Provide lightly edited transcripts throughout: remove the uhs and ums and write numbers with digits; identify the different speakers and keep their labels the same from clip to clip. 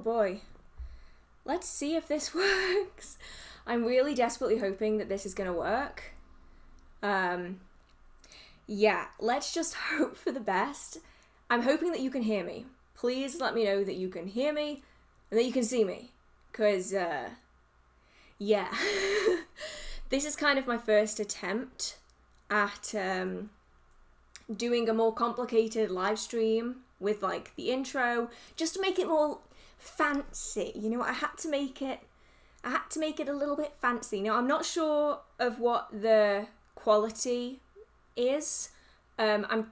Speaker 1: boy. Let's see if this works. I'm really desperately hoping that this is going to work. Yeah, let's just hope for the best. I'm hoping that you can hear me. Please let me know that you can hear me and that you can see me. Because, yeah. This is kind of my first attempt at doing a more complicated live stream with like the intro, just to make it more fancy. You know, I had to make it a little bit fancy. Now, I'm not sure of what the quality is. I'm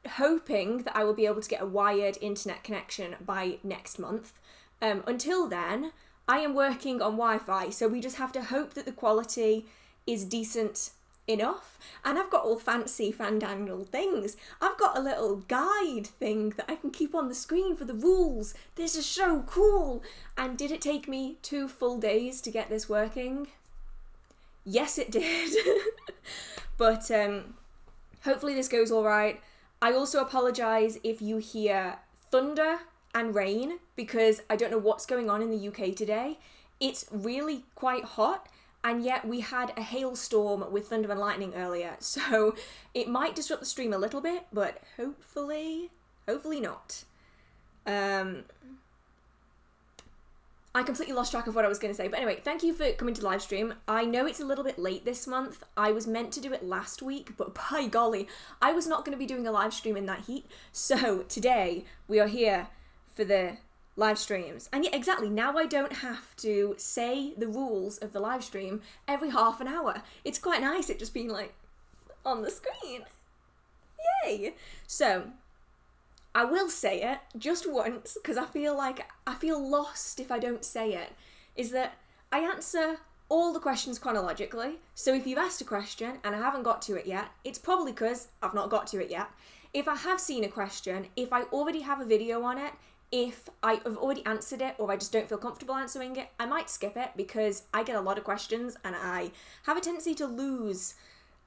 Speaker 1: hoping that I will be able to get a wired internet connection by next month. Until then, I am working on Wi-Fi, so we just have to hope that the quality is decent enough. And I've got all fancy fandangled things. I've got a little guide thing that I can keep on the screen for the rules. This is so cool. And did it take me 2 full days to get this working? Yes, it did. But hopefully this goes all right. I also apologise if you hear thunder and rain, because I don't know what's going on in the UK today. It's really quite hot, and yet we had a hailstorm with thunder and lightning earlier, so it might disrupt the stream a little bit, but hopefully not. I completely lost track of what I was going to say, but anyway, thank you for coming to the live stream. I know it's a little bit late this month. I was meant to do it last week, but by golly, I was not going to be doing a live stream in that heat, so today we are here for the live streams. And yeah, exactly, now I don't have to say the rules of the live stream every half an hour. It's quite nice it just being like on the screen. Yay! So, I will say it just once, because I feel lost if I don't say it, is that I answer all the questions chronologically. So if you've asked a question and I haven't got to it yet, it's probably because I've not got to it yet. If I have seen a question, if I already have a video on it, if I have already answered it or I just don't feel comfortable answering it, I might skip it, because I get a lot of questions and I have a tendency to lose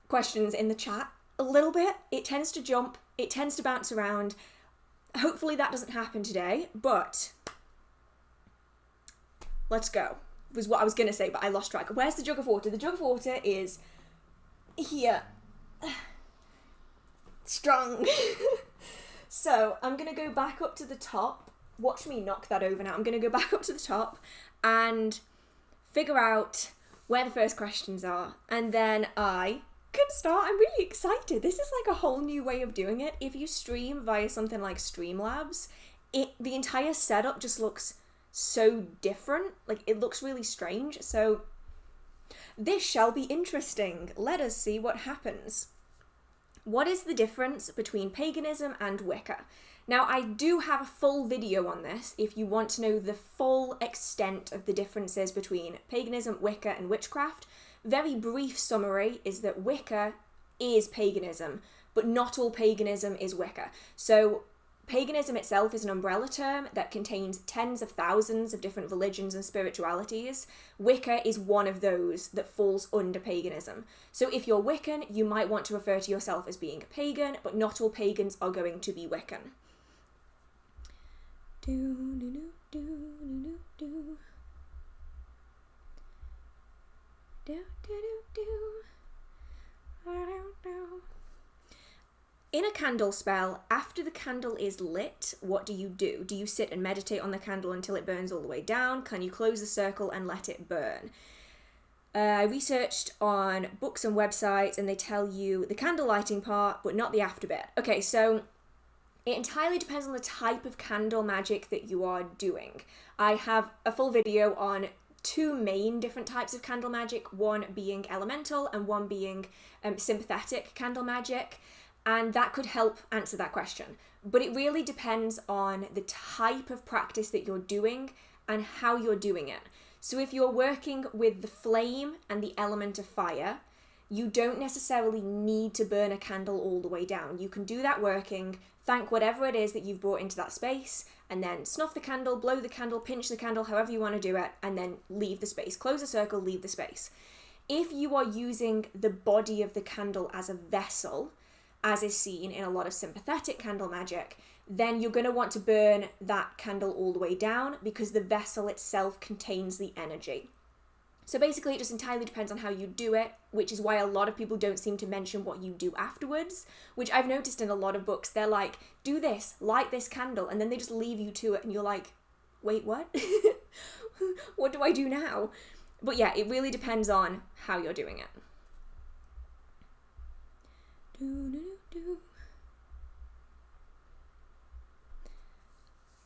Speaker 1: questions in the chat a little bit. It tends to jump, it tends to bounce around. Hopefully that doesn't happen today, but let's go, was what I was going to say, but I lost track. Where's the jug of water? The jug of water is here. Strong. So I'm going to go back up to the top. Watch me knock that over now. I'm going to go back up to the top and figure out where the first questions are, and then I can start. I'm really excited. This is like a whole new way of doing it. If you stream via something like Streamlabs, the entire setup just looks so different. Like, it looks really strange. So this shall be interesting. Let us see what happens. What is the difference between paganism and Wicca? Now, I do have a full video on this if you want to know the full extent of the differences between paganism, Wicca, and witchcraft. Very brief summary is that Wicca is paganism, but not all paganism is Wicca. So paganism itself is an umbrella term that contains tens of thousands of different religions and spiritualities. Wicca is one of those that falls under paganism. So if you're Wiccan, you might want to refer to yourself as being a pagan, but not all pagans are going to be Wiccan. In a candle spell, after the candle is lit, what do you do? Do you sit and meditate on the candle until it burns all the way down? Can you close the circle and let it burn? I researched on books and websites, and they tell you the candle lighting part, but not the after bit. Okay, so it entirely depends on the type of candle magic that you are doing. I have a full video on 2 main different types of candle magic, one being elemental and one being sympathetic candle magic, and that could help answer that question. But it really depends on the type of practice that you're doing and how you're doing it. So if you're working with the flame and the element of fire, you don't necessarily need to burn a candle all the way down. You can do that working, thank whatever it is that you've brought into that space, and then snuff the candle, blow the candle, pinch the candle, however you want to do it, and then leave the space. Close the circle, leave the space. If you are using the body of the candle as a vessel, as is seen in a lot of sympathetic candle magic, then you're going to want to burn that candle all the way down because the vessel itself contains the energy. So basically, it just entirely depends on how you do it, which is why a lot of people don't seem to mention what you do afterwards, which I've noticed in a lot of books. They're like, do this, light this candle, and then they just leave you to it, and you're like, wait, what? What do I do now? But yeah, it really depends on how you're doing it.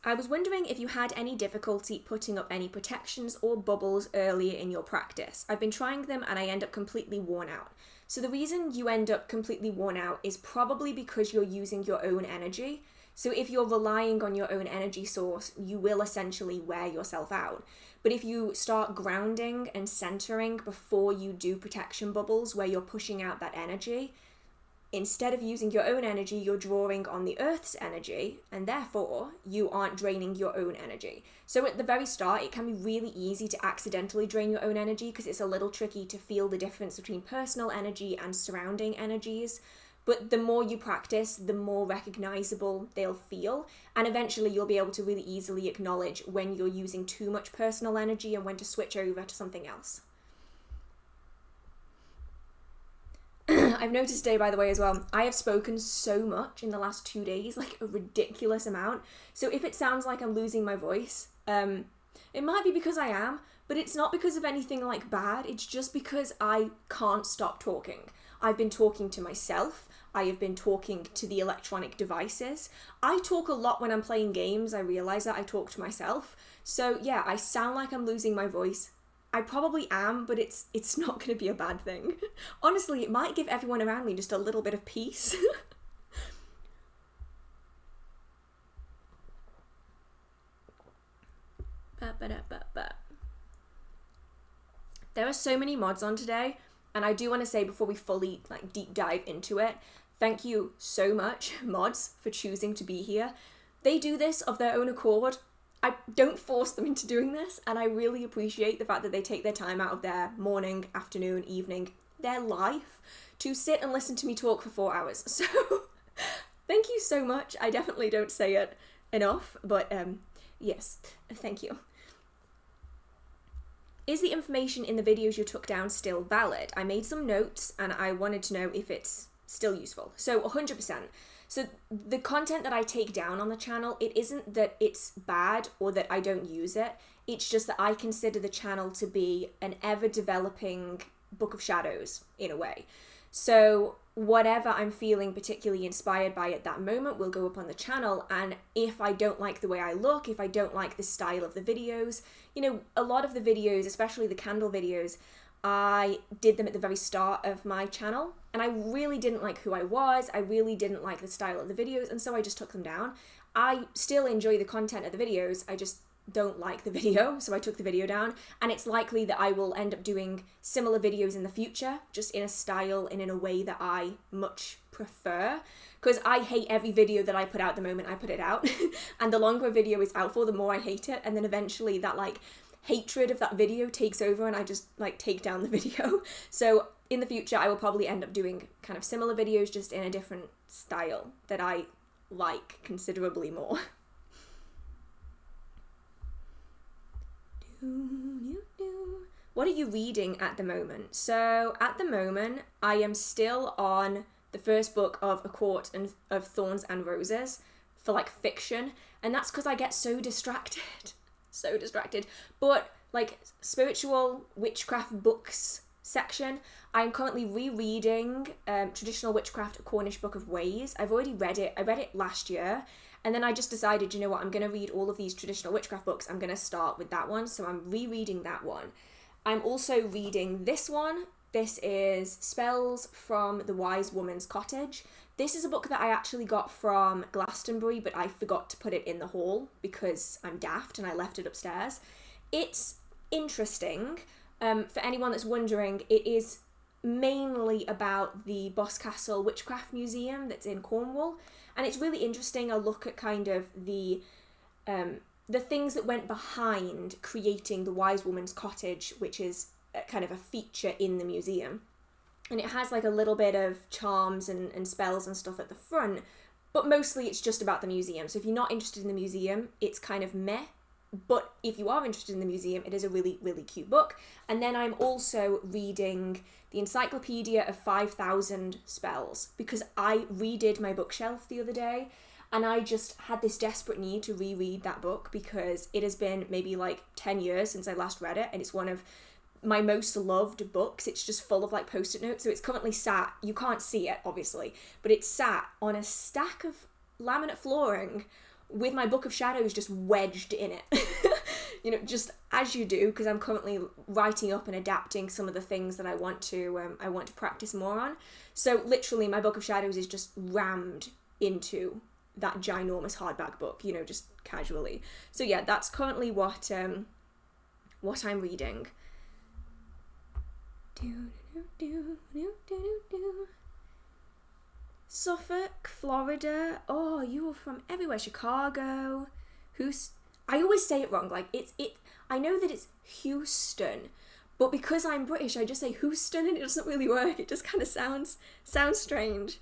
Speaker 1: I was wondering if you had any difficulty putting up any protections or bubbles earlier in your practice. I've been trying them and I end up completely worn out. So the reason you end up completely worn out is probably because you're using your own energy. So if you're relying on your own energy source, you will essentially wear yourself out. But if you start grounding and centering before you do protection bubbles where you're pushing out that energy, instead of using your own energy, you're drawing on the earth's energy, and therefore you aren't draining your own energy. So at the very start, it can be really easy to accidentally drain your own energy because it's a little tricky to feel the difference between personal energy and surrounding energies. But the more you practice, the more recognizable they'll feel, and eventually you'll be able to really easily acknowledge when you're using too much personal energy and when to switch over to something else. I've noticed today, by the way, as well, I have spoken so much in the last 2 days, like a ridiculous amount. So if it sounds like I'm losing my voice, it might be because I am, but it's not because of anything like bad. It's just because I can't stop talking. I've been talking to myself. I have been talking to the electronic devices. I talk a lot when I'm playing games. I realize that I talk to myself. So yeah, I sound like I'm losing my voice. I probably am, but it's not going to be a bad thing. Honestly, it might give everyone around me just a little bit of peace. There are so many mods on today, and I do want to say before we fully deep dive into it, thank you so much, mods, for choosing to be here. They do this of their own accord. I don't force them into doing this, and I really appreciate the fact that they take their time out of their morning, afternoon, evening, their life, to sit and listen to me talk for 4 hours. So, thank you so much. I definitely don't say it enough, but yes, thank you. Is the information in the videos you took down still valid? I made some notes, and I wanted to know if it's still useful. So, 100%. So the content that I take down on the channel, it isn't that it's bad or that I don't use it. It's just that I consider the channel to be an ever-developing book of shadows, in a way. So whatever I'm feeling particularly inspired by at that moment will go up on the channel, and if I don't like the way I look, if I don't like the style of the videos, you know, a lot of the videos, especially the candle videos, I did them at the very start of my channel, and I really didn't like who I was, I really didn't like the style of the videos, and so I just took them down. I still enjoy the content of the videos, I just don't like the video, so I took the video down, and it's likely that I will end up doing similar videos in the future, just in a style and in a way that I much prefer, because I hate every video that I put out the moment I put it out, and the longer a video is out for, the more I hate it, and then eventually that hatred of that video takes over and I just take down the video. So in the future I will probably end up doing kind of similar videos, just in a different style that I like considerably more. What are you reading at the moment? So at the moment I am still on the first book of A Court of Thorns and Roses for fiction, and that's because I get so distracted. But spiritual witchcraft books section, I'm currently rereading Traditional Witchcraft, A Cornish Book of Ways. I've already read it. I read it last year, and then I just decided, you know what, I'm going to read all of these traditional witchcraft books. I'm going to start with that one, so I'm rereading that one. I'm also reading this one. This is Spells from the Wise Woman's Cottage. This is a book that I actually got from Glastonbury, but I forgot to put it in the hall because I'm daft and I left it upstairs. It's interesting. For anyone that's wondering, it is mainly about the Boscastle Witchcraft Museum that's in Cornwall, and it's really interesting. A look at kind of the things that went behind creating the Wise Woman's Cottage, which is kind of a feature in the museum. And it has a little bit of charms and spells and stuff at the front, But mostly it's just about the museum. So if you're not interested in the museum, it's kind of meh. But if you are interested in the museum, it is a really, really cute book. And then I'm also reading the Encyclopedia of 5,000 Spells, because I redid my bookshelf the other day, and I just had this desperate need to reread that book because it has been maybe like 10 years since I last read it, and it's one of my most loved books. It's just full of like post-it notes. So it's currently sat, you can't see it obviously, but it's sat on a stack of laminate flooring with my Book of Shadows just wedged in it. You know, just as you do, because I'm currently writing up and adapting some of the things that I want to practice more on. So literally my Book of Shadows is just rammed into that ginormous hardback book, you know, just casually. So yeah, that's currently what I'm reading. Suffolk, Florida. Oh, you were from everywhere. Chicago. I always say it wrong. Like I know that it's Houston, but because I'm British, I just say Houston, and it doesn't really work. It just kind of sounds strange.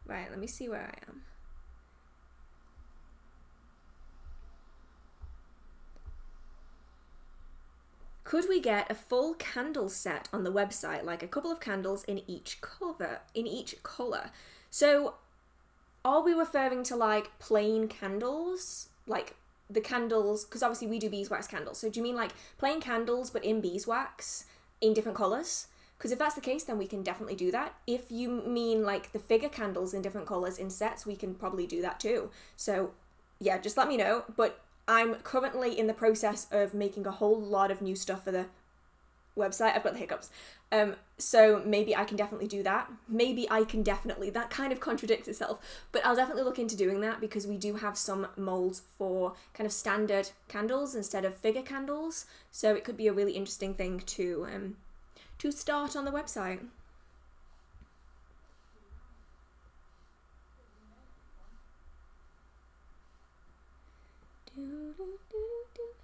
Speaker 1: Right, let me see where I am. Could we get a full candle set on the website, like a couple of candles in each colour? So are we referring to like plain candles? Like the candles, because obviously we do beeswax candles. So do you mean like plain candles but in beeswax in different colours? Because if that's the case, then we can definitely do that. If you mean like the figure candles in different colours in sets, we can probably do that too. So yeah, just let me know. But I'm currently in the process of making a whole lot of new stuff for the website. I've got the hiccups. So maybe I can definitely do that. That kind of contradicts itself, but I'll definitely look into doing that, because we do have some molds for kind of standard candles instead of figure candles. So it could be a really interesting thing to start on the website.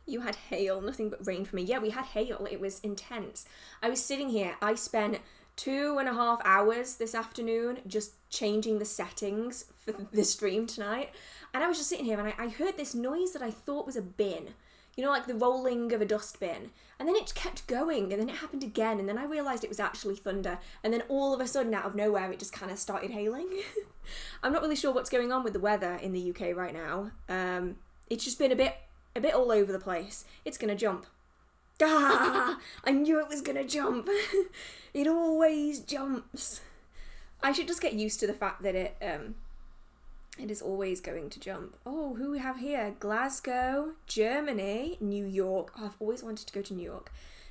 Speaker 1: You had hail, nothing but rain for me. Yeah, we had hail. It was intense. I was sitting here. I spent 2.5 hours this afternoon just changing the settings for the stream tonight. And I was just sitting here and I heard this noise that I thought was a bin. You know, like the rolling of a dustbin. And then it kept going, and then it happened again, and then I realised it was actually thunder. And then all of a sudden, out of nowhere, it just kind of started hailing. I'm not really sure what's going on with the weather in the UK right now. It's just been a bit all over the place. It's gonna jump. Ah! I knew it was gonna jump. It always jumps. I should just get used to the fact that it is always going to jump. Oh, who we have here? Glasgow, Germany, New York. Oh, I've always wanted to go to New York.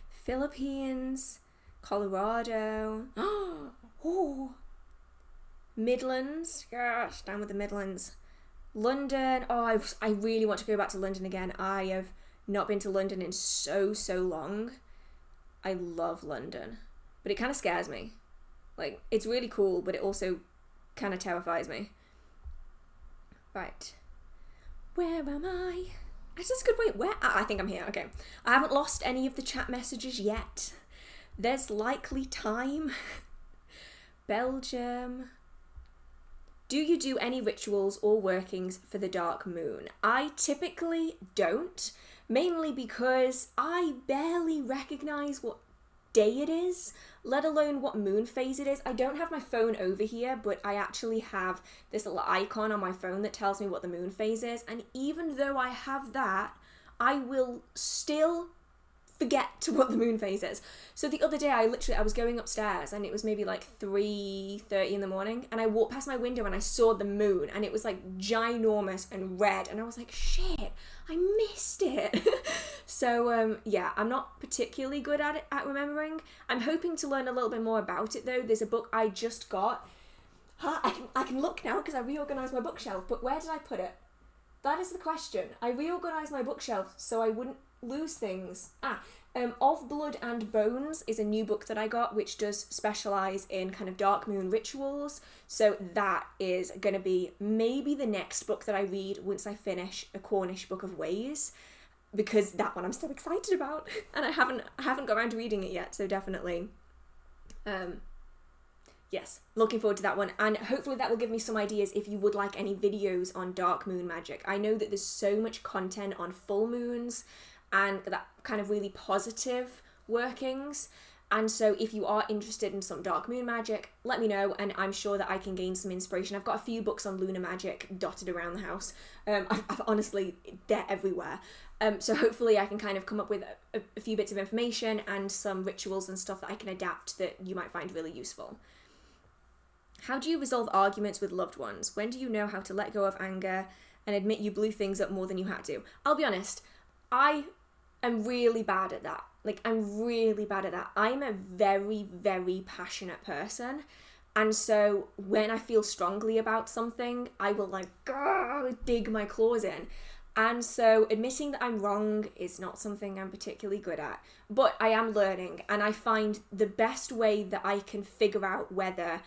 Speaker 1: Philippines, Colorado. Oh, Midlands. Gosh, down with the Midlands. London. Oh, I really want to go back to London again. I have not been to London in so long. I love London, but it kind of scares me. Like, it's really cool, but it also kind of terrifies me. Right. Where am I? That's just a good point. Where? I think I'm here. Okay. I haven't lost any of the chat messages yet. There's likely time. Belgium. Do you do any rituals or workings for the dark moon? I typically don't, mainly because I barely recognise what day it is, let alone what moon phase it is. I don't have my phone over here, but I actually have this little icon on my phone that tells me what the moon phase is, and even though I have that, I will still forget what the moon phase is. So the other day I was going upstairs and it was maybe like 3:30 in the morning, and I walked past my window and I saw the moon, and it was like ginormous and red, and I was like, shit, I missed it. So yeah, I'm not particularly good at remembering. I'm hoping to learn a little bit more about it though. There's a book I just got. I can look now because I reorganised my bookshelf, but where did I put it? That is the question. I reorganised my bookshelf so I wouldn't lose things. Of Blood and Bones is a new book that I got, which does specialise in kind of dark moon rituals. So that is going to be maybe the next book that I read once I finish A Cornish Book of Ways, because that one I'm so excited about, and I haven't got around to reading it yet. So definitely Yes, looking forward to that one, and hopefully that will give me some ideas if you would like any videos on dark moon magic. I know that there's so much content on full moons and that kind of really positive workings, and so if you are interested in some dark moon magic, let me know, and I'm sure that I can gain some inspiration. I've got a few books on lunar magic dotted around the house. I've honestly, they're everywhere. So hopefully I can kind of come up with a few bits of information and some rituals and stuff that I can adapt that you might find really useful. How do you resolve arguments with loved ones? When do you know how to let go of anger and admit you blew things up more than you had to? I'll be honest, I am really bad at that. I'm really bad at that. I'm a very, very passionate person. And so when I feel strongly about something, I will dig my claws in. And so admitting that I'm wrong is not something I'm particularly good at. But I am learning, and I find the best way that I can figure out whether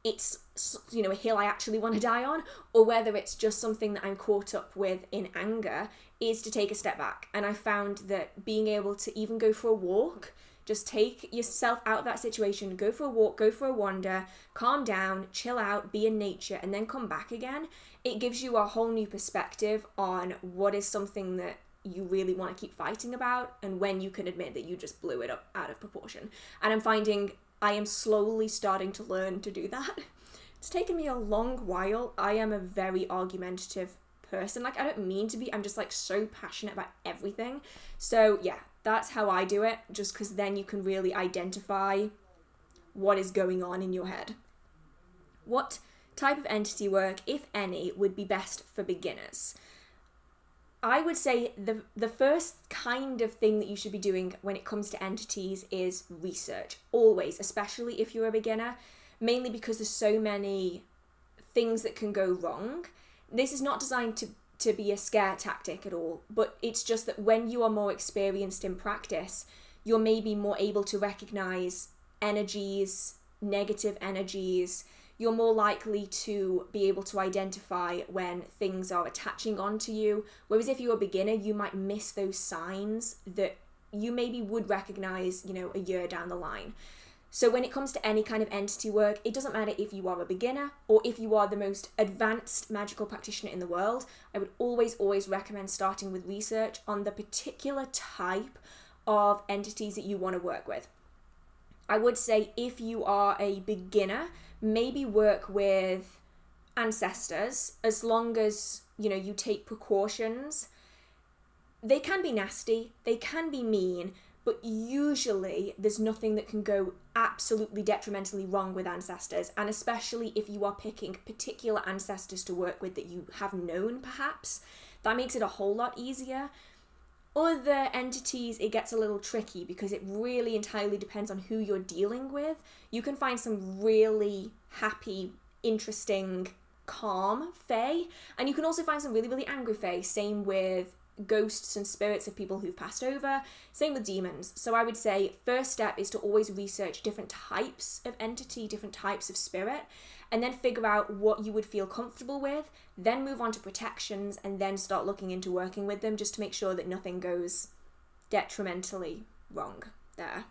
Speaker 1: it's, a hill I actually want to die on, or whether it's just something that I'm caught up with in anger, is to take a step back. And I found that being able to even go for a walk, just take yourself out of that situation, go for a walk, go for a wander, calm down, chill out, be in nature, and then come back again. It gives you a whole new perspective on what is something that you really want to keep fighting about, and when you can admit that you just blew it up out of proportion. And I'm finding I am slowly starting to learn to do that. It's taken me a long while. I am a very argumentative person. I don't mean to be, I'm just so passionate about everything. So yeah, that's how I do it, just because then you can really identify what is going on in your head. What type of entity work, if any, would be best for beginners? I would say the first kind of thing that you should be doing when it comes to entities is research, always, especially if you're a beginner, mainly because there's so many things that can go wrong. This is not designed to be a scare tactic at all, but it's just that when you are more experienced in practice, you're maybe more able to recognize energies, negative energies. You're more likely to be able to identify when things are attaching onto you. Whereas if you're a beginner, you might miss those signs that you maybe would recognize, a year down the line. So when it comes to any kind of entity work, it doesn't matter if you are a beginner or if you are the most advanced magical practitioner in the world. I would always recommend starting with research on the particular type of entities that you want to work with. I would say if you are a beginner, maybe work with ancestors, as long as, you take precautions. They can be nasty, they can be mean, but usually there's nothing that can go absolutely detrimentally wrong with ancestors, and especially if you are picking particular ancestors to work with that you have known perhaps, that makes it a whole lot easier. Other entities, it gets a little tricky because it really entirely depends on who you're dealing with. You can find some really happy, interesting, calm fae, and you can also find some really, really angry fae. Same with ghosts and spirits of people who've passed over. Same with demons. So I would say first step is to always research different types of entity, different types of spirit, and then figure out what you would feel comfortable with, then move on to protections, and then start looking into working with them just to make sure that nothing goes detrimentally wrong there.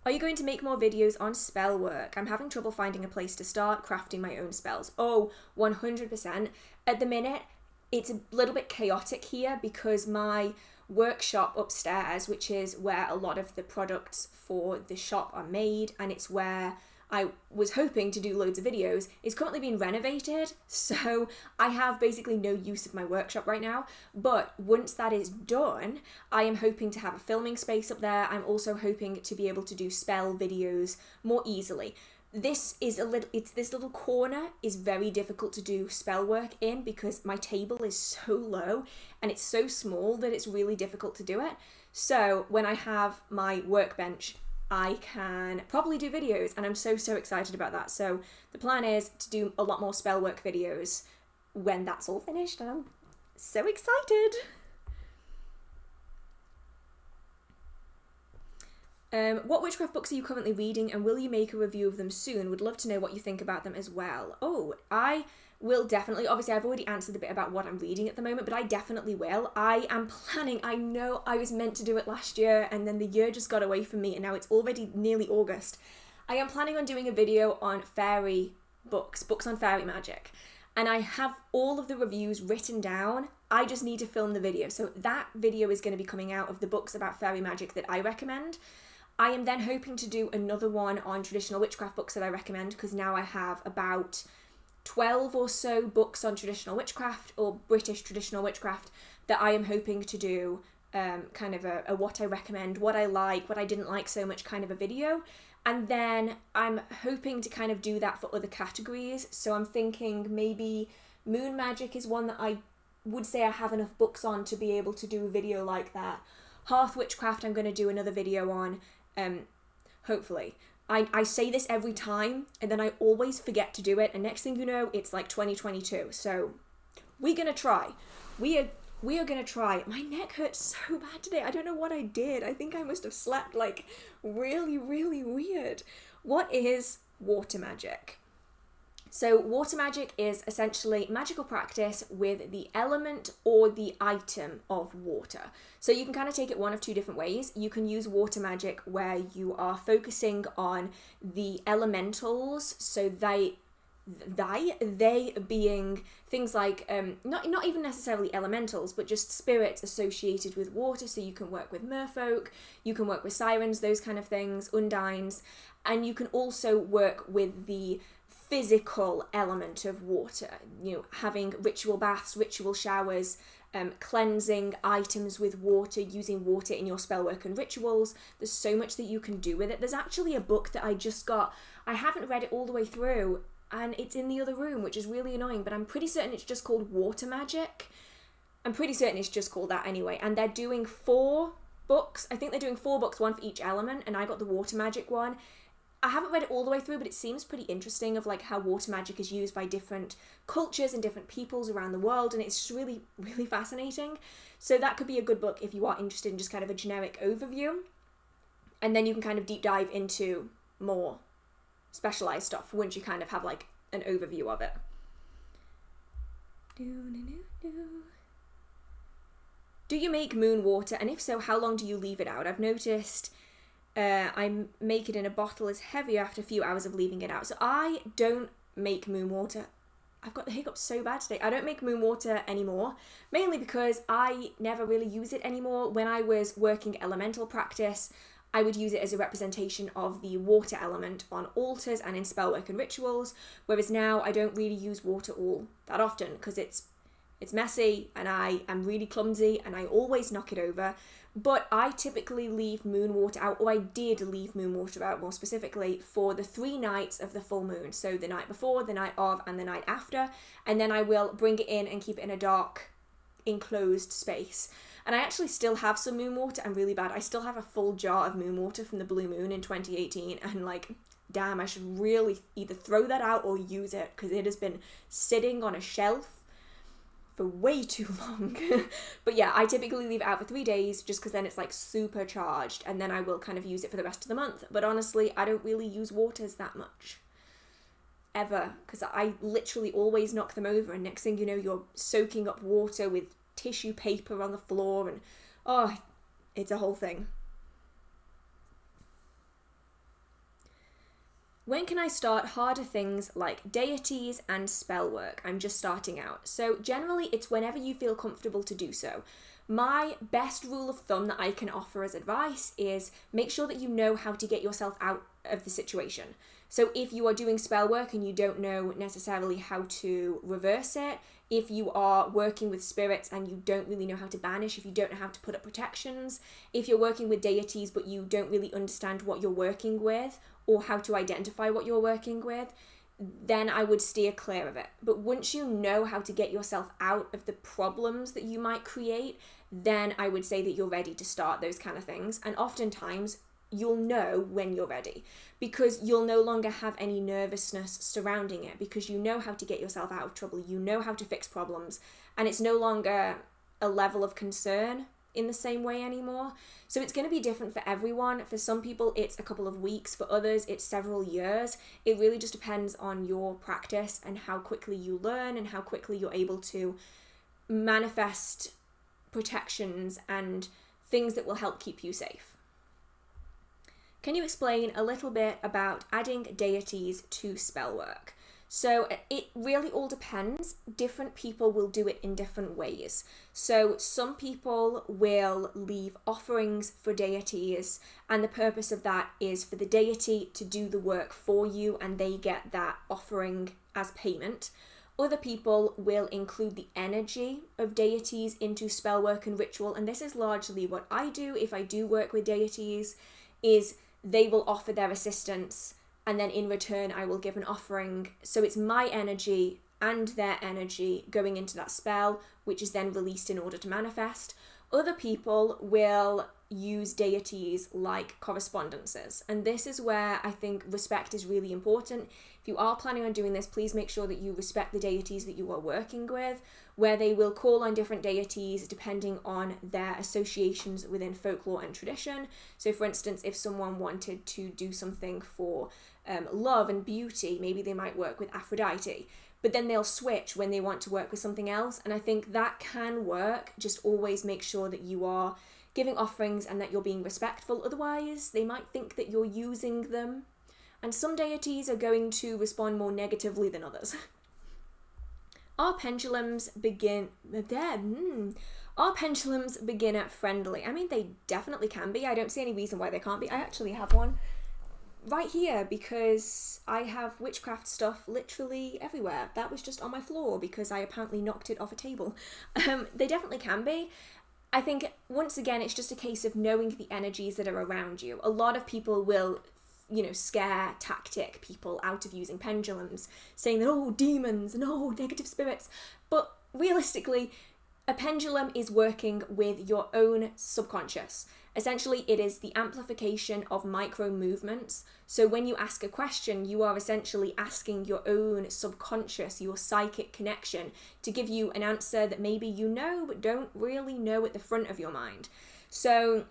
Speaker 1: Are you going to make more videos on spell work? I'm having trouble finding a place to start crafting my own spells. Oh, 100%. At the minute, it's a little bit chaotic here because my workshop upstairs, which is where a lot of the products for the shop are made, and it's where I was hoping to do loads of videos, is currently being renovated, so I have basically no use of my workshop right now. But once that is done, I am hoping to have a filming space up there. I'm also hoping to be able to do spell videos more easily. This little corner is very difficult to do spell work in because my table is so low and it's so small that it's really difficult to do it. So when I have my workbench, I can probably do videos, and I'm so excited about that. So the plan is to do a lot more spell work videos when that's all finished, and I'm so excited. What witchcraft books are you currently reading, and will you make a review of them soon? Would love to know what you think about them as well. Oh, I will definitely, obviously I've already answered a bit about what I'm reading at the moment, but I definitely will. I am planning, I know I was meant to do it last year and then the year just got away from me and now it's already nearly August. I am planning on doing a video on fairy books on fairy magic. And I have all of the reviews written down. I just need to film the video. So that video is going to be coming out of the books about fairy magic that I recommend. I am then hoping to do another one on traditional witchcraft books that I recommend, because now I have about 12 or so books on traditional witchcraft or British traditional witchcraft that I am hoping to do kind of a what I recommend, what I like, what I didn't like so much kind of a video. And then I'm hoping to kind of do that for other categories. So I'm thinking maybe moon magic is one that I would say I have enough books on to be able to do a video like that. HearthWitchcraft I'm going to do another video on, hopefully. I say this every time and then I always forget to do it, and next thing you know it's like 2022. So we're gonna try. We are gonna try. My neck hurts so bad today. I don't know what I did. I think I must have slept like really, really weird. What is water magic? So water magic is essentially magical practice with the element or the item of water. So you can kind of take it one of two different ways. You can use water magic where you are focusing on the elementals, so they being things like not even necessarily elementals, but just spirits associated with water. So you can work with merfolk, you can work with sirens, those kind of things, undines, and you can also work with the physical element of water, you know, having ritual baths, ritual showers, cleansing items with water, using water in your spellwork and rituals. There's so much that you can do with it. There's actually a book that I just got. I haven't read it all the way through and it's in the other room, which is really annoying, but I'm pretty certain it's just called Water Magic. I'm pretty certain it's just called that anyway. And they're doing 4 books. I think they're doing 4 books, one for each element, and I got the Water Magic one. I haven't read it all the way through, but it seems pretty interesting of like how water magic is used by different cultures and different peoples around the world, and it's just really, really fascinating. So that could be a good book if you are interested in just kind of a generic overview, and then you can kind of deep dive into more specialized stuff once you kind of have like an overview of it. Do you make moon water, and if so, how long do you leave it out? I've noticed I make it in a bottle is heavier after a few hours of leaving it out. So I don't make moon water. I've got the hiccups so bad today. I don't make moon water anymore, mainly because I never really use it anymore. When I was working elemental practice, I would use it as a representation of the water element on altars and in spellwork and rituals, whereas now I don't really use water all that often because it's messy and I am really clumsy and I always knock it over. But I typically leave moon water out, or I did leave moon water out more specifically, for the 3 nights of the full moon. So the night before, the night of, and the night after. And then I will bring it in and keep it in a dark, enclosed space. And I actually still have some moon water. I'm really bad. I still have a full jar of moon water from the blue moon in 2018. And like, damn, I should really either throw that out or use it, because it has been sitting on a shelf for way too long. But yeah, I typically leave it out for 3 days just because then it's like super charged, and then I will kind of use it for the rest of the month. But honestly, I don't really use waters that much ever, because I literally always knock them over, and next thing you know, you're soaking up water with tissue paper on the floor, and oh, it's a whole thing. When can I start harder things like deities and spellwork? I'm just starting out. So generally it's whenever you feel comfortable to do so. My best rule of thumb that I can offer as advice is make sure that you know how to get yourself out of the situation. So if you are doing spellwork and you don't know necessarily how to reverse it, if you are working with spirits and you don't really know how to banish, if you don't know how to put up protections, if you're working with deities but you don't really understand what you're working with or how to identify what you're working with, then I would steer clear of it. But once you know how to get yourself out of the problems that you might create, then I would say that you're ready to start those kind of things. And oftentimes you'll know when you're ready, because you'll no longer have any nervousness surrounding it, because you know how to get yourself out of trouble, you know how to fix problems, and it's no longer a level of concern in the same way anymore. So it's going to be different for everyone. For some people, it's a couple of weeks. For others, it's several years. It really just depends on your practice and how quickly you learn and how quickly you're able to manifest protections and things that will help keep you safe. Can you explain a little bit about adding deities to spellwork? So it really all depends. Different people will do it in different ways. So some people will leave offerings for deities, and the purpose of that is for the deity to do the work for you and they get that offering as payment. Other people will include the energy of deities into spellwork and ritual, and this is largely what I do if I do work with deities, is they will offer their assistance and then in return I will give an offering. So it's my energy and their energy going into that spell, which is then released in order to manifest. Other people will use deities like correspondences, and this is where I think respect is really important. If you are planning on doing this, please make sure that you respect the deities that you are working with, where they will call on different deities depending on their associations within folklore and tradition. So for instance, if someone wanted to do something for love and beauty, maybe they might work with Aphrodite, but then they'll switch when they want to work with something else, and I think that can work. Just always make sure that you are giving offerings and that you're being respectful, otherwise they might think that you're using them, and some deities are going to respond more negatively than others. Are pendulums beginner friendly? I mean, they definitely can be. I don't see any reason why they can't be. I actually have one right here because I have witchcraft stuff literally everywhere. That was just on my floor because I apparently knocked it off a table. They definitely can be. I think, once again, it's just a case of knowing the energies that are around you. A lot of people will, scare tactic people out of using pendulums, saying that, oh, demons and oh, negative spirits. But realistically, a pendulum is working with your own subconscious. Essentially, it is the amplification of micro movements. So when you ask a question, you are essentially asking your own subconscious, your psychic connection, to give you an answer that maybe you know, but don't really know at the front of your mind. So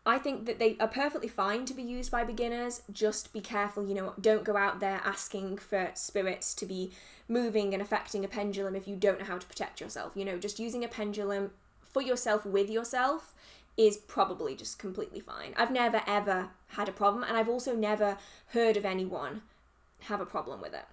Speaker 1: I think that they are perfectly fine to be used by beginners. Just be careful, don't go out there asking for spirits to be moving and affecting a pendulum if you don't know how to protect yourself. Just using a pendulum for yourself with yourself is probably just completely fine. I've never ever had a problem, and I've also never heard of anyone have a problem with it.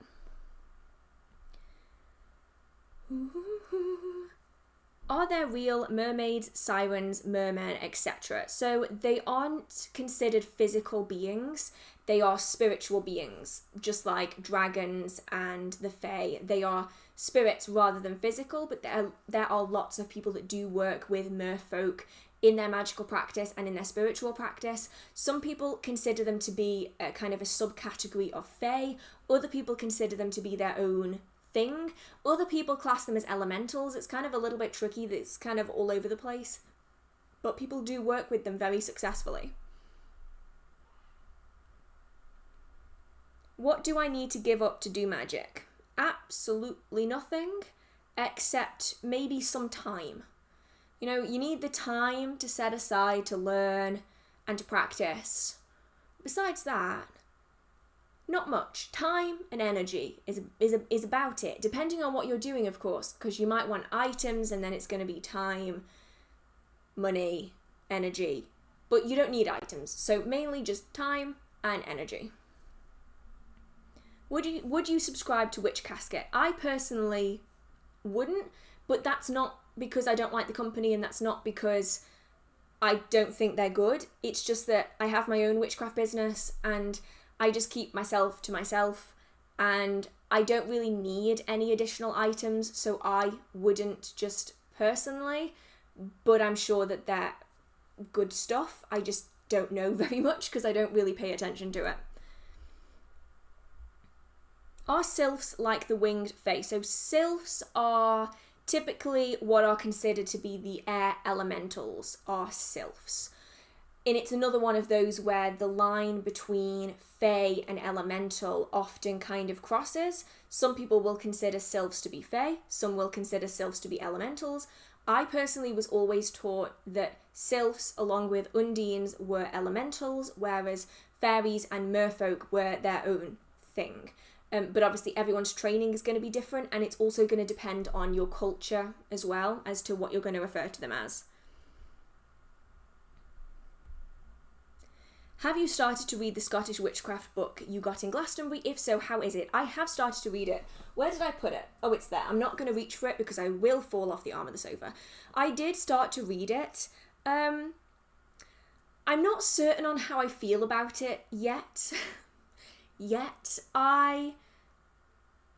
Speaker 1: Are there real mermaids, sirens, mermen, etc.? So they aren't considered physical beings, they are spiritual beings, just like dragons and the fae. They are spirits rather than physical, but there are lots of people that do work with merfolk in their magical practice and in their spiritual practice. Some people consider them to be a kind of a subcategory of fae. Other people consider them to be their own thing. Other people class them as elementals. It's kind of a little bit tricky. It's kind of all over the place. But people do work with them very successfully. What do I need to give up to do magic? Absolutely nothing, except maybe some time. You need the time to set aside to learn and to practice. Besides that, not much. Time and energy is about it, depending on what you're doing, of course, because you might want items and then it's going to be time, money, energy, but you don't need items, so mainly just time and energy. Would you subscribe to Witch Casket? I personally wouldn't, but that's not because I don't like the company, and that's not because I don't think they're good. It's just that I have my own witchcraft business and I just keep myself to myself, and I don't really need any additional items, so I wouldn't just personally, but I'm sure that they're good stuff. I just don't know very much because I don't really pay attention to it. Are sylphs like the winged fae? So sylphs are typically what are considered to be the air elementals, are sylphs. And it's another one of those where the line between fae and elemental often kind of crosses. Some people will consider sylphs to be fae, some will consider sylphs to be elementals. I personally was always taught that sylphs along with undines were elementals, whereas fairies and merfolk were their own thing. But obviously everyone's training is going to be different, and it's also going to depend on your culture as well as to what you're going to refer to them as. Have you started to read the Scottish witchcraft book you got in Glastonbury? If so, how is it? I have started to read it. Where did I put it? Oh, it's there. I'm not going to reach for it because I will fall off the arm of the sofa. I did start to read it. I'm not certain on how I feel about it yet. I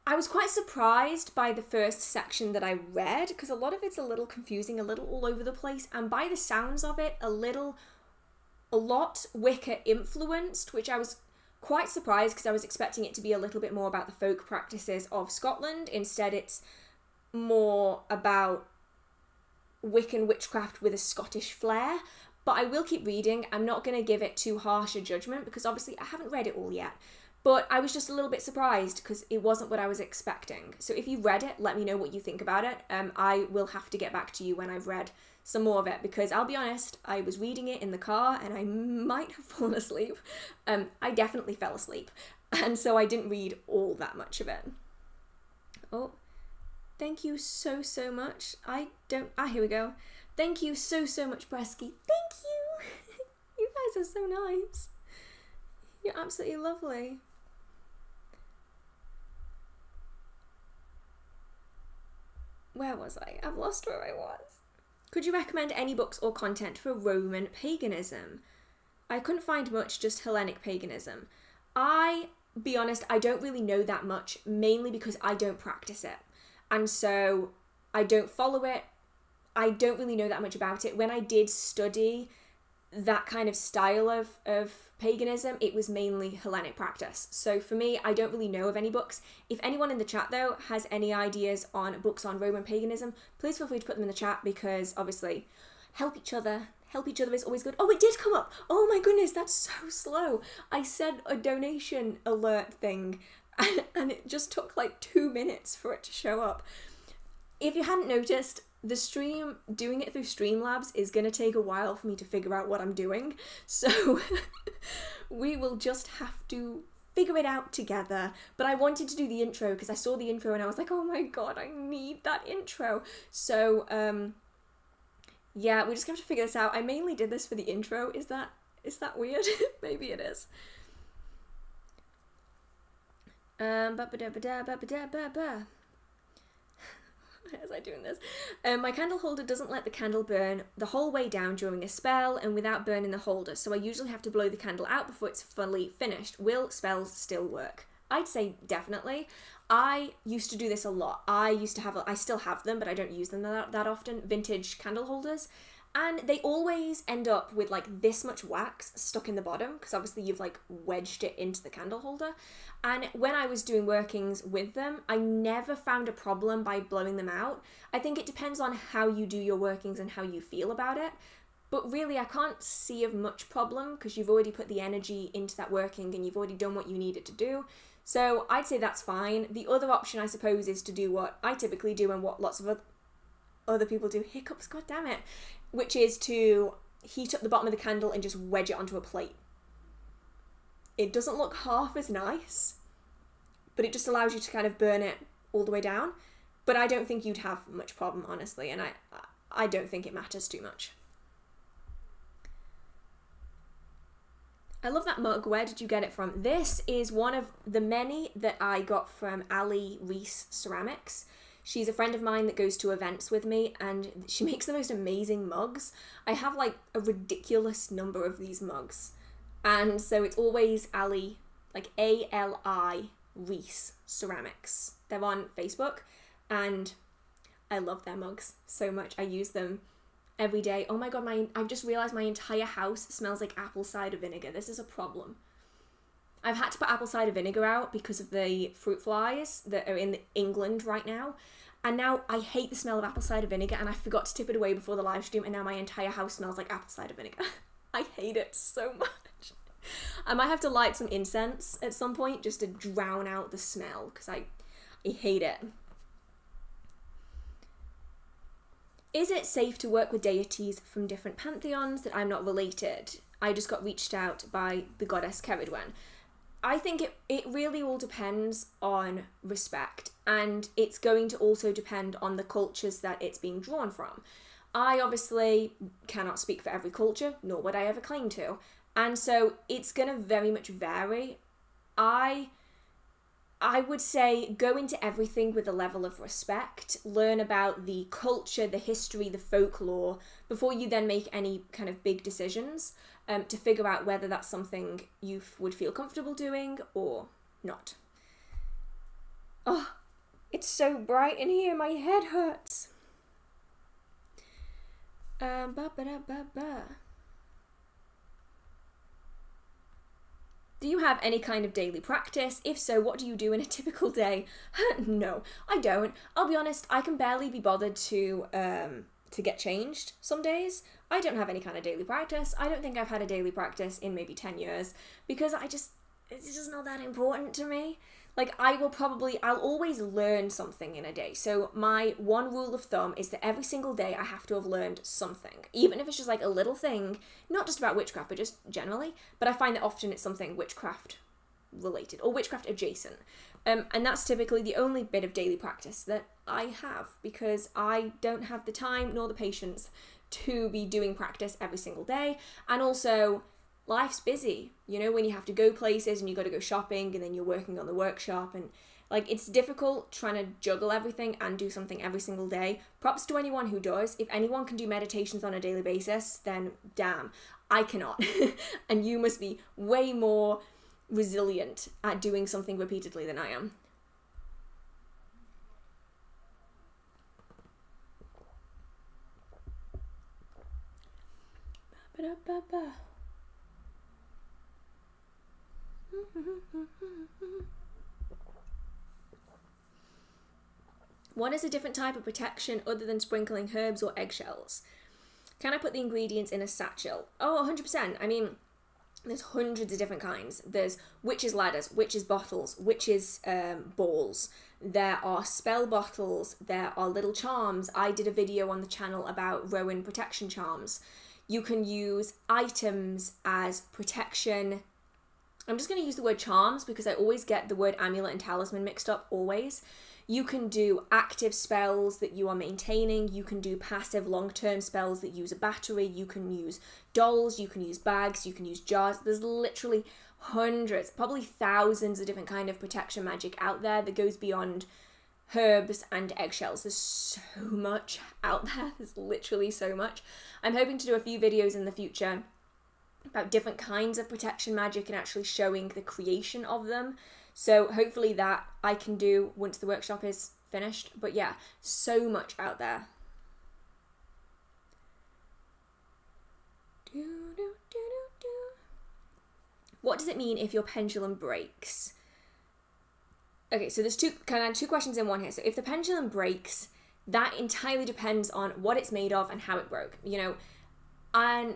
Speaker 1: was quite surprised by the first section that I read, because a lot of it's a little confusing, a little all over the place, and by the sounds of it, a lot Wicca influenced, which I was quite surprised because I was expecting it to be a little bit more about the folk practices of Scotland. Instead, it's more about Wiccan witchcraft with a Scottish flair. But I will keep reading. I'm not going to give it too harsh a judgment because obviously I haven't read it all yet. But I was just a little bit surprised because it wasn't what I was expecting. So if you've read it, let me know what you think about it. I will have to get back to you when I've read some more of it, because I'll be honest, I was reading it in the car and I might have fallen asleep. I definitely fell asleep, and so I didn't read all that much of it. Oh, thank you so much. Here we go. Thank you so much, Bresky. Thank you. You guys are so nice. You're absolutely lovely. Where was I? I've lost where I was. Could you recommend any books or content for Roman paganism? I couldn't find much, just Hellenic paganism. Be honest, I don't really know that much, mainly because I don't practice it. And so I don't follow it. I don't really know that much about it. When I did study that kind of style of paganism, it was mainly Hellenic practice. So for me, I don't really know of any books. If anyone in the chat though has any ideas on books on Roman paganism, please feel free to put them in the chat, because obviously help each other is always good. Oh, it did come up. Oh my goodness, that's so slow. I said a donation alert thing and it just took like 2 minutes for it to show up. If you hadn't noticed, the stream, doing it through Streamlabs is going to take a while for me to figure out what I'm doing. So we will just have to figure it out together. But I wanted to do the intro because I saw the intro and I was like, oh my god, I need that intro. So yeah, we just have to figure this out. I mainly did this for the intro. Is that weird? Maybe it is. As I doing this. My candle holder doesn't let the candle burn the whole way down during a spell and without burning the holder, so I usually have to blow the candle out before it's fully finished. Will spells still work? I'd say definitely. I used to do this a lot. I still have them, but I don't use them that often, vintage candle holders. And they always end up with like this much wax stuck in the bottom, because obviously you've like wedged it into the candle holder. And when I was doing workings with them, I never found a problem by blowing them out. I think it depends on how you do your workings and how you feel about it. But really, I can't see of much problem because you've already put the energy into that working and you've already done what you needed to do. So I'd say that's fine. The other option, I suppose, is to do what I typically do and what lots of other people do. Hiccups, god damn it. Which is to heat up the bottom of the candle and just wedge it onto a plate. It doesn't look half as nice, but it just allows you to kind of burn it all the way down. But I don't think you'd have much problem, honestly, and I don't think it matters too much. I love that mug. Where did you get it from? This is one of the many that I got from Ali Reese Ceramics. She's a friend of mine that goes to events with me, and she makes the most amazing mugs. I have like a ridiculous number of these mugs. And so it's always Ali, like A-L-I Reese Ceramics. They're on Facebook, and I love their mugs so much. I use them every day. Oh my god, I've just realised my entire house smells like apple cider vinegar. This is a problem. I've had to put apple cider vinegar out because of the fruit flies that are in England right now. And now I hate the smell of apple cider vinegar, and I forgot to tip it away before the live stream, and now my entire house smells like apple cider vinegar. I hate it so much. I might have to light some incense at some point just to drown out the smell, because I hate it. Is it safe to work with deities from different pantheons that I'm not related? I just got reached out by the goddess Ceridwen. I think it really all depends on respect, and it's going to also depend on the cultures that it's being drawn from. I obviously cannot speak for every culture, nor would I ever claim to, and so it's going to very much vary. I would say go into everything with a level of respect, learn about the culture, the history, the folklore, before you then make any kind of big decisions, to figure out whether that's something you would feel comfortable doing or not. Oh, it's so bright in here, my head hurts. Do you have any kind of daily practice? If so, what do you do in a typical day? No, I don't. I'll be honest, I can barely be bothered to get changed some days. I don't have any kind of daily practice. I don't think I've had a daily practice in maybe 10 years because it's just not that important to me. Like, I'll always learn something in a day. So my one rule of thumb is that every single day I have to have learned something, even if it's just like a little thing, not just about witchcraft, but just generally. But I find that often it's something witchcraft related or witchcraft adjacent. And that's typically the only bit of daily practice that I have, because I don't have the time nor the patience to be doing practice every single day. And also, life's busy, you know, when you have to go places and you got to go shopping and then you're working on the workshop, and like, it's difficult trying to juggle everything and do something every single day. Props to anyone who does. If anyone can do meditations on a daily basis, then damn, I cannot. And you must be way more resilient at doing something repeatedly than I am. What is a different type of protection other than sprinkling herbs or eggshells? Can I put the ingredients in a satchel? Oh, 100%. I mean, there's hundreds of different kinds. There's witches' ladders, witches' bottles, witches' balls. There are spell bottles. There are little charms. I did a video on the channel about Rowan protection charms. You can use items as protection. I'm just going to use the word charms because I always get the word amulet and talisman mixed up, always. You can do active spells that you are maintaining. You can do passive long-term spells that use a battery. You can use dolls. You can use bags. You can use jars. There's literally hundreds, probably thousands of different kind of protection magic out there that goes beyond herbs and eggshells. There's so much out there. There's literally so much. I'm hoping to do a few videos in the future about different kinds of protection magic and actually showing the creation of them. So hopefully that I can do once the workshop is finished. But yeah, so much out there. What does it mean if your pendulum breaks? Okay, so there's two questions in one here. So if the pendulum breaks, that entirely depends on what it's made of and how it broke, you know. And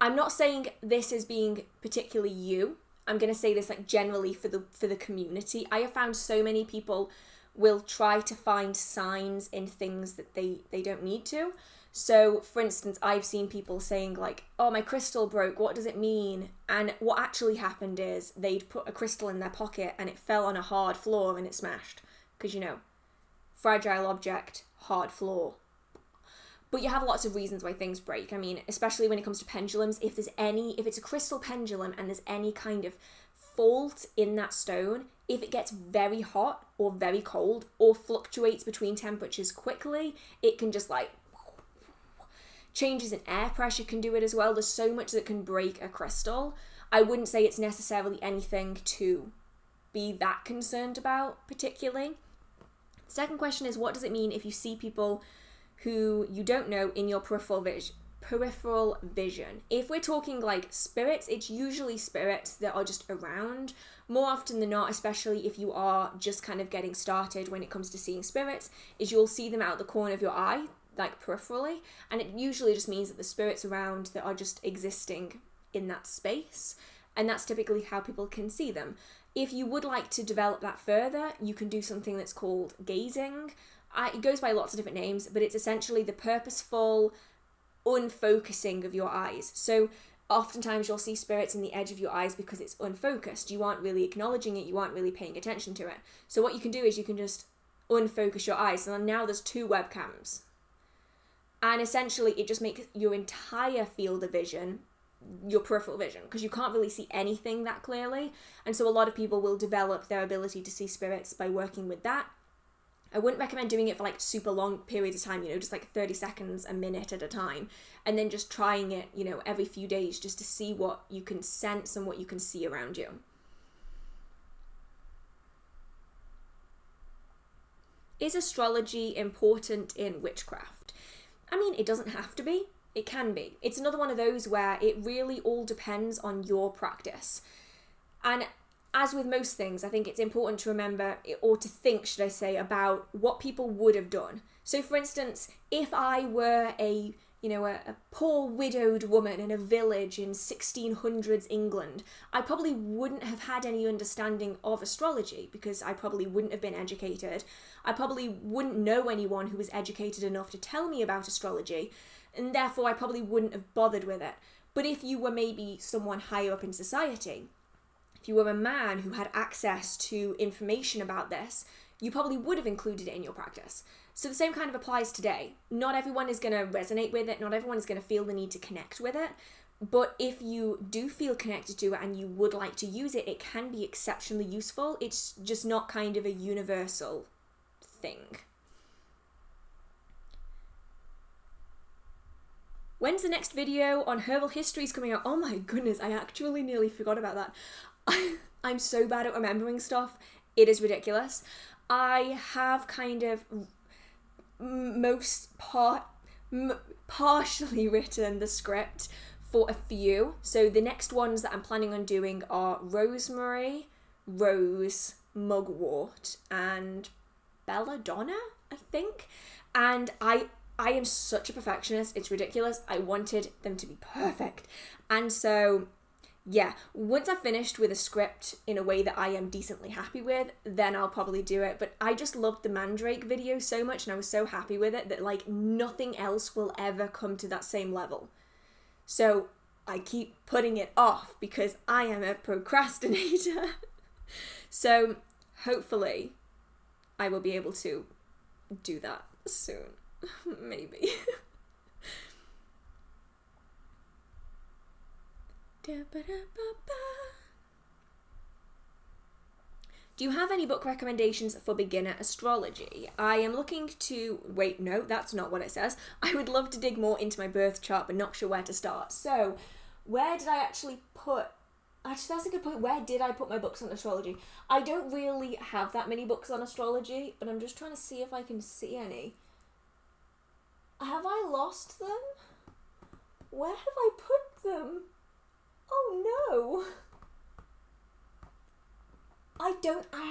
Speaker 1: I'm not saying this as being particularly you. I'm going to say this like generally for the community. I have found so many people will try to find signs in things that they don't need to. So, for instance, I've seen people saying like, oh, my crystal broke, what does it mean? And what actually happened is they'd put a crystal in their pocket and it fell on a hard floor and it smashed. Because, you know, fragile object, hard floor. But you have lots of reasons why things break. I mean, especially when it comes to pendulums, if it's a crystal pendulum and there's any kind of fault in that stone, if it gets very hot or very cold or fluctuates between temperatures quickly, it can just like, changes in air pressure can do it as well. There's so much that can break a crystal. I wouldn't say it's necessarily anything to be that concerned about particularly. Second question is, what does it mean if you see people who you don't know in your peripheral vision? If we're talking like spirits, it's usually spirits that are just around. More often than not, especially if you are just kind of getting started when it comes to seeing spirits, is you'll see them out the corner of your eye, like peripherally, and it usually just means that the spirits around that are just existing in that space, and that's typically how people can see them. If you would like to develop that further, you can do something that's called gazing. it goes by lots of different names, but it's essentially the purposeful unfocusing of your eyes. So oftentimes you'll see spirits in the edge of your eyes because it's unfocused. You aren't really acknowledging it, you aren't really paying attention to it. So what you can do is you can just unfocus your eyes, and now there's 2 webcams. And essentially it just makes your entire field of vision your peripheral vision, because you can't really see anything that clearly. And so a lot of people will develop their ability to see spirits by working with that. I wouldn't recommend doing it for like super long periods of time, just like 30 seconds, a minute at a time, and then just trying it, every few days just to see what you can sense and what you can see around you. Is astrology important in witchcraft? I mean, it doesn't have to be. It can be. It's another one of those where it really all depends on your practice. And as with most things, I think it's important to remember, or to think, should I say, about what people would have done. So for instance, if I were a poor widowed woman in a village in 1600s England, I probably wouldn't have had any understanding of astrology because I probably wouldn't have been educated. I probably wouldn't know anyone who was educated enough to tell me about astrology, and therefore I probably wouldn't have bothered with it. But if you were maybe someone higher up in society, if you were a man who had access to information about this, you probably would have included it in your practice. So the same kind of applies today. Not everyone is going to resonate with it, not everyone is going to feel the need to connect with it, but if you do feel connected to it and you would like to use it, it can be exceptionally useful. It's just not kind of a universal thing. When's the next video on herbal histories coming out? Oh my goodness, I actually nearly forgot about that. I'm so bad at remembering stuff. It is ridiculous. I have kind of partially written the script for a few. So the next ones that I'm planning on doing are rosemary, rose, mugwort, and belladonna, I think. And I am such a perfectionist, it's ridiculous. I wanted them to be perfect. And so, yeah, once I've finished with a script in a way that I am decently happy with, then I'll probably do it. But I just loved the Mandrake video so much, and I was so happy with it that like nothing else will ever come to that same level. So I keep putting it off because I am a procrastinator. So hopefully I will be able to do that soon. Maybe. Do you have any book recommendations for beginner astrology? I am looking to... Wait, no, that's not what it says. I would love to dig more into my birth chart, but not sure where to start. So, where did I actually put... Actually, that's a good point. Where did I put my books on astrology? I don't really have that many books on astrology, but I'm just trying to see if I can see any. Have I lost them? Where have I put them? Oh no! I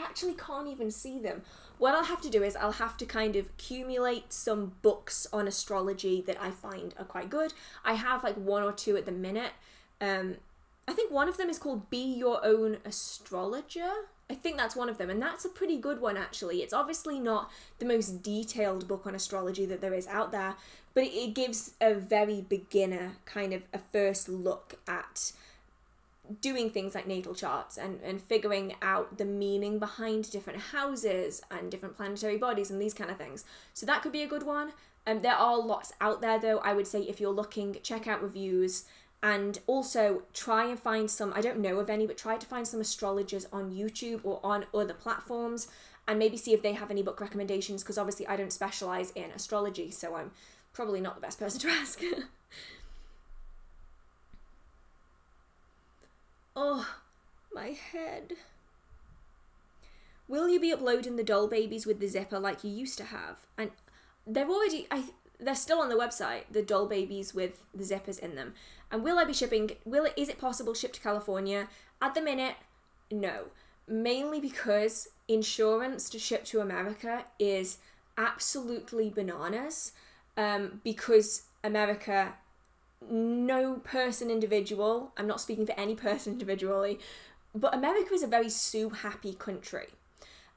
Speaker 1: actually can't even see them. What I'll have to do is I'll have to kind of accumulate some books on astrology that I find are quite good. I have like 1 or 2 at the minute. I think one of them is called Be Your Own Astrologer. I think that's one of them, and that's a pretty good one actually. It's obviously not the most detailed book on astrology that there is out there, but it gives a very beginner kind of a first look at doing things like natal charts and figuring out the meaning behind different houses and different planetary bodies and these kind of things. So that could be a good one. There are lots out there though. I would say if you're looking, check out reviews. And also try and find some, I don't know of any, but try to find some astrologers on YouTube or on other platforms and maybe see if they have any book recommendations, because obviously I don't specialise in astrology, so I'm probably not the best person to ask. Oh, my head. Will you be uploading the doll babies with the zipper like you used to have? And they're already, they're still on the website, the doll babies with the zippers in them. And will I be shipping, is it possible ship to California? At the minute, no. Mainly because insurance to ship to America is absolutely bananas. Because America, no person individual, I'm not speaking for any person individually, but America is a very sue-happy country.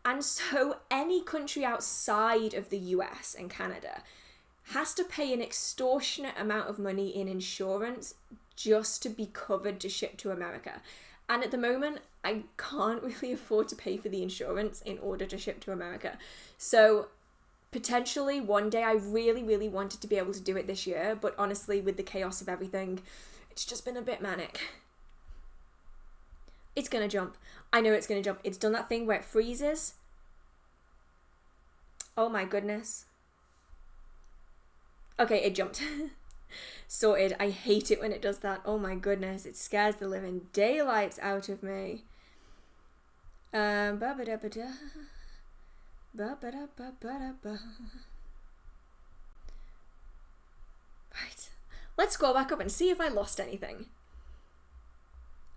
Speaker 1: And so any country outside of the US and Canada has to pay an extortionate amount of money in insurance just to be covered to ship to America. And at the moment, I can't really afford to pay for the insurance in order to ship to America. So potentially one day, I really, really wanted to be able to do it this year, but honestly, with the chaos of everything, it's just been a bit manic. It's gonna jump. I know it's gonna jump. It's done that thing where it freezes. Oh my goodness. Okay, it jumped. Sorted. I hate it when it does that. Oh my goodness, it scares the living daylights out of me. Ba-ba-da-ba-da. Ba-ba-da-ba-ba-da-ba. Right. Let's scroll back up and see if I lost anything.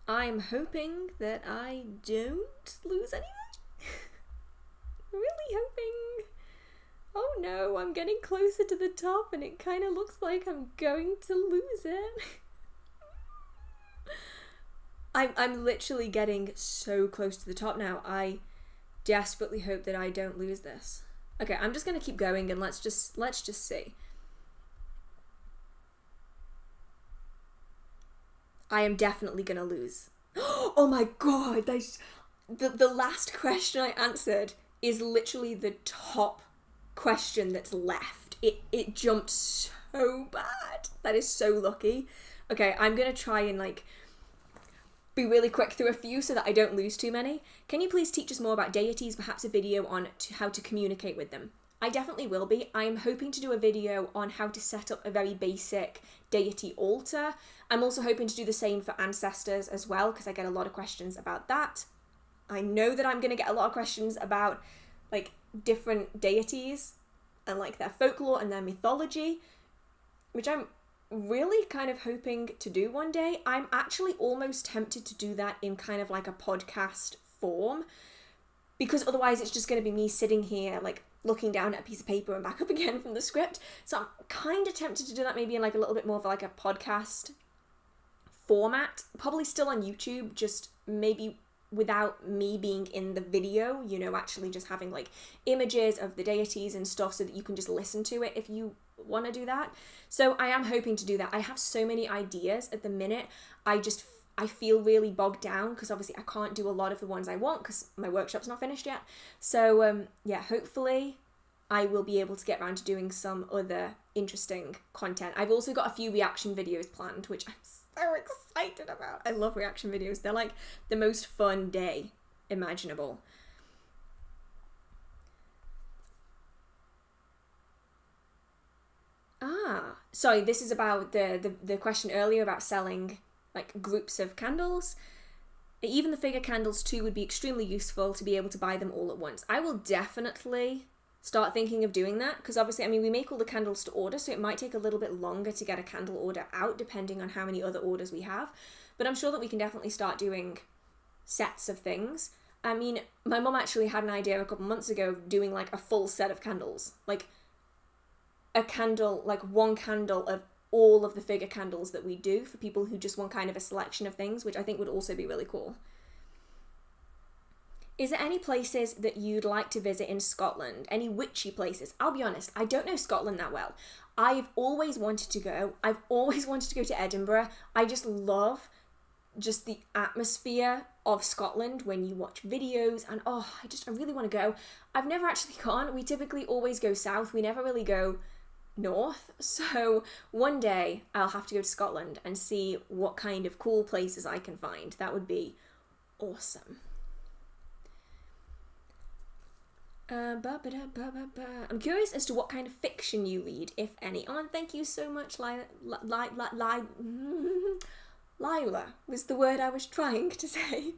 Speaker 1: I'm hoping that I don't lose anything. Really hoping. Oh no, I'm getting closer to the top and it kind of looks like I'm going to lose it. I'm literally getting so close to the top now. I desperately hope that I don't lose this. Okay, I'm just going to keep going and let's just see. I am definitely going to lose. Oh my god, the last question I answered is literally the top question that's left. It jumped so bad. That is so lucky. Okay, I'm gonna try and be really quick through a few so that I don't lose too many. Can you please teach us more about deities, perhaps a video on how to communicate with them? I definitely will be. I'm hoping to do a video on how to set up a very basic deity altar. I'm also hoping to do the same for ancestors as well, because I get a lot of questions about that. I know that I'm going to get a lot of questions about different deities and their folklore and their mythology, which I'm really kind of hoping to do one day. I'm actually almost tempted to do that in kind of like a podcast form, because otherwise it's just going to be me sitting here looking down at a piece of paper and back up again from the script. So I'm kind of tempted to do that maybe in a little bit more of a podcast format, probably still on YouTube, just maybe without me being in the video, actually just having images of the deities and stuff so that you can just listen to it if you want to do that. So I am hoping to do that. I have so many ideas at the minute. I feel really bogged down because obviously I can't do a lot of the ones I want because my workshop's not finished yet. So yeah, hopefully I will be able to get around to doing some other interesting content. I've also got a few reaction videos planned, which I'm so excited about. I love reaction videos. They're the most fun day imaginable. Sorry, this is about the question earlier about selling groups of candles. Even the figure candles too would be extremely useful to be able to buy them all at once. I will definitely start thinking of doing that, because obviously, we make all the candles to order, so it might take a little bit longer to get a candle order out depending on how many other orders we have. But I'm sure that we can definitely start doing sets of things. My mum actually had an idea a couple months ago of doing a full set of candles. A candle, one candle of all of the figure candles that we do for people who just want kind of a selection of things, which I think would also be really cool. Is there any places that you'd like to visit in Scotland? Any witchy places? I'll be honest, I don't know Scotland that well. I've always wanted to go. I've always wanted to go to Edinburgh. I just love the atmosphere of Scotland when you watch videos, and I really want to go. I've never actually gone. We typically always go south. We never really go north. So one day I'll have to go to Scotland and see what kind of cool places I can find. That would be awesome. I'm curious as to what kind of fiction you read, if any. Thank you so much, Lila. Lila was the word I was trying to say.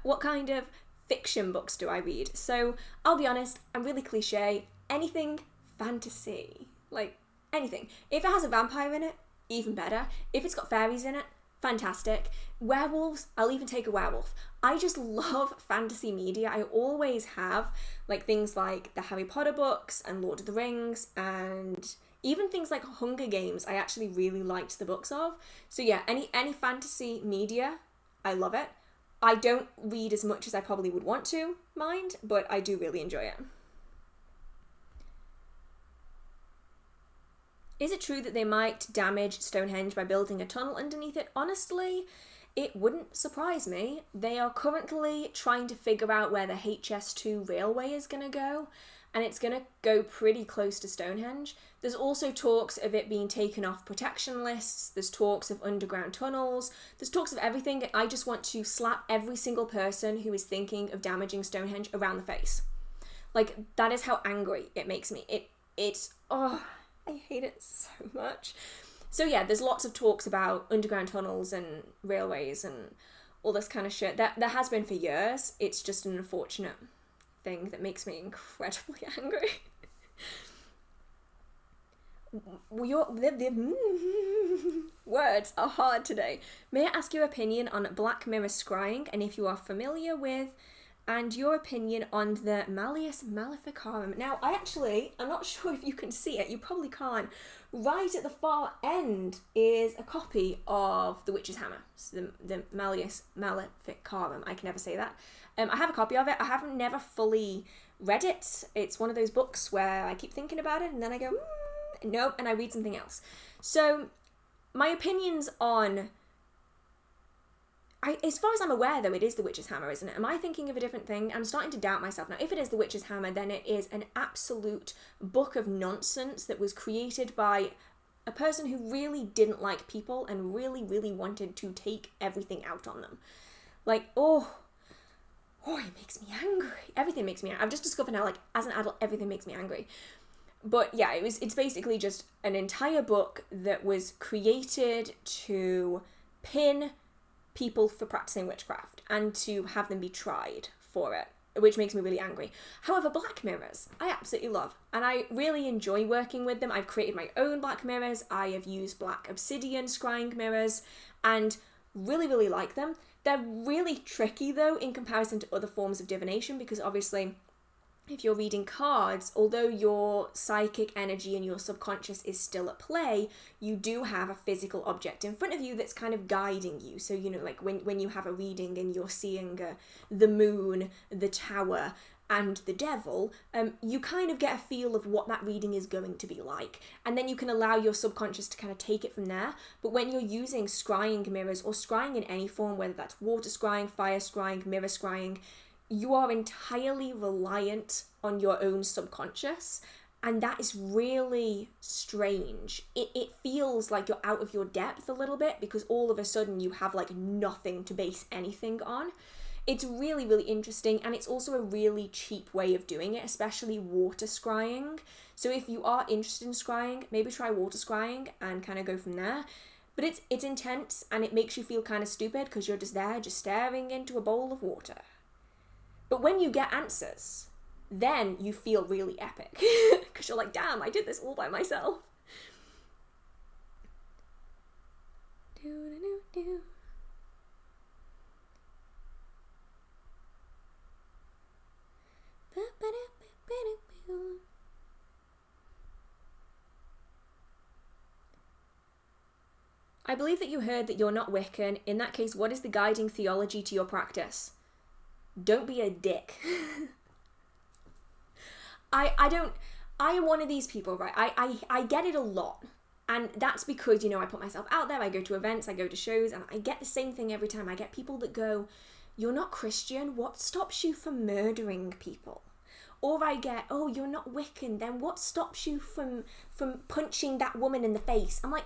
Speaker 1: What kind of fiction books do I read? So I'll be honest, I'm really cliche. Anything fantasy, anything. If it has a vampire in it, even better. If it's got fairies in it, fantastic. Werewolves, I'll even take a werewolf. I just love fantasy media. I always have, things like the Harry Potter books and Lord of the Rings, and even things like Hunger Games I actually really liked the books of. So yeah, any fantasy media, I love it. I don't read as much as I probably would want to, mind, but I do really enjoy it. Is it true that they might damage Stonehenge by building a tunnel underneath it? Honestly, it wouldn't surprise me. They are currently trying to figure out where the HS2 railway is going to go, and it's going to go pretty close to Stonehenge. There's also talks of it being taken off protection lists, there's talks of underground tunnels, there's talks of everything, and I just want to slap every single person who is thinking of damaging Stonehenge around the face. Like, that is how angry it makes me. It's, oh, I hate it so much. So yeah, there's lots of talks about underground tunnels and railways and all this kind of shit. There has been for years. It's just an unfortunate thing that makes me incredibly angry. Words are hard today. May I ask your opinion on Black Mirror scrying, and if you are familiar with, and your opinion on the Malleus Maleficarum. Now, I'm not sure if you can see it, you probably can't. Right at the far end is a copy of The Witch's Hammer, so the Malleus Maleficarum. I can never say that. I have a copy of it. I haven't never fully read it. It's one of those books where I keep thinking about it and then I go, nope, and I read something else. So, my opinions on... as far as I'm aware, though, it is The Witch's Hammer, isn't it? Am I thinking of a different thing? I'm starting to doubt myself now. If it is The Witch's Hammer, then it is an absolute book of nonsense that was created by a person who really didn't like people and really, really wanted to take everything out on them. Like, oh, it makes me angry. Everything makes me angry. I've just discovered now, like, as an adult, everything makes me angry. But yeah, it's basically just an entire book that was created to pin people for practicing witchcraft and to have them be tried for it, which makes me really angry. However, black mirrors, I absolutely love, and I really enjoy working with them. I've created my own black mirrors. I have used black obsidian scrying mirrors and really, really like them. They're really tricky though in comparison to other forms of divination, because obviously if you're reading cards, although your psychic energy and your subconscious is still at play, you do have a physical object in front of you that's kind of guiding you. So, you know, like when you have a reading and you're seeing the moon, the tower, and the devil, you kind of get a feel of what that reading is going to be like. And then you can allow your subconscious to kind of take it from there. But when you're using scrying mirrors, or scrying in any form, whether that's water scrying, fire scrying, mirror scrying, you are entirely reliant on your own subconscious, and that is really strange. It feels like you're out of your depth a little bit, because all of a sudden you have like nothing to base anything on. It's really, really interesting, and it's also a really cheap way of doing it, especially water scrying. So if you are interested in scrying, maybe try water scrying and kind of go from there. But it's intense, and it makes you feel kind of stupid because you're just there, just staring into a bowl of water. But when you get answers, then you feel really epic. Because you're like, damn, I did this all by myself. I believe that you heard that you're not Wiccan. In that case, what is the guiding theology to your practice? Don't be a dick. I am one of these people, right? I get it a lot. And that's because, you know, I put myself out there, I go to events, I go to shows, and I get the same thing every time. I get people that go, you're not Christian, what stops you from murdering people? Or I get, oh, you're not Wiccan, then what stops you from punching that woman in the face? I'm like,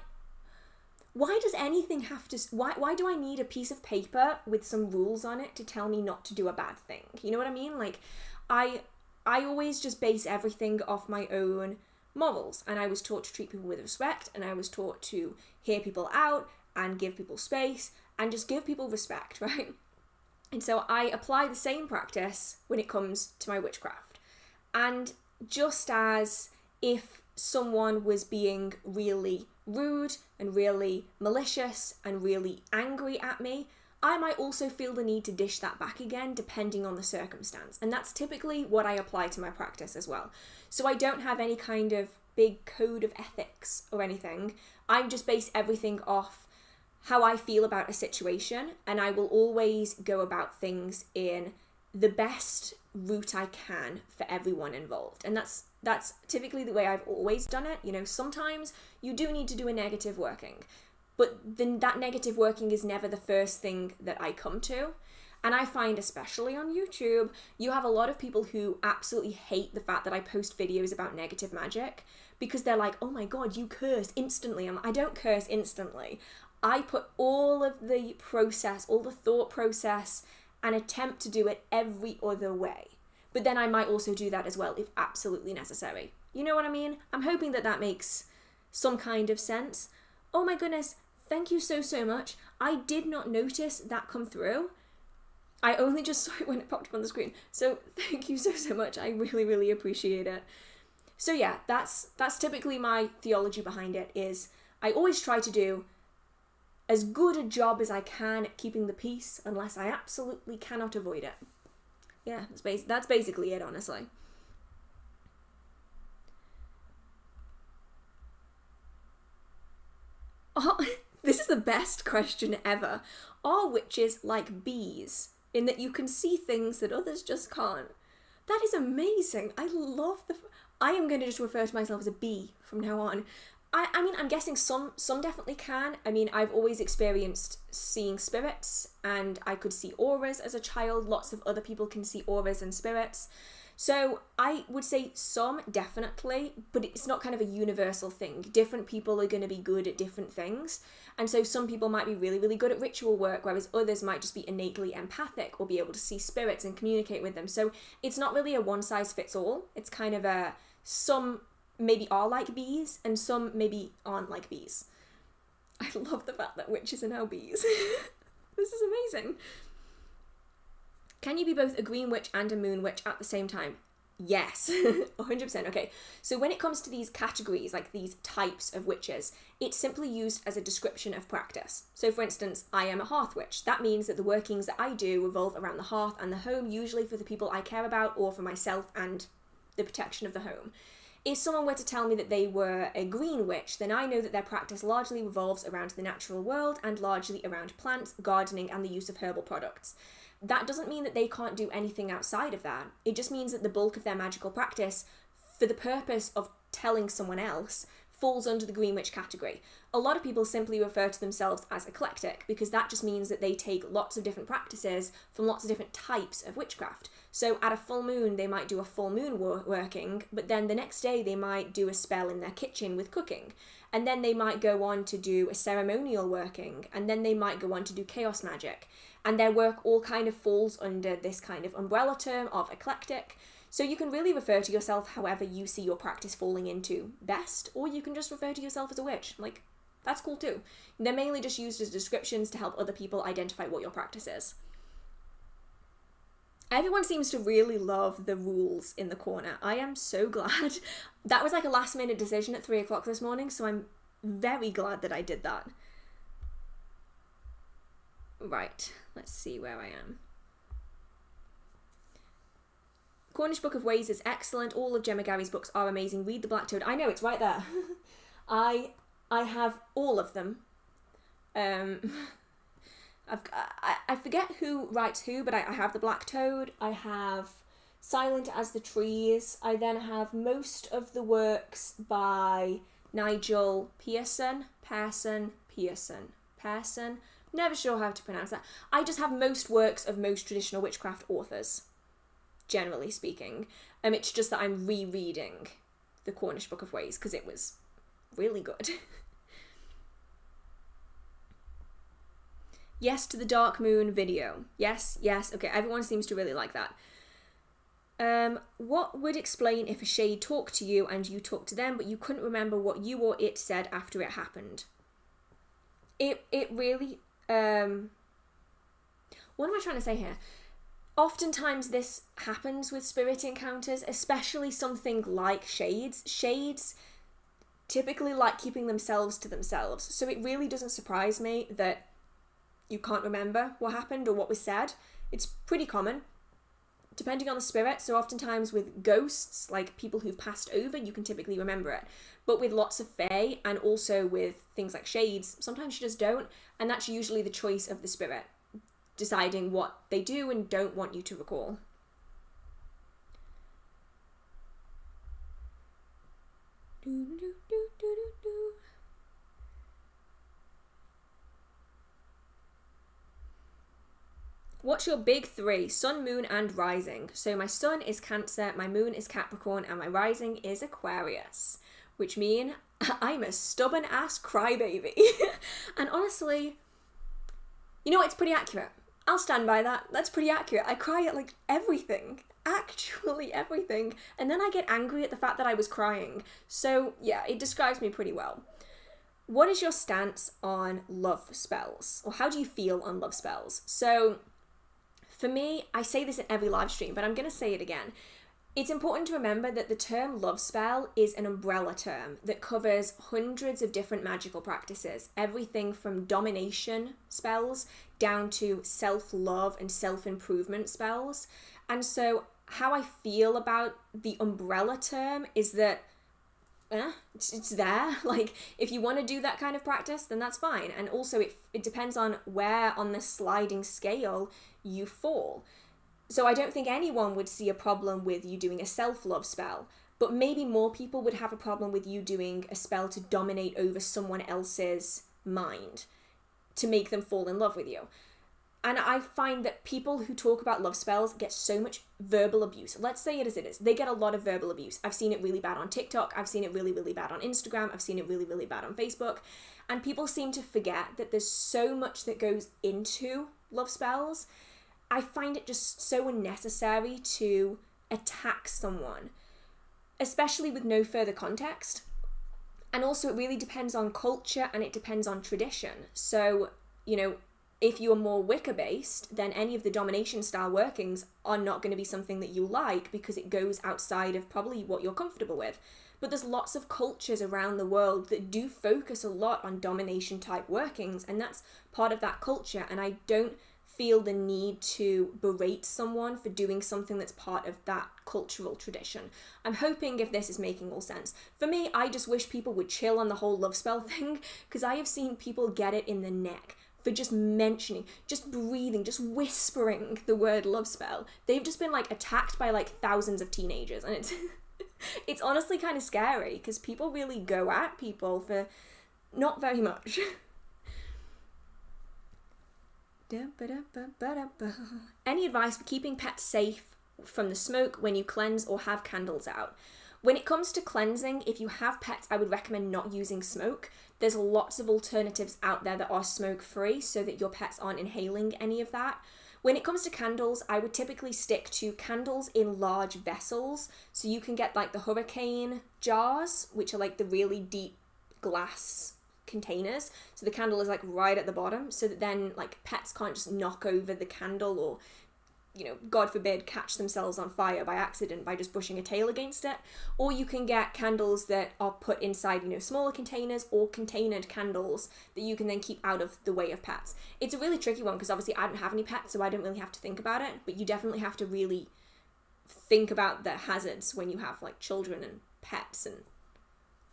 Speaker 1: why does anything have to... Why do I need a piece of paper with some rules on it to tell me not to do a bad thing? You know what I mean? Like, I always just base everything off my own morals. And I was taught to treat people with respect. And I was taught to hear people out and give people space and just give people respect, right? And so I apply the same practice when it comes to my witchcraft. And just as if someone was being really rude and really malicious and really angry at me, I might also feel the need to dish that back again depending on the circumstance. And that's typically what I apply to my practice as well. So I don't have any kind of big code of ethics or anything. I just base everything off how I feel about a situation, and I will always go about things in the best route I can for everyone involved. And that's typically the way I've always done it. You know, sometimes you do need to do a negative working, but then that negative working is never the first thing that I come to. And I find, especially on YouTube, you have a lot of people who absolutely hate the fact that I post videos about negative magic, because they're like, oh my god, you curse instantly. I don't curse instantly. I put all of the process, all the thought process, and attempt to do it every other way. But then I might also do that as well if absolutely necessary. You know what I mean? I'm hoping that that makes some kind of sense. Oh my goodness, thank you so much. I did not notice that come through. I only just saw it when it popped up on the screen. So thank you so much. I really appreciate it. So yeah, that's typically my theology behind it, is I always try to do as good a job as I can at keeping the peace unless I absolutely cannot avoid it. Yeah, that's basically it, honestly. Oh, this is the best question ever. Are witches like bees, in that you can see things that others just can't? That is amazing. I love I am going to just refer to myself as a bee from now on. I mean, I'm guessing some definitely can. I mean, I've always experienced seeing spirits, and I could see auras as a child. Lots of other people can see auras and spirits. So I would say some definitely, but it's not kind of a universal thing. Different people are going to be good at different things. And so some people might be really good at ritual work, whereas others might just be innately empathic or be able to see spirits and communicate with them. So it's not really a one size fits all. It's kind of some maybe are like bees and some maybe aren't like bees. I love the fact that witches are now bees. This is amazing. Can you be both a green witch and a moon witch at the same time? Yes, 100%. Okay, so when it comes to these categories, like these types of witches, it's simply used as a description of practice. So for instance, I am a hearth witch. That means that the workings that I do revolve around the hearth and the home, usually for the people I care about or for myself and the protection of the home. If someone were to tell me that they were a green witch, then I know that their practice largely revolves around the natural world and largely around plants, gardening, and the use of herbal products. That doesn't mean that they can't do anything outside of that. It just means that the bulk of their magical practice, for the purpose of telling someone else, falls under the green witch category. A lot of people simply refer to themselves as eclectic, because that just means that they take lots of different practices from lots of different types of witchcraft. So at a full moon, they might do a full moon working, but then the next day they might do a spell in their kitchen with cooking. And then they might go on to do a ceremonial working, and then they might go on to do chaos magic. And their work all kind of falls under this kind of umbrella term of eclectic. So you can really refer to yourself however you see your practice falling into best, or you can just refer to yourself as a witch. Like, that's cool too. They're mainly just used as descriptions to help other people identify what your practice is. Everyone seems to really love the rules in the corner. I am so glad. That was like a last minute decision at 3 o'clock this morning, so I'm very glad that I did that. Right, let's see where I am. Cornish Book of Ways is excellent. All of Gemma Gary's books are amazing. Read The Black Toad. I know, it's right there. I have all of them. I forget who writes who, but I have The Black Toad. I have Silent as the Trees. I then have most of the works by Nigel Pearson. Never sure how to pronounce that. I just have most works of most traditional witchcraft authors, generally speaking. It's just that I'm rereading the Cornish Book of Ways because it was really good. Yes to the Dark Moon video. Yes. Okay, everyone seems to really like that. What would explain if a shade talked to you and you talked to them, but you couldn't remember what you or it said after it happened? It really... what am I trying to say here? Oftentimes this happens with spirit encounters, especially something like shades. Shades typically like keeping themselves to themselves, so it really doesn't surprise me that you can't remember what happened or what was said. It's pretty common, depending on the spirit. So oftentimes with ghosts, like people who've passed over, you can typically remember it. But with lots of fae and also with things like shades, sometimes you just don't, and that's usually the choice of the spirit, deciding what they do and don't want you to recall. What's your big three? Sun, moon, and rising. So my sun is Cancer, my moon is Capricorn, and my rising is Aquarius. Which mean I'm a stubborn ass crybaby. And honestly, you know, it's pretty accurate. I'll stand by that. That's pretty accurate. I cry at like everything. Actually everything. And then I get angry at the fact that I was crying. So yeah, it describes me pretty well. What is your stance on love spells? Or how do you feel on love spells? So for me, I say this in every live stream, but I'm going to say it again. It's important to remember that the term love spell is an umbrella term that covers hundreds of different magical practices, everything from domination spells down to self-love and self-improvement spells. And so how I feel about the umbrella term is that it's there. Like, if you want to do that kind of practice, then that's fine. And also it depends on where on the sliding scale you fall. So I don't think anyone would see a problem with you doing a self-love spell, but maybe more people would have a problem with you doing a spell to dominate over someone else's mind, to make them fall in love with you. And I find that people who talk about love spells get so much verbal abuse. Let's say it as it is. They get a lot of verbal abuse. I've seen it really bad on TikTok. I've seen it really, really bad on Instagram. I've seen it really, really bad on Facebook. And people seem to forget that there's so much that goes into love spells. I find it just so unnecessary to attack someone, especially with no further context. And also it really depends on culture and it depends on tradition. So, you know, if you are more Wicca based, then any of the domination style workings are not going to be something that you like because it goes outside of probably what you're comfortable with. But there's lots of cultures around the world that do focus a lot on domination type workings, and that's part of that culture. And I don't feel the need to berate someone for doing something that's part of that cultural tradition. I'm hoping if this is making all sense. For me, I just wish people would chill on the whole love spell thing, because I have seen people get it in the neck for just mentioning, just breathing, just whispering the word love spell. They've just been like attacked by like thousands of teenagers, and it's it's honestly kind of scary because people really go at people for not very much. Any advice for keeping pets safe from the smoke when you cleanse or have candles out? When it comes to cleansing, if you have pets, I would recommend not using smoke. There's lots of alternatives out there that are smoke-free so that your pets aren't inhaling any of that. When it comes to candles, I would typically stick to candles in large vessels. So you can get like the hurricane jars, which are like the really deep glass containers. So the candle is like right at the bottom, so that then like pets can't just knock over the candle or, you know, God forbid, catch themselves on fire by accident by just brushing a tail against it. Or you can get candles that are put inside, you know, smaller containers or containered candles that you can then keep out of the way of pets. It's a really tricky one because obviously I don't have any pets, so I don't really have to think about it, but you definitely have to really think about the hazards when you have like children and pets and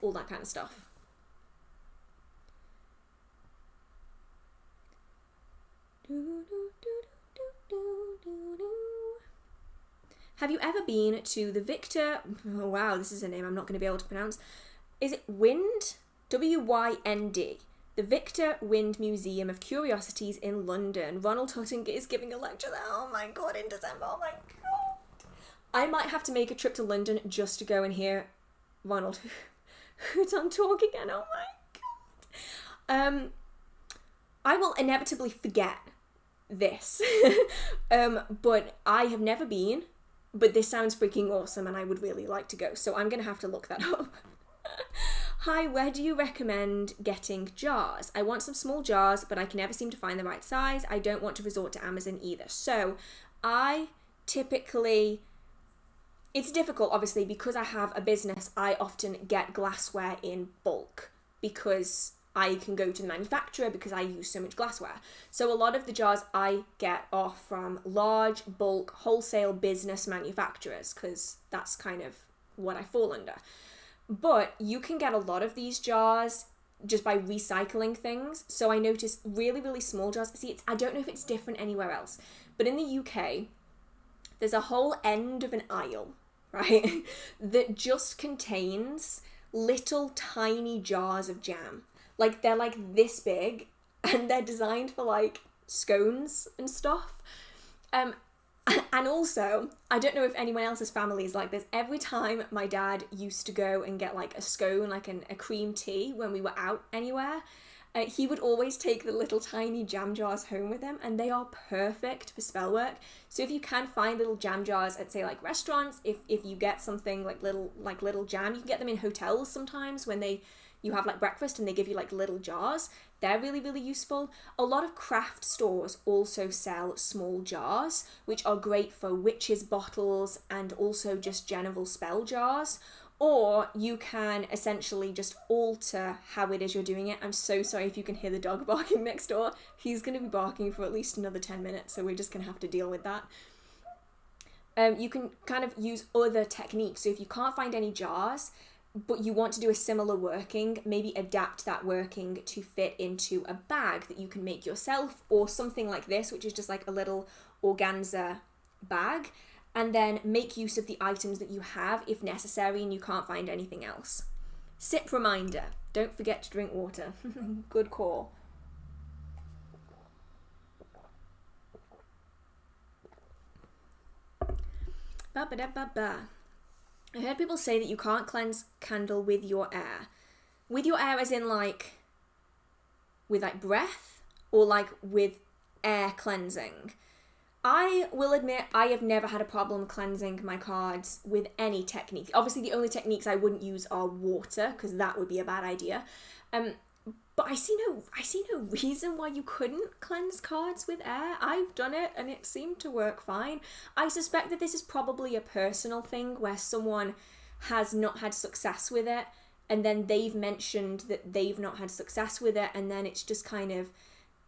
Speaker 1: all that kind of stuff. Have you ever been to the Victor... Oh, wow, this is a name I'm not going to be able to pronounce. Is it Wind? W-Y-N-D. The Victor Wind Museum of Curiosities in London. Ronald Hutton is giving a lecture there. Oh my god, in December. Oh my god. I might have to make a trip to London just to go and hear Ronald Hutton talk again. Oh my god. I will inevitably forget this. But I have never been. But this sounds freaking awesome and I would really like to go. So I'm going to have to look that up. Hi, where do you recommend getting jars? I want some small jars, but I can never seem to find the right size. I don't want to resort to Amazon either. So I typically... It's difficult, obviously, because I have a business. I often get glassware in bulk because I can go to the manufacturer because I use so much glassware. So a lot of the jars I get are from large, bulk, wholesale business manufacturers because that's kind of what I fall under. But you can get a lot of these jars just by recycling things. So I noticed really, really small jars. See, I don't know if it's different anywhere else, but in the UK, there's a whole end of an aisle, right, that just contains little tiny jars of jam. Like, they're like this big, and they're designed for like scones and stuff. And also, I don't know if anyone else's family is like this. Every time my dad used to go and get like a scone, like a cream tea when we were out anywhere, he would always take the little tiny jam jars home with him, and they are perfect for spellwork. So if you can find little jam jars at, say, like restaurants, if you get something like little jam, you can get them in hotels sometimes when you have like breakfast and they give you like little jars. They're really, really useful. A lot of craft stores also sell small jars, which are great for witches' bottles and also just general spell jars. Or you can essentially just alter how it is you're doing it. I'm so sorry if you can hear the dog barking next door. He's going to be barking for at least another 10 minutes, so we're just going to have to deal with that. You can kind of use other techniques. So if you can't find any jars, but you want to do a similar working, maybe adapt that working to fit into a bag that you can make yourself, or something like this, which is just like a little organza bag, and then make use of the items that you have if necessary and you can't find anything else. Sip reminder, don't forget to drink water. Good call. Ba-ba-da-ba-ba. I heard people say that you can't cleanse candle with your air. With your air as in like, with like breath, or like with air cleansing. I will admit I have never had a problem cleansing my cards with any technique. Obviously the only techniques I wouldn't use are water, because that would be a bad idea. But I see no reason why you couldn't cleanse cards with air. I've done it and it seemed to work fine. I suspect that this is probably a personal thing where someone has not had success with it, and then they've mentioned that they've not had success with it, and then it's just kind of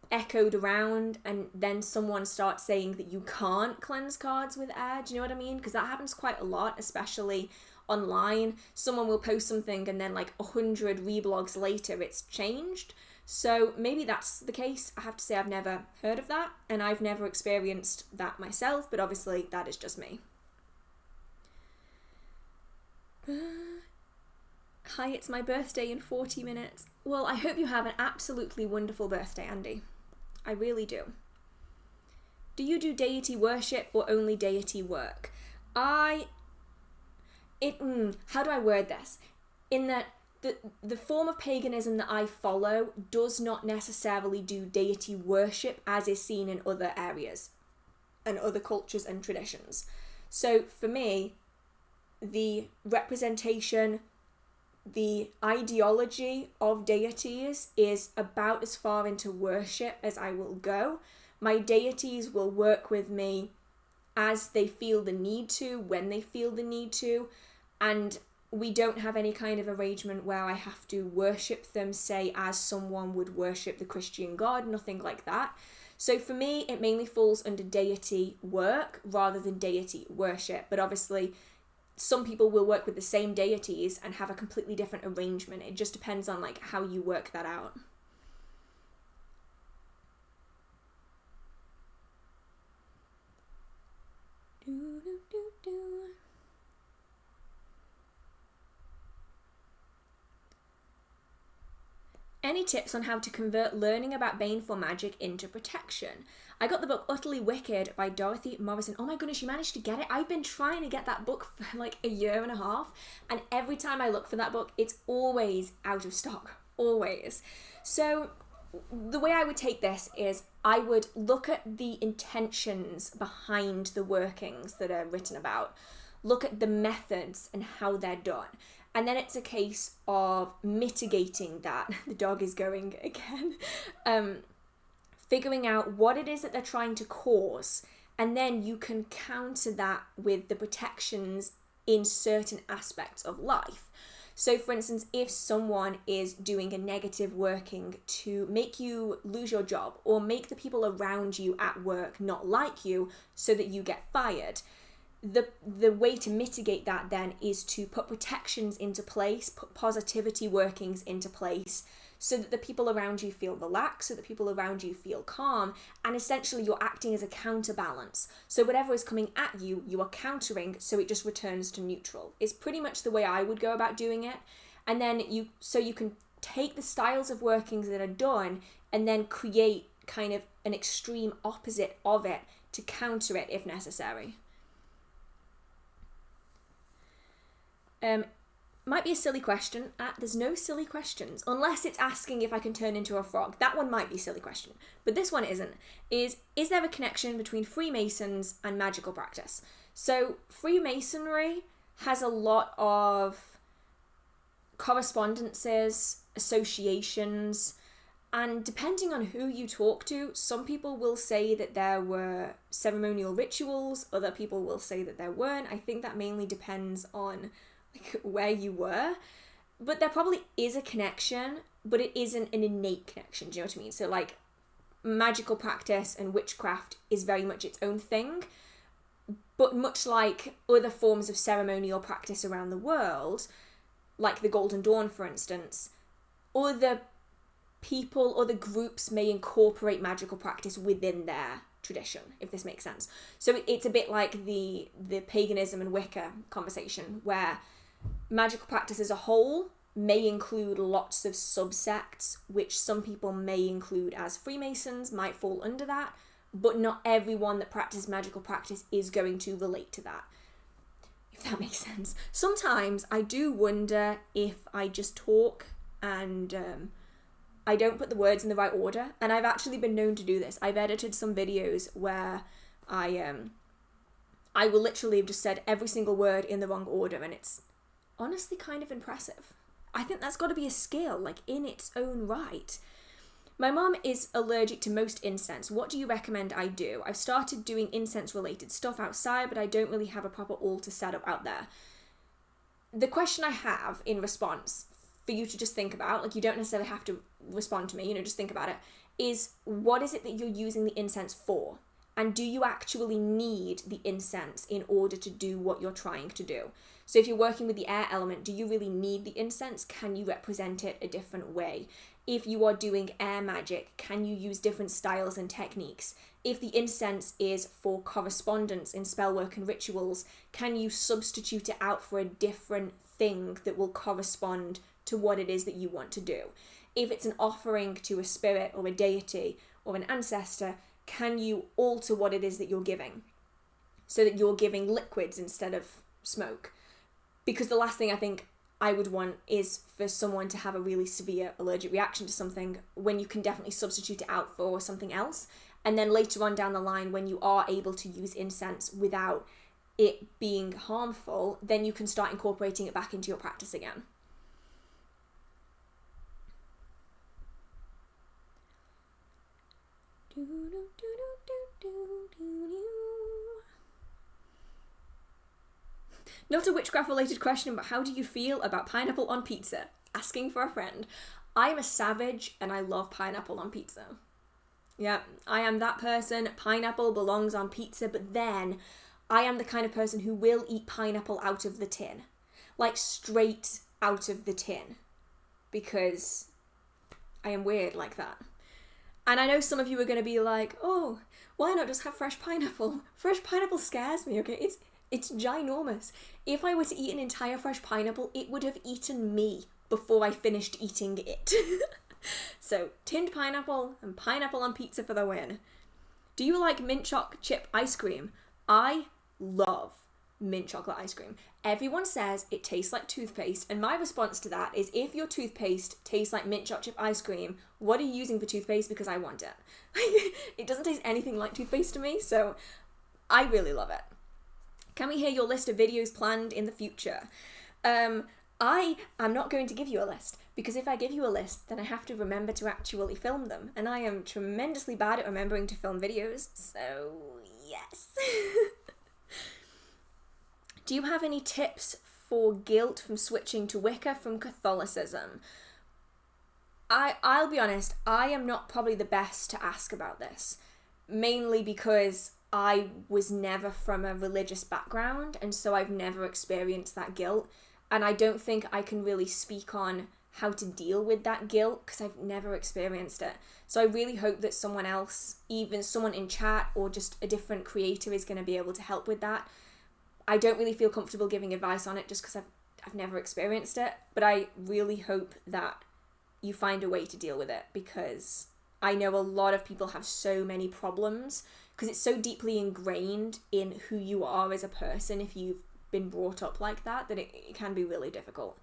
Speaker 1: echoed around, and then someone starts saying that you can't cleanse cards with air. Do you know what I mean? Because that happens quite a lot, especially online. Someone will post something and then like 100 reblogs later it's changed. So maybe that's the case. I have to say I've never heard of that, and I've never experienced that myself, but obviously that is just me. Hi, it's my birthday in 40 minutes. Well, I hope you have an absolutely wonderful birthday, Andy. I really do. Do you do deity worship or only deity work? How do I word this? In that the form of paganism that I follow does not necessarily do deity worship as is seen in other areas and other cultures and traditions. So for me, the representation, the ideology of deities is about as far into worship as I will go. My deities will work with me as they feel the need to, when they feel the need to, and we don't have any kind of arrangement where I have to worship them, say, as someone would worship the Christian God, nothing like that. So for me, it mainly falls under deity work rather than deity worship, but obviously some people will work with the same deities and have a completely different arrangement. It just depends on like how you work that out. Any tips on how to convert learning about baneful magic into protection? I got the book Utterly Wicked by Dorothy Morrison. Oh my goodness, you managed to get it? I've been trying to get that book for like a year and a half, and every time I look for that book, it's always out of stock. Always. So the way I would take this is I would look at the intentions behind the workings that are written about, look at the methods and how they're done. And then it's a case of mitigating that. The dog is going again. Figuring out what it is that they're trying to cause. And then you can counter that with the protections in certain aspects of life. So for instance, if someone is doing a negative working to make you lose your job or make the people around you at work not like you so that you get fired, the way to mitigate that then is to put protections into place, put positivity workings into place, so that the people around you feel relaxed, so that people around you feel calm, and essentially you're acting as a counterbalance. So whatever is coming at you, you are countering, so it just returns to neutral. It's pretty much the way I would go about doing it. And then you can take the styles of workings that are done and then create kind of an extreme opposite of it to counter it if necessary. Might be a silly question. There's no silly questions, unless it's asking if I can turn into a frog. That one might be a silly question, but this one isn't. Is there a connection between Freemasons and magical practice? So Freemasonry has a lot of correspondences, associations, and depending on who you talk to, some people will say that there were ceremonial rituals, other people will say that there weren't. I think that mainly depends on where you were, but there probably is a connection, but it isn't an innate connection. Do you know what I mean? So like magical practice and witchcraft is very much its own thing, but much like other forms of ceremonial practice around the world, like the Golden Dawn, for instance, other people, other groups may incorporate magical practice within their tradition, if this makes sense. So it's a bit like the paganism and Wicca conversation, where magical practice as a whole may include lots of subsects, which some people may include as Freemasons, might fall under that, but not everyone that practices magical practice is going to relate to that, if that makes sense. Sometimes I do wonder if I just talk and I don't put the words in the right order, and I've actually been known to do this. I've edited some videos where I will literally have just said every single word in the wrong order, and it's honestly kind of impressive. I think that's got to be a skill, like, in its own right. My mom is allergic to most incense. What do you recommend I do? I've started doing incense-related stuff outside, but I don't really have a proper altar set up out there. The question I have in response for you to just think about, like, you don't necessarily have to respond to me, just think about it, is what is it that you're using the incense for? And do you actually need the incense in order to do what you're trying to do? So if you're working with the air element, do you really need the incense? Can you represent it a different way? If you are doing air magic, can you use different styles and techniques? If the incense is for correspondence in spellwork and rituals, can you substitute it out for a different thing that will correspond to what it is that you want to do? If it's an offering to a spirit or a deity or an ancestor, can you alter what it is that you're giving so that you're giving liquids instead of smoke? Because the last thing I think I would want is for someone to have a really severe allergic reaction to something when you can definitely substitute it out for something else. And then later on down the line, when you are able to use incense without it being harmful, then you can start incorporating it back into your practice again. Not a witchcraft related question, but how do you feel about pineapple on pizza? Asking for a friend. I am a savage and I love pineapple on pizza. Yeah, I am that person. Pineapple belongs on pizza, but then I am the kind of person who will eat pineapple out of the tin. Like straight out of the tin. Because I am weird like that. And I know some of you are going to be like, oh, why not just have fresh pineapple? Fresh pineapple scares me, okay? It's ginormous. If I were to eat an entire fresh pineapple, it would have eaten me before I finished eating it. So, tinned pineapple and pineapple on pizza for the win. Do you like mint chocolate chip ice cream? I love mint chocolate ice cream. Everyone says it tastes like toothpaste, and my response to that is, if your toothpaste tastes like mint chocolate chip ice cream, what are you using for toothpaste? Because I want it. It doesn't taste anything like toothpaste to me, so I really love it. Can we hear your list of videos planned in the future? I am not going to give you a list, because if I give you a list, then I have to remember to actually film them, and I am tremendously bad at remembering to film videos, so yes. Do you have any tips for guilt from switching to Wicca from Catholicism? I'll be honest, I am not probably the best to ask about this, mainly because I was never from a religious background, and so I've never experienced that guilt, and I don't think I can really speak on how to deal with that guilt because I've never experienced it. So I really hope that someone else, even someone in chat or just a different creator, is going to be able to help with that. I don't really feel comfortable giving advice on it just because I've never experienced it, but I really hope that you find a way to deal with it, because I know a lot of people have so many problems because it's so deeply ingrained in who you are as a person if you've been brought up like that, that it can be really difficult.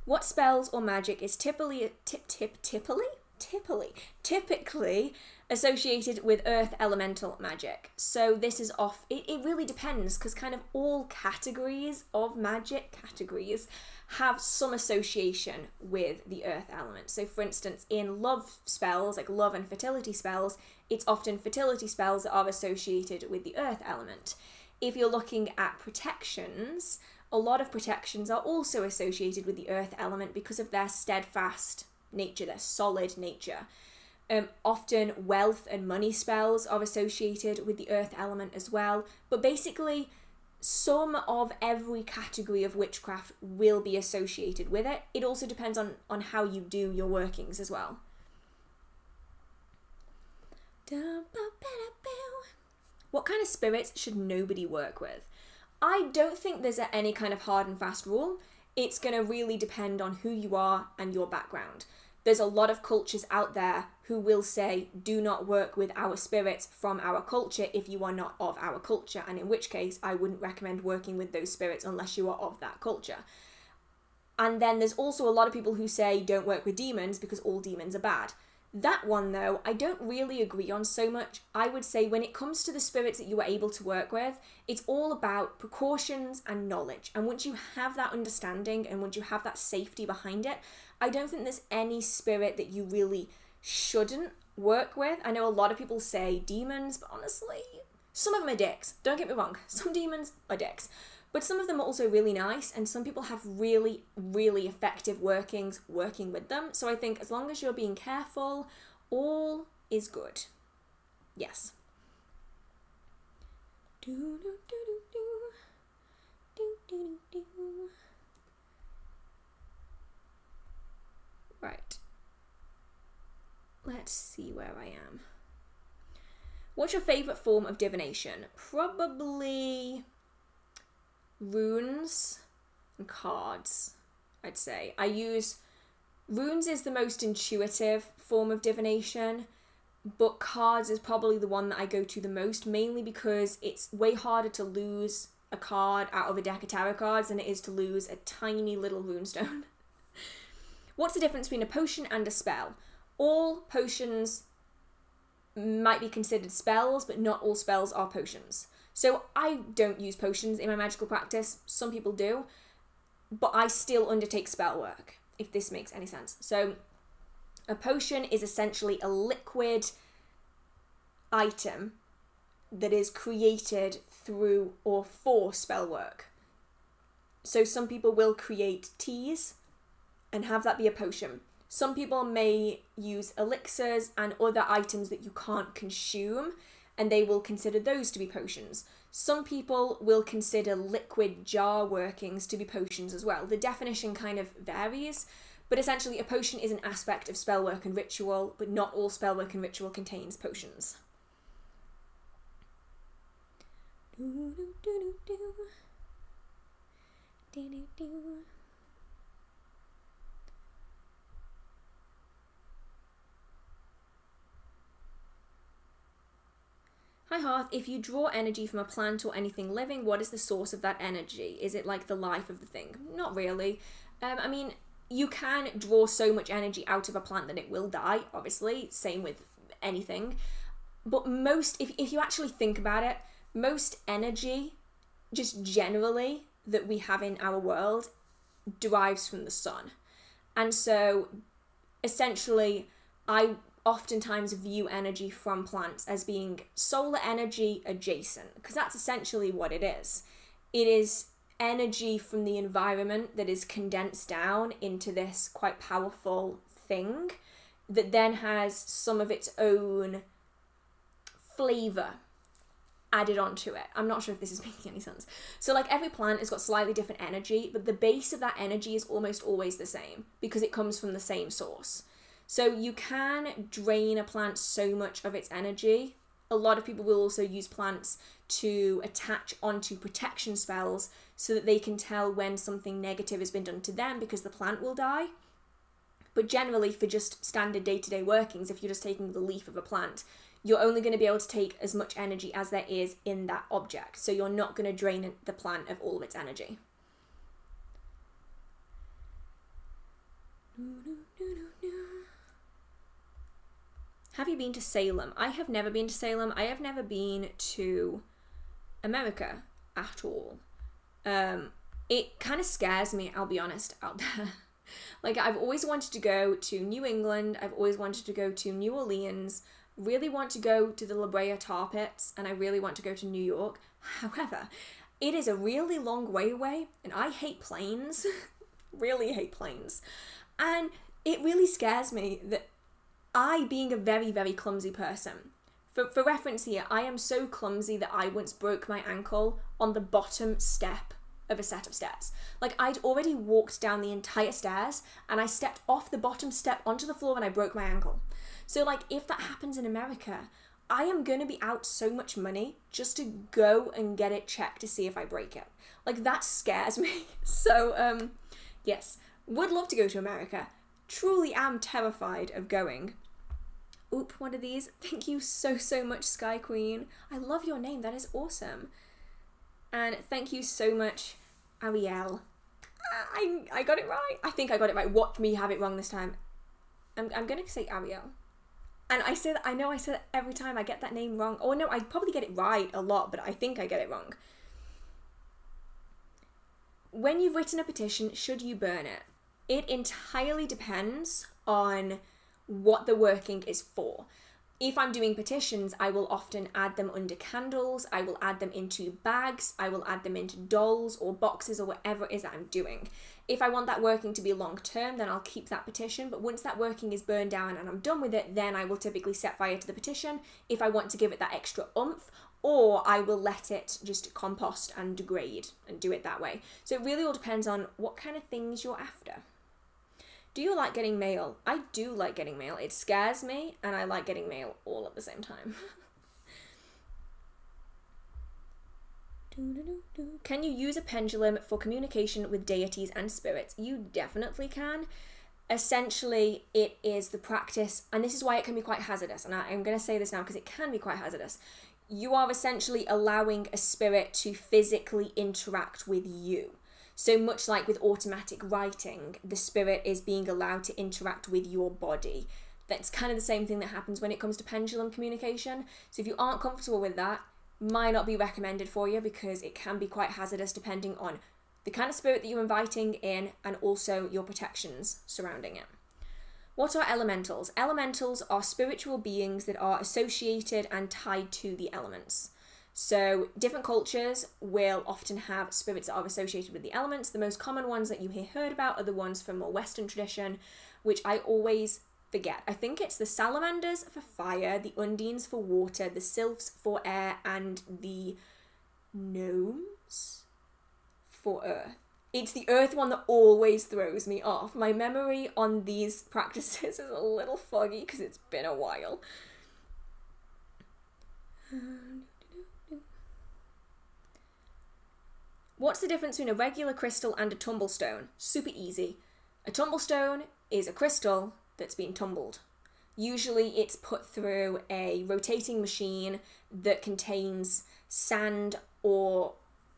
Speaker 1: What spells or magic is typically associated with earth elemental magic? So this is it really depends, because kind of all categories of magic have some association with the earth element. So for instance, in love spells, like love and fertility spells, it's often fertility spells that are associated with the earth element. If you're looking at protections, a lot of protections are also associated with the earth element because of their steadfast nature, their solid nature. Often wealth and money spells are associated with the earth element as well, but basically some of every category of witchcraft will be associated with it. It also depends on how you do your workings as well. What kind of spirits should nobody work with? I don't think there's any kind of hard and fast rule. It's going to really depend on who you are and your background. There's a lot of cultures out there who will say, do not work with our spirits from our culture if you are not of our culture, and in which case I wouldn't recommend working with those spirits unless you are of that culture. And then there's also a lot of people who say don't work with demons because all demons are bad. That one though, I don't really agree on so much. I would say when it comes to the spirits that you are able to work with, it's all about precautions and knowledge. And once you have that understanding and once you have that safety behind it, I don't think there's any spirit that you really shouldn't work with. I know a lot of people say demons, but honestly, some of them are dicks. Don't get me wrong, some demons are dicks. But some of them are also really nice, and some people have really, really effective workings working with them. So I think as long as you're being careful, all is good. Yes. Right. Let's see where I am. What's your favourite form of divination? Probably runes and cards, I'd say. Runes is the most intuitive form of divination, but cards is probably the one that I go to the most, mainly because it's way harder to lose a card out of a deck of tarot cards than it is to lose a tiny little runestone. What's the difference between a potion and a spell? All potions might be considered spells, but not all spells are potions. So I don't use potions in my magical practice. Some people do, but I still undertake spell work, if this makes any sense. So a potion is essentially a liquid item that is created through or for spell work. So some people will create teas and have that be a potion. Some people may use elixirs and other items that you can't consume, and they will consider those to be potions. Some people will consider liquid jar workings to be potions as well. The definition kind of varies, but essentially a potion is an aspect of spellwork and ritual, but not all spellwork and ritual contains potions. Hi Hearth, if you draw energy from a plant or anything living, what is the source of that energy? Is it like the life of the thing? Not really. I mean, you can draw so much energy out of a plant that it will die, obviously. Same with anything. But if you actually think about it, most energy, just generally, that we have in our world derives from the sun. And so, essentially, I oftentimes view energy from plants as being solar energy adjacent, because that's essentially what it is. It is energy from the environment that is condensed down into this quite powerful thing that then has some of its own flavour added onto it. I'm not sure if this is making any sense. So like every plant has got slightly different energy, but the base of that energy is almost always the same because it comes from the same source. So you can drain a plant so much of its energy. a lot of people will also use plants to attach onto protection spells so that they can tell when something negative has been done to them because the plant will die. But generally, for just standard day-to-day workings, if you're just taking the leaf of a plant, you're only going to be able to take as much energy as there is in that object. So you're not going to drain the plant of all of its energy. Have you been to Salem? I have never been to Salem. I have never been to America at all. It kind of scares me, I'll be honest, out there. Like, I've always wanted to go to New England. I've always wanted to go to New Orleans. Really want to go to the La Brea Tar Pits, and I really want to go to New York. However, it is a really long way away, and I hate planes. Really hate planes. And it really scares me that I, being a very, very clumsy person, for reference here, I am so clumsy that I once broke my ankle on the bottom step of a set of stairs. Like, I'd already walked down the entire stairs and I stepped off the bottom step onto the floor and I broke my ankle. So, like, if that happens in America, I am going to be out so much money just to go and get it checked to see if I break it. Like, that scares me. So, yes, would love to go to America. Truly am terrified of going. Oop, one of these. Thank you so, so much, Sky Queen. I love your name. That is awesome. And thank you so much, Ariel. I got it right. I think I got it right. Watch me have it wrong this time. I'm going to say Ariel. And I say that, I know I say that every time I get that name wrong. Oh no, I probably get it right a lot, but I think I get it wrong. When you've written a petition, should you burn it? It entirely depends on what the working is for. If I'm doing petitions, I will often add them under candles, I will add them into bags, I will add them into dolls or boxes or whatever it is that I'm doing. If I want that working to be long term, then I'll keep that petition, but once that working is burned down and I'm done with it, then I will typically set fire to the petition if I want to give it that extra oomph, or I will let it just compost and degrade and do it that way. So it really all depends on what kind of things you're after. Do you like getting mail? I do like getting mail. It scares me, and I like getting mail all at the same time. Can you use a pendulum for communication with deities and spirits? You definitely can. Essentially, it is the practice, and this is why it can be quite hazardous, and I'm going to say this now because it can be quite hazardous. You are essentially allowing a spirit to physically interact with you. So much like with automatic writing, the spirit is being allowed to interact with your body. That's kind of the same thing that happens when it comes to pendulum communication. So if you aren't comfortable with that, might not be recommended for you because it can be quite hazardous depending on the kind of spirit that you're inviting in and also your protections surrounding it. What are elementals? Elementals are spiritual beings that are associated and tied to the elements. So different cultures will often have spirits that are associated with the elements. The most common ones that you heard about are the ones from more Western tradition, which I always forget. I think it's the salamanders for fire, the undines for water, the sylphs for air, and the gnomes for earth. It's the earth one that always throws me off. My memory on these practices is a little foggy because it's been a while. What's the difference between a regular crystal and a tumblestone? Super easy. A tumblestone is a crystal that's been tumbled. Usually it's put through a rotating machine that contains sand or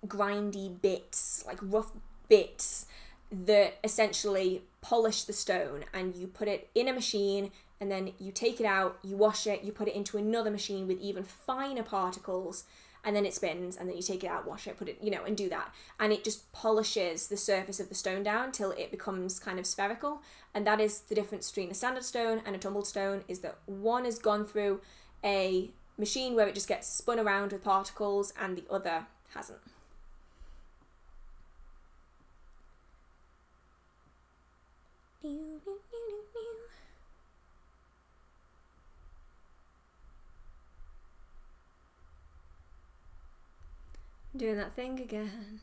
Speaker 1: grindy bits, like rough bits, that essentially polish the stone, and you put it in a machine and then you take it out, you wash it, you put it into another machine with even finer particles, and then it spins, and then you take it out, wash it, put it, and do that. And it just polishes the surface of the stone down till it becomes kind of spherical. And that is the difference between a standard stone and a tumbled stone, is that one has gone through a machine where it just gets spun around with particles and the other hasn't. Doing that thing again.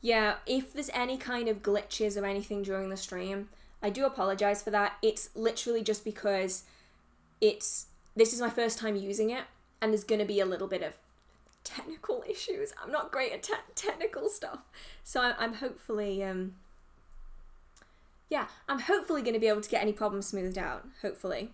Speaker 1: Yeah, if there's any kind of glitches or anything during the stream, I do apologize for that. It's literally just because this is my first time using it, and there's going to be a little bit of technical issues. I'm not great at technical stuff. So I'm hopefully, I'm hopefully going to be able to get any problems smoothed out, hopefully.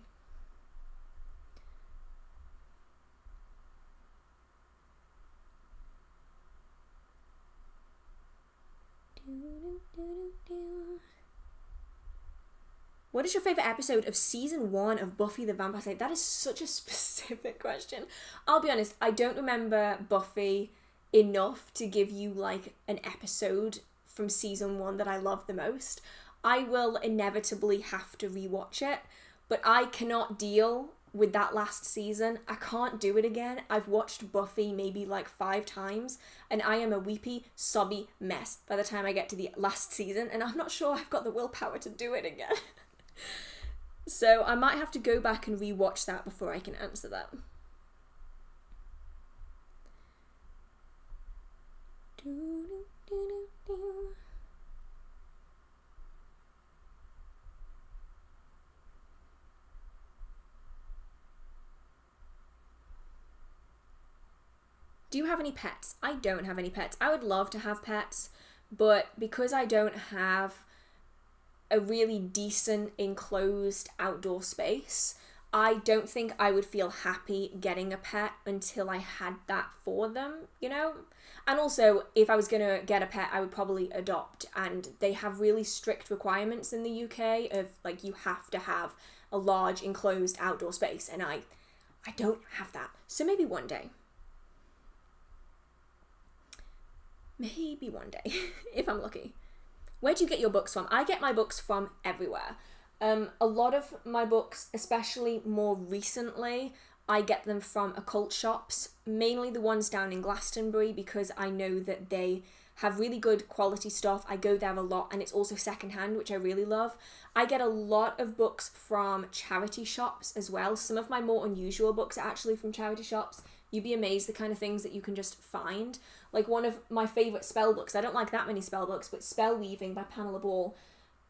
Speaker 1: What is your favourite episode of season 1 of Buffy the Vampire Slayer? That is such a specific question. I'll be honest, I don't remember Buffy enough to give you like an episode from season 1 that I love the most. I will inevitably have to rewatch it, but I cannot deal with that last season. I can't do it again. I've watched Buffy maybe like 5 times, and I am a weepy, sobby mess by the time I get to the last season, and I'm not sure I've got the willpower to do it again. So I might have to go back and rewatch that before I can answer that. Do you have any pets? I don't have any pets. I would love to have pets, but because I don't have a really decent enclosed outdoor space, I don't think I would feel happy getting a pet until I had that for them, you know? And also, if I was going to get a pet, I would probably adopt, and they have really strict requirements in the UK of, like, you have to have a large enclosed outdoor space, and I don't have that. So maybe one day. Maybe one day, if I'm lucky. Where do you get your books from? I get my books from everywhere. A lot of my books, especially more recently, I get them from occult shops, mainly the ones down in Glastonbury, because I know that they have really good quality stuff. I go there a lot, and it's also secondhand, which I really love. I get a lot of books from charity shops as well. Some of my more unusual books are actually from charity shops. You'd be amazed the kind of things that you can just find. Like one of my favourite spell books, I don't like that many spell books, but Spell Weaving by Pamela Ball,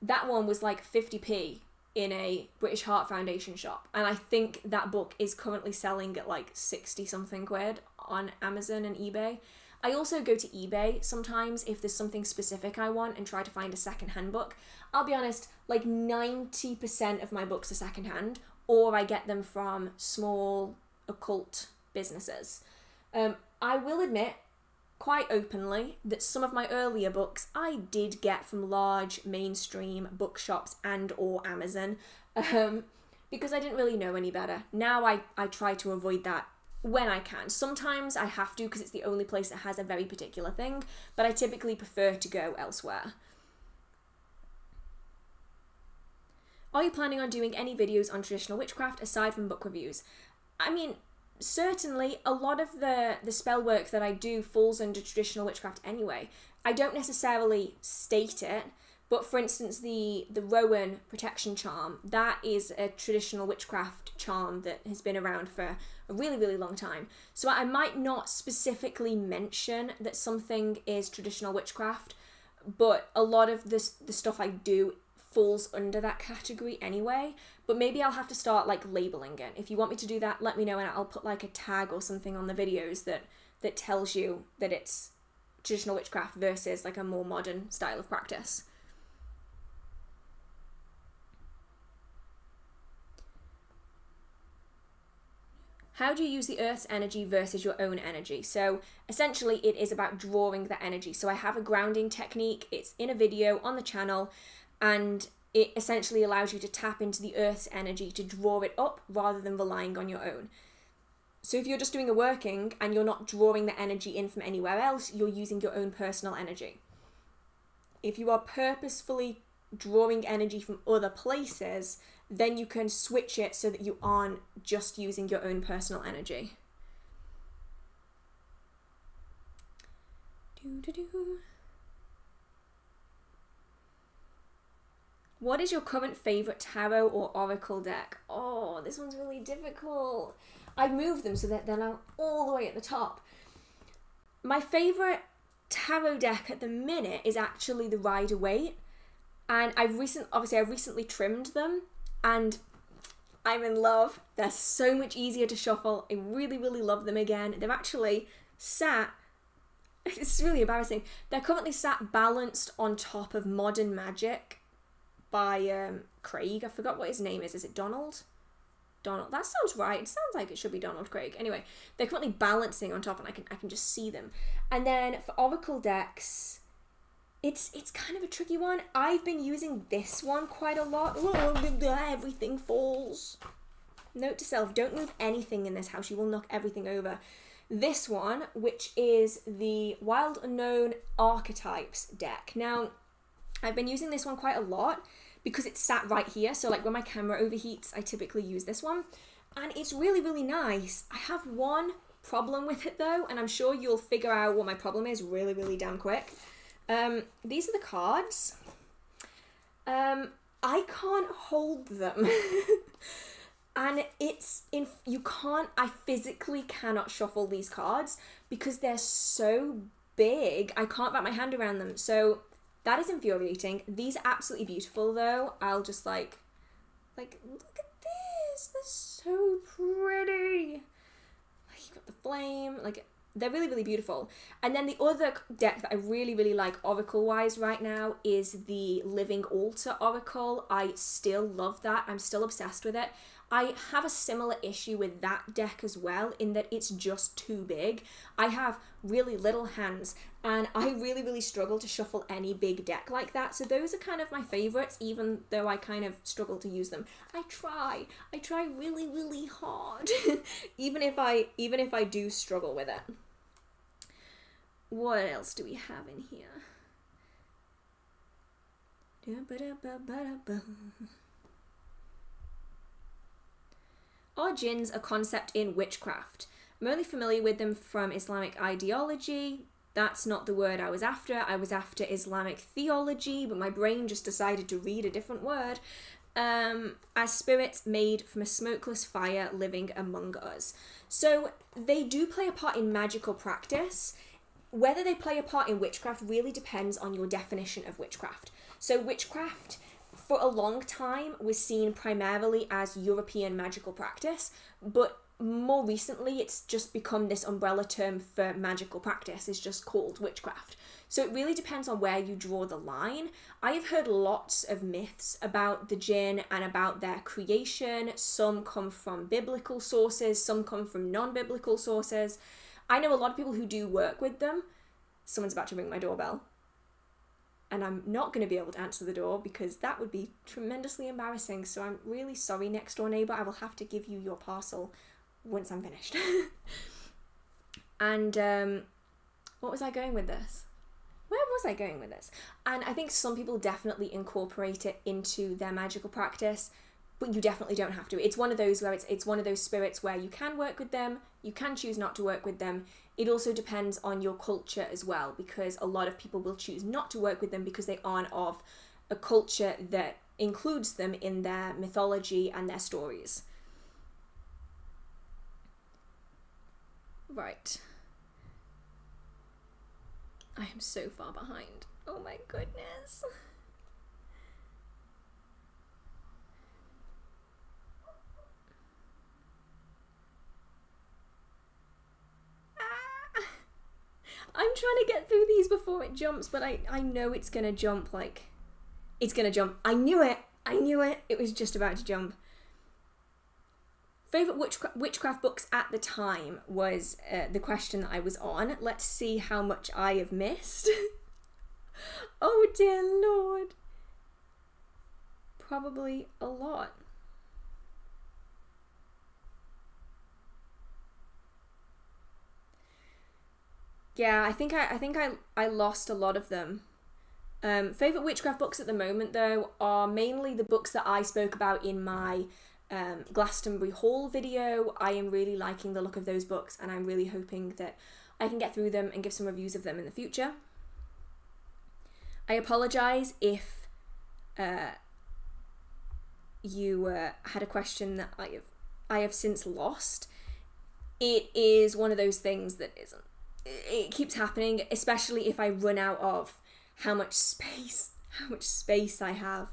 Speaker 1: that one was like 50p in a British Heart Foundation shop. And I think that book is currently selling at like 60 something quid on Amazon and eBay. I also go to eBay sometimes if there's something specific I want and try to find a secondhand book. I'll be honest, like 90% of my books are secondhand, or I get them from small occult businesses. I will admit quite openly that some of my earlier books I did get from large mainstream bookshops and or Amazon, because I didn't really know any better. Now I try to avoid that when I can. Sometimes I have to because it's the only place that has a very particular thing, but I typically prefer to go elsewhere. Are you planning on doing any videos on traditional witchcraft aside from book reviews? I mean, certainly a lot of the spell work that I do falls under traditional witchcraft anyway. I don't necessarily state it, but for instance the Rowan protection charm, that is a traditional witchcraft charm that has been around for a really, really long time. So I might not specifically mention that something is traditional witchcraft, but a lot of the stuff I do falls under that category anyway. But maybe I'll have to start like labeling it. If you want me to do that, let me know, and I'll put like a tag or something on the videos that tells you that it's traditional witchcraft versus like a more modern style of practice. How do you use the earth's energy versus your own energy? So essentially it is about drawing the energy. So I have a grounding technique. It's in a video on the channel, and it essentially allows you to tap into the earth's energy to draw it up rather than relying on your own. So if you're just doing a working and you're not drawing the energy in from anywhere else, you're using your own personal energy. If you are purposefully drawing energy from other places, then you can switch it so that you aren't just using your own personal energy. What is your current favourite tarot or oracle deck? Oh, this one's really difficult. I've moved them so that they're now all the way at the top. My favourite tarot deck at the minute is actually the Rider-Waite, and I've recently trimmed them, and I'm in love. They're so much easier to shuffle. I really, really love them again. They're actually sat, it's really embarrassing, they're currently sat balanced on top of Modern Magic by Craig. I forgot what his name is. Is it Donald? Donald. That sounds right. It sounds like it should be Donald Craig. Anyway, they're currently balancing on top, and I can just see them. And then for Oracle decks, it's kind of a tricky one. I've been using this one quite a lot. Everything falls. Note to self, don't move anything in this house. You will knock everything over. This one, which is the Wild Unknown Archetypes deck. Now, I've been using this one quite a lot because it's sat right here. So like when my camera overheats, I typically use this one. And it's really, really nice. I have one problem with it though, and I'm sure you'll figure out what my problem is really, really damn quick. These are the cards. I can't hold them. And I physically cannot shuffle these cards because they're so big. I can't wrap my hand around them. So that is infuriating. These are absolutely beautiful though. I'll just like, look at this. They're so pretty. Like, you got the flame, like, they're really, really beautiful. And then the other deck that I really, really like Oracle-wise right now is the Living Altar Oracle. I still love that. I'm still obsessed with it. I have a similar issue with that deck as well, in that it's just too big. I have really little hands, and I really, really struggle to shuffle any big deck like that. So those are kind of my favorites, even though I kind of struggle to use them. I try really, really hard, even if I do struggle with it. What else do we have in here? Are jinns a concept in witchcraft? I'm only familiar with them from Islamic ideology. That's not the word I was after. I was after Islamic theology, but my brain just decided to read a different word. As spirits made from a smokeless fire living among us. So they do play a part in magical practice. Whether they play a part in witchcraft really depends on your definition of witchcraft. So witchcraft, for a long time, was seen primarily as European magical practice, but more recently it's just become this umbrella term for magical practice. It's just called witchcraft. So it really depends on where you draw the line. I have heard lots of myths about the jinn and about their creation. Some come from biblical sources, some come from non-biblical sources. I know a lot of people who do work with them. Someone's about to ring my doorbell. And I'm not going to be able to answer the door because that would be tremendously embarrassing. So I'm really sorry, next door neighbour. I will have to give you your parcel once I'm finished. And what was I going with this? Where was I going with this? And I think some people definitely incorporate it into their magical practice, but you definitely don't have to. It's one of those where it's one of those spirits where you can work with them, you can choose not to work with them. It also depends on your culture as well, because a lot of people will choose not to work with them because they aren't of a culture that includes them in their mythology and their stories. Right. I am so far behind. Oh my goodness. I'm trying to get through these before it jumps, but I know it's gonna jump, like, it's gonna jump. I knew it! It was just about to jump. Favourite witchcraft books at the time was the question that I was on. Let's see how much I have missed. Oh dear Lord. Probably a lot. Yeah, I think I lost a lot of them. Favourite witchcraft books at the moment, though, are mainly the books that I spoke about in my Glastonbury haul video. I am really liking the look of those books, and I'm really hoping that I can get through them and give some reviews of them in the future. I apologise if you had a question that I have since lost. It is one of those things that it keeps happening, especially if I run out of how much space I have.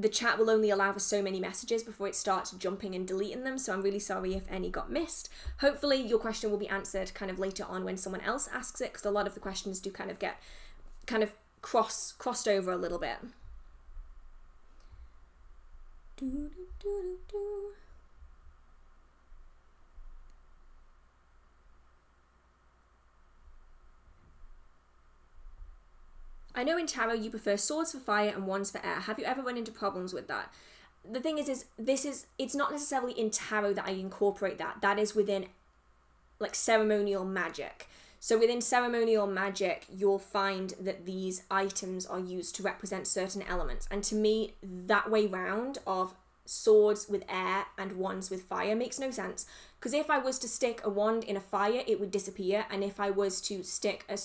Speaker 1: The chat will only allow for so many messages before it starts jumping and deleting them, so I'm really sorry if any got missed. Hopefully your question will be answered kind of later on when someone else asks it, because a lot of the questions do kind of get crossed over a little bit. I know in tarot you prefer swords for fire and wands for air. Have you ever run into problems with that? The thing is it's not necessarily in tarot that I incorporate that. That is within like ceremonial magic. So within ceremonial magic, you'll find that these items are used to represent certain elements. And to me, that way round of swords with air and wands with fire makes no sense. Because if I was to stick a wand in a fire, it would disappear. And if I was to stick a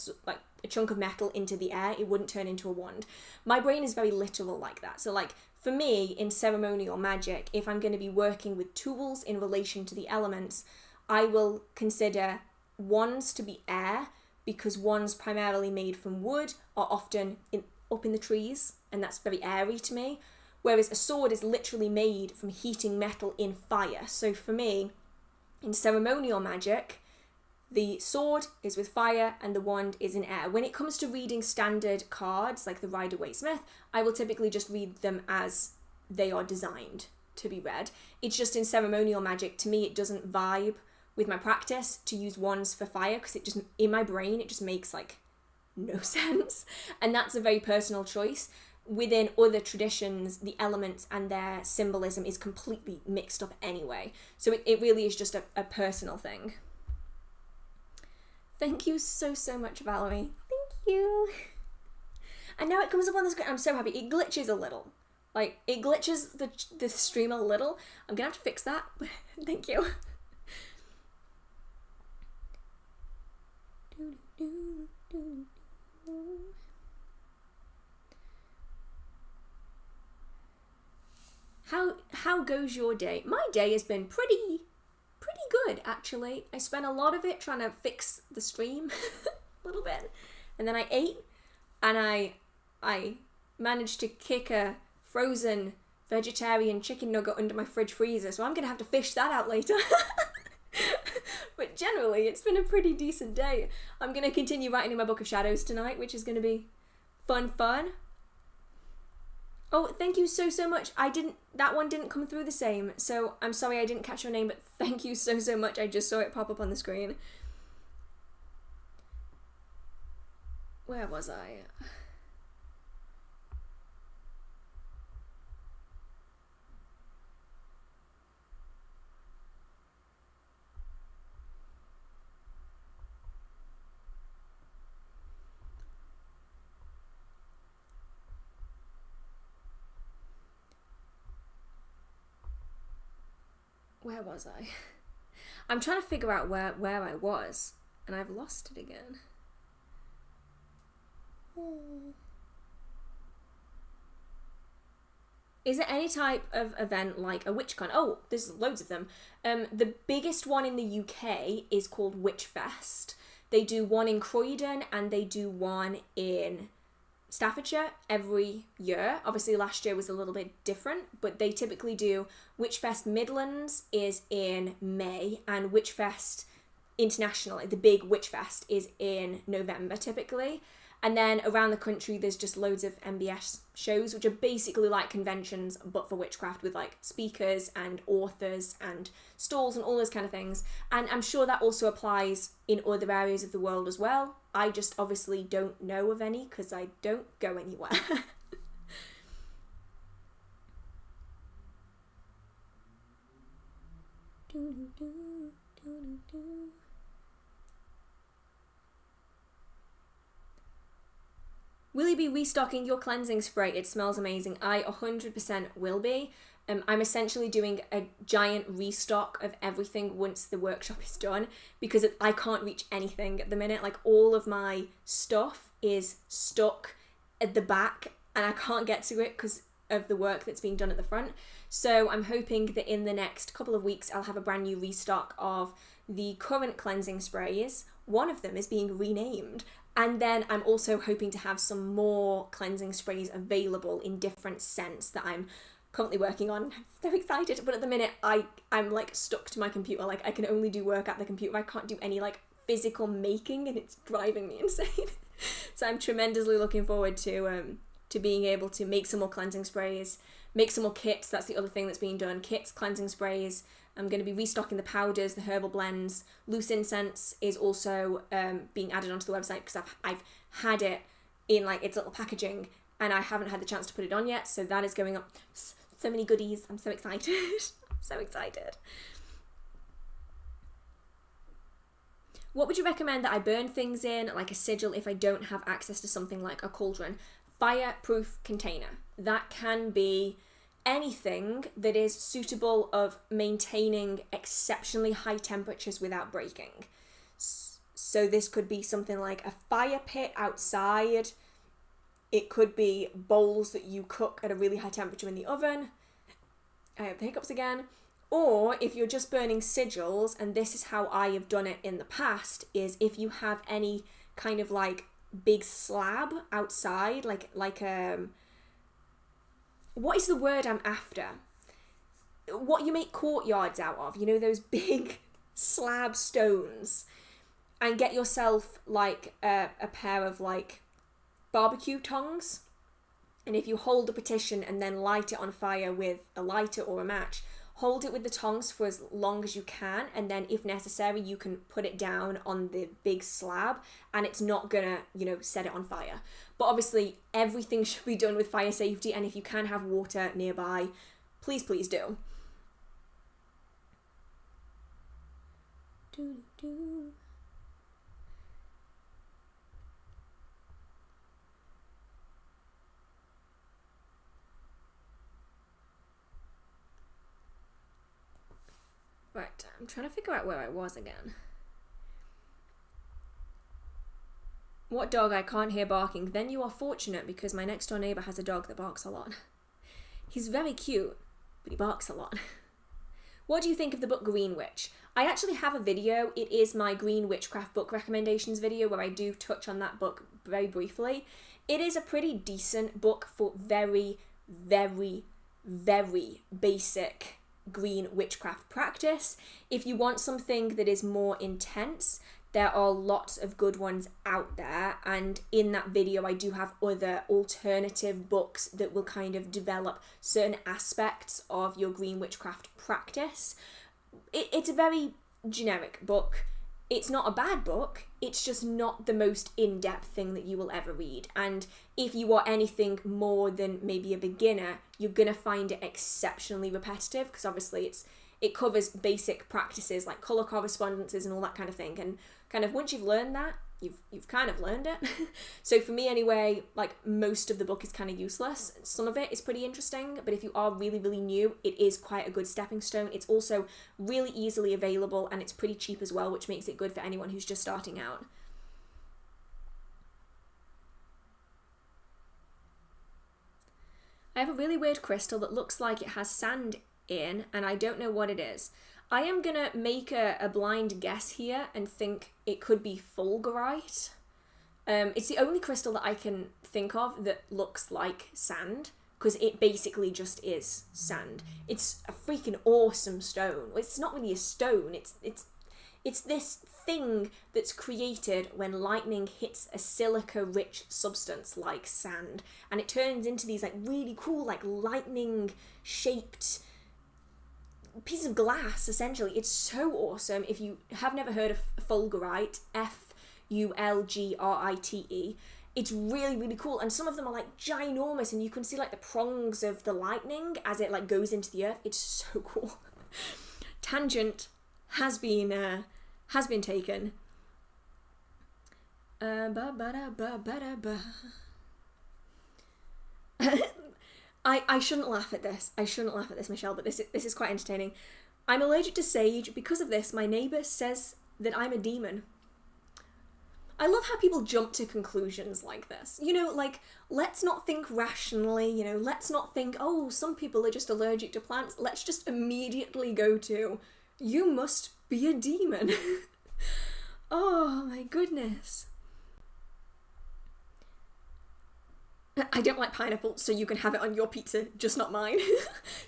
Speaker 1: chunk of metal into the air, it wouldn't turn into a wand. My brain is very literal like that. So like for me in ceremonial magic, if I'm going to be working with tools in relation to the elements, I will consider wands to be air, because wands primarily made from wood are often up in the trees, and that's very airy to me. Whereas a sword is literally made from heating metal in fire. So for me, in ceremonial magic, the sword is with fire and the wand is in air. When it comes to reading standard cards, like the Rider-Waite-Smith, I will typically just read them as they are designed to be read. It's just in ceremonial magic, to me, it doesn't vibe with my practice to use wands for fire, because it just, in my brain, it just makes like no sense. And that's a very personal choice. Within other traditions, the elements and their symbolism is completely mixed up anyway. So it really is just a personal thing. Thank you so much, Valerie. Thank you. And now it comes up on the screen. I'm so happy. It glitches a little. Like, it glitches the stream a little. I'm gonna have to fix that. Thank you. How goes your day? My day has been pretty good, actually. I spent a lot of it trying to fix the stream a little bit, and then I ate, and I managed to kick a frozen vegetarian chicken nugget under my fridge freezer, so I'm gonna have to fish that out later. But generally, it's been a pretty decent day. I'm gonna continue writing in my Book of Shadows tonight, which is gonna be fun. Oh, thank you so much. That one didn't come through the same, so I'm sorry I didn't catch your name, but thank you so much. I just saw it pop up on the screen. Where was I? Where was I? I'm trying to figure out where I was, and I've lost it again. Is there any type of event like a WitchCon? Oh, there's loads of them. The biggest one in the UK is called Witchfest. They do one in Croydon and they do one in Staffordshire every year. Obviously last year was a little bit different, but they typically do Witchfest Midlands is in May, and Witchfest internationally, the big Witchfest, is in November typically. And then around the country there's just loads of MBS shows, which are basically like conventions but for witchcraft, with like speakers and authors and stalls and all those kind of things. And I'm sure that also applies in other areas of the world as well. I just obviously don't know of any because I don't go anywhere. Will you be restocking your cleansing spray? It smells amazing. I 100% will be. I'm essentially doing a giant restock of everything once the workshop is done, because I can't reach anything at the minute. Like, all of my stuff is stuck at the back and I can't get to it because of the work that's being done at the front. So I'm hoping that in the next couple of weeks I'll have a brand new restock of the current cleansing sprays, one of them is being renamed. And then I'm also hoping to have some more cleansing sprays available in different scents that I'm currently working on. I'm so excited, but at the minute I'm like stuck to my computer. Like I can only do work at the computer. I can't do any like physical making, and it's driving me insane. So I'm tremendously looking forward to being able to make some more cleansing sprays, make some more kits. That's the other thing that's being done. Kits, cleansing sprays. I'm going to be restocking the powders, the herbal blends. Loose incense is also being added onto the website because I've had it in like its little packaging and I haven't had the chance to put it on yet. So that is going up. So many goodies. I'm so excited. So excited. What would you recommend that I burn things in, like a sigil, if I don't have access to something like a cauldron? Fireproof container. That can be anything that is suitable of maintaining exceptionally high temperatures without breaking. So this could be something like a fire pit outside. It could be bowls that you cook at a really high temperature in the oven. I have the hiccups again. Or if you're just burning sigils, and this is how I have done it in the past, is if you have any kind of like big slab outside, like what is the word I'm after? What you make courtyards out of, you know, those big slab stones, and get yourself like a pair of like barbecue tongs, and if you hold the petition and then light it on fire with a lighter or a match, hold it with the tongs for as long as you can, and then if necessary you can put it down on the big slab and it's not gonna, you know, set it on fire. But obviously everything should be done with fire safety, and if you can have water nearby, please do. Right, I'm trying to figure out where I was again. What dog? I can't hear barking. Then you are fortunate, because my next door neighbour has a dog that barks a lot. He's very cute, but he barks a lot. What do you think of the book Green Witch? I actually have a video. It is my Green Witchcraft book recommendations video where I do touch on that book very briefly. It is a pretty decent book for very, very, very basic green witchcraft practice. If you want something that is more intense, there are lots of good ones out there, and in that video I do have other alternative books that will kind of develop certain aspects of your green witchcraft practice. It's a very generic book. It's not a bad book, it's just not the most in-depth thing that you will ever read. And if you are anything more than maybe a beginner, you're gonna find it exceptionally repetitive, because obviously it covers basic practices like colour correspondences and all that kind of thing. And kind of once you've learned that, you've kind of learned it. So for me anyway, like most of the book is kind of useless. Some of it is pretty interesting, but if you are really, really new, it is quite a good stepping stone. It's also really easily available and it's pretty cheap as well, which makes it good for anyone who's just starting out. I have a really weird crystal that looks like it has sand in, and I don't know what it is. I am gonna make a blind guess here and think it could be fulgurite. It's the only crystal that I can think of that looks like sand, because it basically just is sand. It's a freaking awesome stone. It's not really a stone, it's this thing that's created when lightning hits a silica-rich substance like sand, and it turns into these like really cool like lightning-shaped piece of glass, essentially. It's so awesome. If you have never heard of fulgurite, Fulgrite, it's really, really cool. And some of them are like ginormous, and you can see like the prongs of the lightning as it like goes into the earth. It's so cool. Tangent has been taken. I shouldn't laugh at this. Michelle, but this is quite entertaining. I'm allergic to sage. Because of this, my neighbour says that I'm a demon. I love how people jump to conclusions like this. You know, like, let's not think rationally, you know, let's not think, oh, some people are just allergic to plants. Let's just immediately go to, you must be a demon. Oh my goodness. I don't like pineapple, so you can have it on your pizza, just not mine.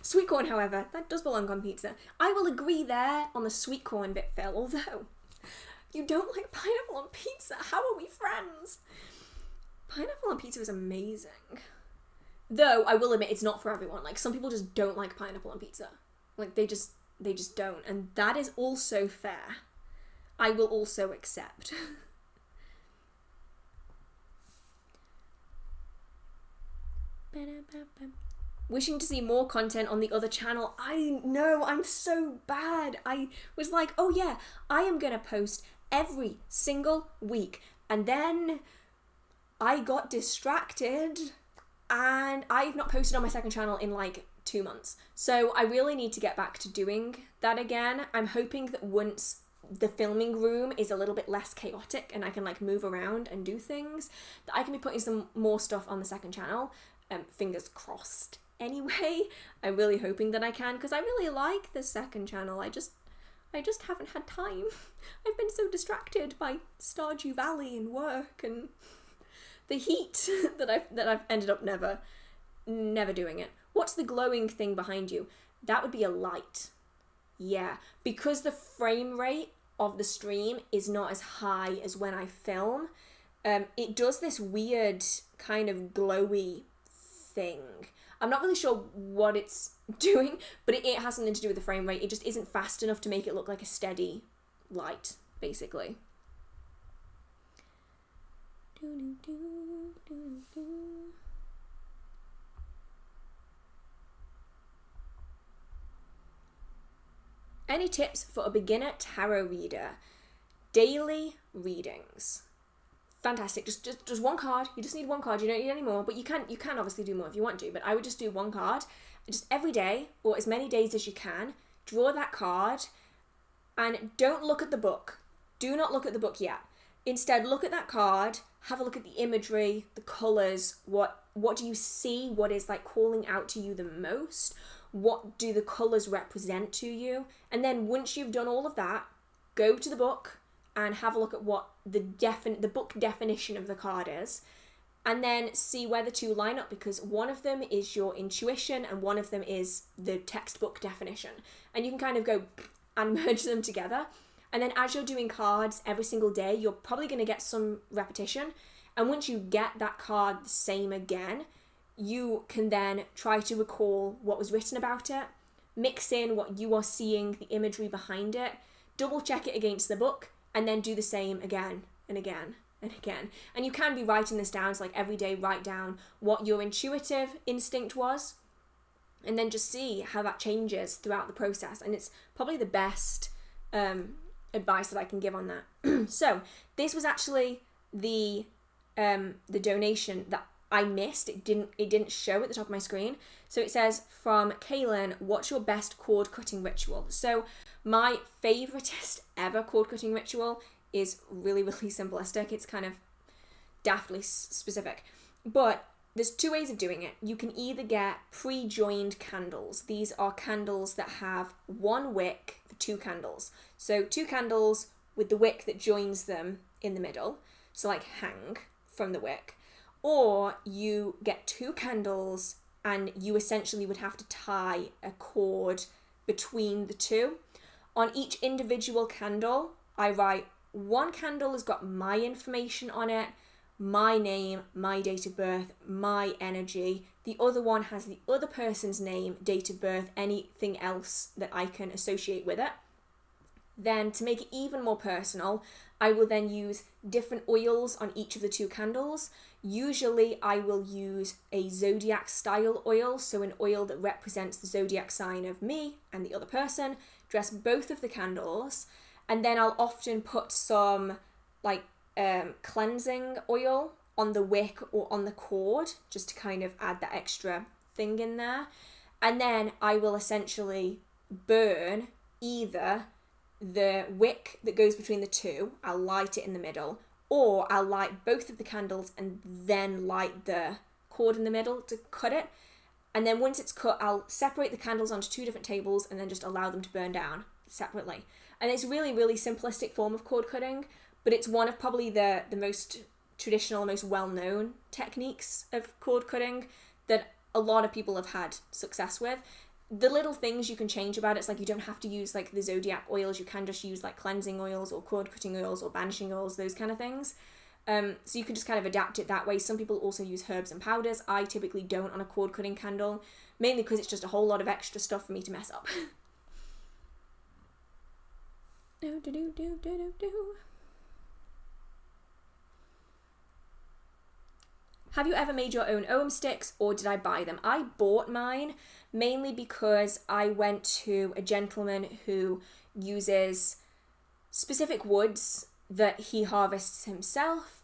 Speaker 1: Sweet corn, however, that does belong on pizza. I will agree there on the sweet corn bit, Phil, although you don't like pineapple on pizza. How are we friends? Pineapple on pizza is amazing. Though, I will admit, it's not for everyone. Like, some people just don't like pineapple on pizza. Like, they just don't. And that is also fair. I will also accept. Wishing to see more content on the other channel. I know, I'm so bad. I was like, oh yeah, I am gonna post every single week. And then I got distracted and I've not posted on my second channel in like 2 months. So I really need to get back to doing that again. I'm hoping that once the filming room is a little bit less chaotic and I can like move around and do things, that I can be putting some more stuff on the second channel. Fingers crossed. Anyway, I'm really hoping that I can, because I really like the second channel. I just haven't had time. I've been so distracted by Stardew Valley and work and the heat that I've ended up never doing it. What's the glowing thing behind you? That would be a light. Yeah, because the frame rate of the stream is not as high as when I film. It does this weird kind of glowy thing. I'm not really sure what it's doing, but it has something to do with the frame rate. It just isn't fast enough to make it look like a steady light, basically. Any tips for a beginner tarot reader? Daily readings. Fantastic. Just one card. You just need one card. You don't need any more, but you can obviously do more if you want to, but I would just do one card. Just every day, or as many days as you can, draw that card and don't look at the book. Do not look at the book yet. Instead, look at that card, have a look at the imagery, the colours, what do you see, what is like calling out to you the most, what do the colours represent to you, and then once you've done all of that, go to the book and have a look at what the book definition of the card is, and then see where the two line up, because one of them is your intuition and one of them is the textbook definition, and you can kind of go and merge them together. And then as you're doing cards every single day, you're probably going to get some repetition, and once you get that card the same again, you can then try to recall what was written about it, mix in what you are seeing, the imagery behind it, double check it against the book, and then do the same again and again and again. And you can be writing this down, so like every day write down what your intuitive instinct was, and then just see how that changes throughout the process. And it's probably the best advice that I can give on that. So this was actually the donation that I missed. It didn't show at the top of my screen. So it says, from Kaylin, what's your best cord cutting ritual? So my favoritist ever cord cutting ritual is really, really simplistic. It's kind of daftly specific. But there's two ways of doing it. You can either get pre-joined candles. These are candles that have one wick for 2 candles. So 2 candles with the wick that joins them in the middle. So like hang from the wick. Or you get 2 candles and you essentially would have to tie a cord between the two. On each individual candle, I write, one candle has got my information on it, my name, my date of birth, my energy. The other one has the other person's name, date of birth, anything else that I can associate with it. Then to make it even more personal, I will then use different oils on each of the 2 candles. Usually I will use a zodiac style oil, so an oil that represents the zodiac sign of me and the other person, dress both of the candles, and then I'll often put some like cleansing oil on the wick or on the cord, just to kind of add that extra thing in there. And then I will essentially burn either the wick that goes between the 2, I'll light it in the middle, or I'll light both of the candles and then light the cord in the middle to cut it. And then once it's cut, I'll separate the candles onto 2 different tables and then just allow them to burn down separately. And it's really, really simplistic form of cord cutting, but it's one of probably the most traditional, most well-known techniques of cord cutting that a lot of people have had success with. The little things you can change about it's like you don't have to use like the zodiac oils, you can just use like cleansing oils or cord cutting oils or banishing oils, those kind of things. So you can just kind of adapt it that way. Some people also use herbs and powders. I typically don't on a cord cutting candle, mainly because it's just a whole lot of extra stuff for me to mess up. Have you ever made your own Ogham sticks, or did I buy them? I bought mine mainly because I went to a gentleman who uses specific woods that he harvests himself,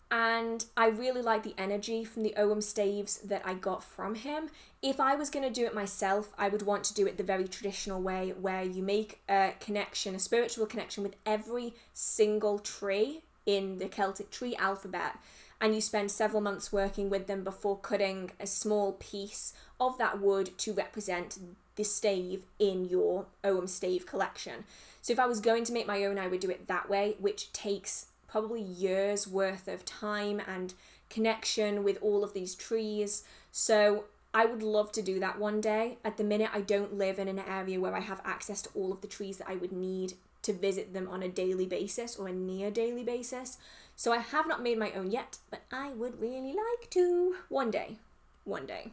Speaker 1: and I really like the energy from the Ogham staves that I got from him. If I was going to do it myself, I would want to do it the very traditional way, where you make a connection, a spiritual connection with every single tree in the Celtic tree alphabet, and you spend several months working with them before cutting a small piece of that wood to represent the stave in your Ogham stave collection. So if I was going to make my own, I would do it that way, which takes probably years worth of time and connection with all of these trees. So I would love to do that one day. At the minute, I don't live in an area where I have access to all of the trees that I would need to visit them on a daily basis or a near daily basis. So I have not made my own yet, but I would really like to one day. One day.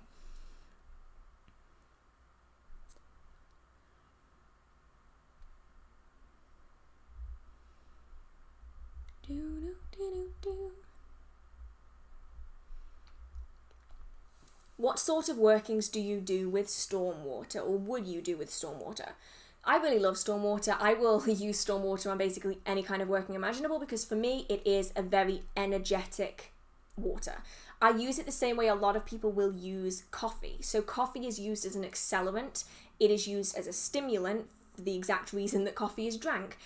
Speaker 1: What sort of workings do you do with stormwater, or would you do with stormwater? I really love stormwater. I will use stormwater on basically any kind of working imaginable, because for me it is a very energetic water. I use it the same way a lot of people will use coffee. So coffee is used as an accelerant. It is used as a stimulant for the exact reason that coffee is drank.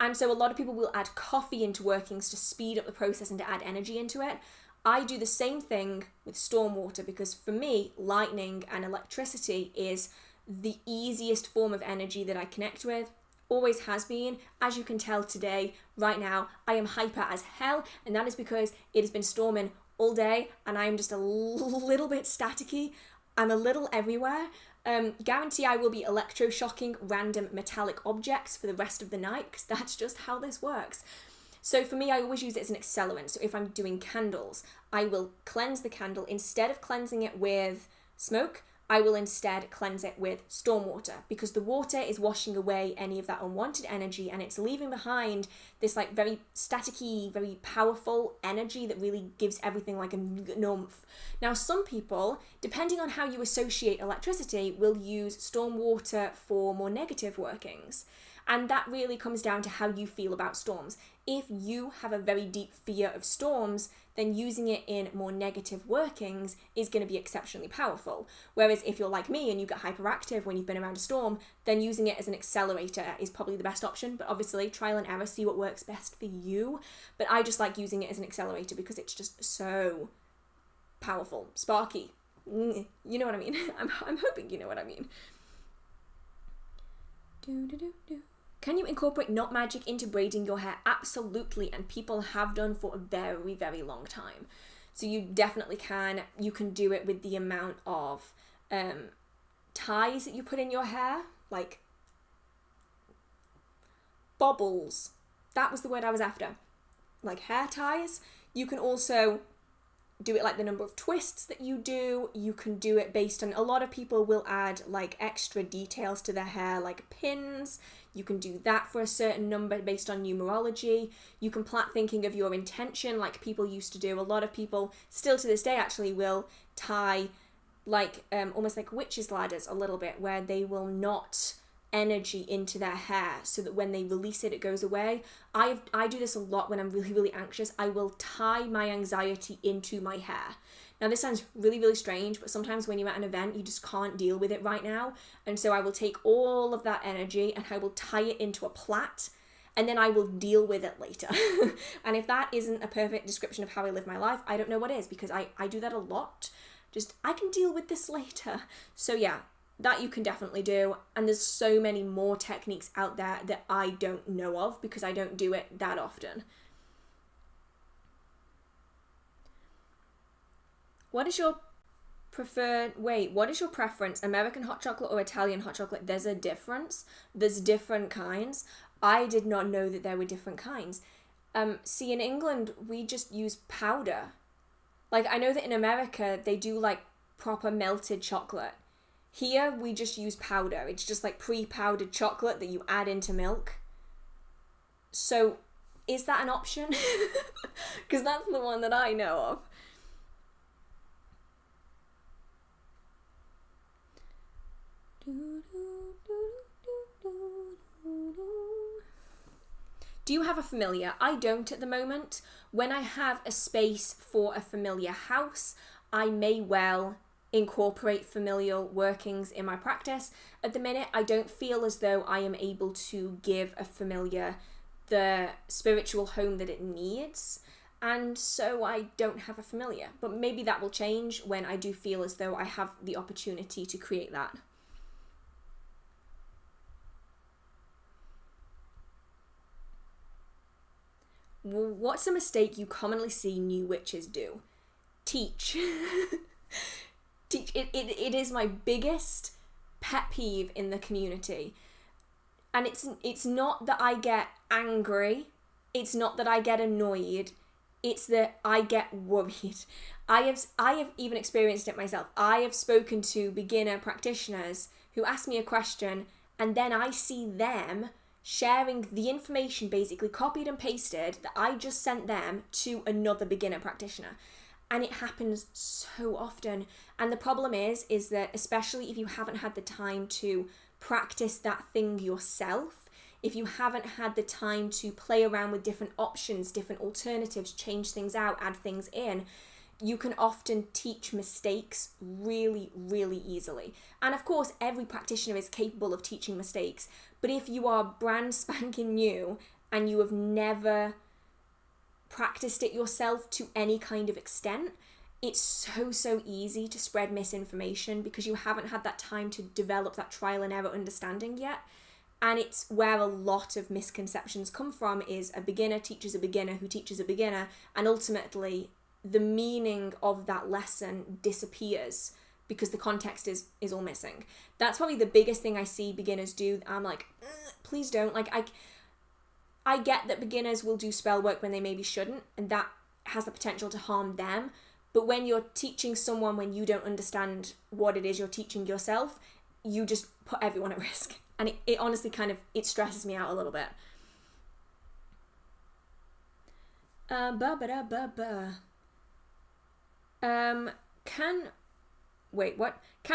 Speaker 1: And so a lot of people will add coffee into workings to speed up the process and to add energy into it. I do the same thing with stormwater, because for me, lightning and electricity is the easiest form of energy that I connect with, always has been. As you can tell today, right now, I am hyper as hell, and that is because it has been storming all day and I am just a little bit staticky. I'm a little everywhere. Guarantee I will be electroshocking random metallic objects for the rest of the night, because that's just how this works. So for me, I always use it as an accelerant. So if I'm doing candles, I will cleanse the candle. Instead of cleansing it with smoke, I will instead cleanse it with stormwater, because the water is washing away any of that unwanted energy, and it's leaving behind this like very staticky, very powerful energy that really gives everything like a noomph. Now, some people, depending on how you associate electricity, will use stormwater for more negative workings. And that really comes down to how you feel about storms. If you have a very deep fear of storms, then using it in more negative workings is going to be exceptionally powerful. Whereas if you're like me and you get hyperactive when you've been around a storm, then using it as an accelerator is probably the best option. But obviously, trial and error, see what works best for you. But I just like using it as an accelerator because it's just so powerful, sparky. You know what I mean? I'm hoping you know what I mean. Can you incorporate knot magic into braiding your hair? Absolutely, and people have done for a very, very long time. So you definitely can. You can do it with the amount of ties that you put in your hair, like bobbles. That was the word I was after. Like hair ties. You can also do it like the number of twists that you do. You can do it based on, a lot of people will add like extra details to their hair, like pins. You can do that for a certain number based on numerology. You can thinking of your intention like people used to do. A lot of people still to this day actually will tie like almost like witches' ladders a little bit, where they will knot energy into their hair so that when they release it, it goes away. I do this a lot when I'm really, really anxious. I will tie my anxiety into my hair. Now, this sounds really, really strange, but sometimes when you're at an event, you just can't deal with it right now. And so I will take all of that energy and I will tie it into a plait, and then I will deal with it later. And if that isn't a perfect description of how I live my life, I don't know what is, because I do that a lot. Just, I can deal with this later. So yeah, that you can definitely do. And there's so many more techniques out there that I don't know of because I don't do it that often. What is your what is your preference? American hot chocolate or Italian hot chocolate? There's a difference. There's different kinds. I did not know that there were different kinds. See, in England, we just use powder. Like, I know that in America, they do, like, proper melted chocolate. Here, we just use powder. It's just, like, pre-powdered chocolate that you add into milk. So, is that an option? Because that's the one that I know of. Do you have a familiar? I don't at the moment. When I have a space for a familiar house, I may well incorporate familial workings in my practice. At the minute, I don't feel as though I am able to give a familiar the spiritual home that it needs, and so I don't have a familiar. But maybe that will change when I do feel as though I have the opportunity to create that. What's a mistake you commonly see new witches do? Teach. Teach. It is my biggest pet peeve in the community. And it's not that I get angry. It's not that I get annoyed. It's that I get worried. I have even experienced it myself. I have spoken to beginner practitioners who ask me a question, and then I see them sharing the information basically copied and pasted that I just sent them to another beginner practitioner. And it happens so often. And the problem is that especially if you haven't had the time to practice that thing yourself, if you haven't had the time to play around with different options, different alternatives, change things out, add things in, you can often teach mistakes really, really easily. And of course, every practitioner is capable of teaching mistakes. But if you are brand spanking new and you have never practiced it yourself to any kind of extent, it's so easy to spread misinformation because you haven't had that time to develop that trial and error understanding yet. And it's where a lot of misconceptions come from, is a beginner teaches a beginner who teaches a beginner, and ultimately the meaning of that lesson disappears because the context is all missing. That's probably the biggest thing I see beginners do. I'm like, please don't. Like, I get that beginners will do spell work when they maybe shouldn't, and that has the potential to harm them. But when you're teaching someone when you don't understand what it is you're teaching yourself, you just put everyone at risk. And it honestly it stresses me out a little bit. Can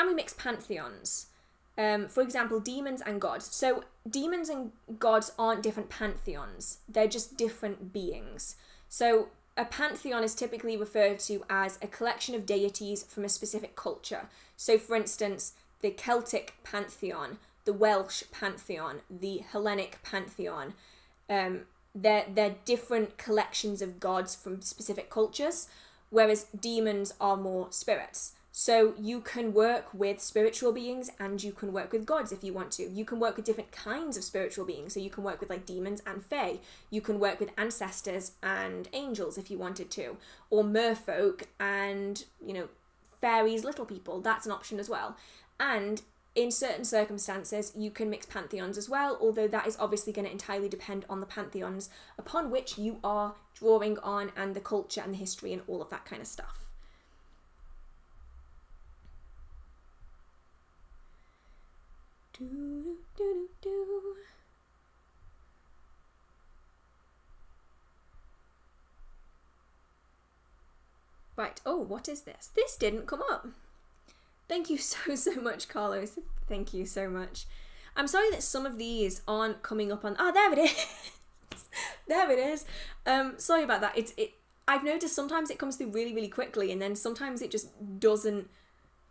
Speaker 1: we mix pantheons? For example, demons and gods. So demons and gods aren't different pantheons. They're just different beings. So a pantheon is typically referred to as a collection of deities from a specific culture. So for instance, the Celtic pantheon, the Welsh pantheon, the Hellenic pantheon, they're different collections of gods from specific cultures, whereas demons are more spirits. So you can work with spiritual beings and you can work with gods if you want to. You can work with different kinds of spiritual beings. So you can work with like demons and fae. You can work with ancestors and angels if you wanted to. Or merfolk and, fairies, little people. That's an option as well. And in certain circumstances, you can mix pantheons as well, although that is obviously going to entirely depend on the pantheons upon which you are drawing on, and the culture and the history and all of that kind of stuff. Right, what is this? This didn't come up. Thank you so much, Carlos. Thank you so much. I'm sorry that some of these aren't coming up on... there it is. There it is. Sorry about that. I've noticed sometimes it comes through really, really quickly, and then sometimes it just doesn't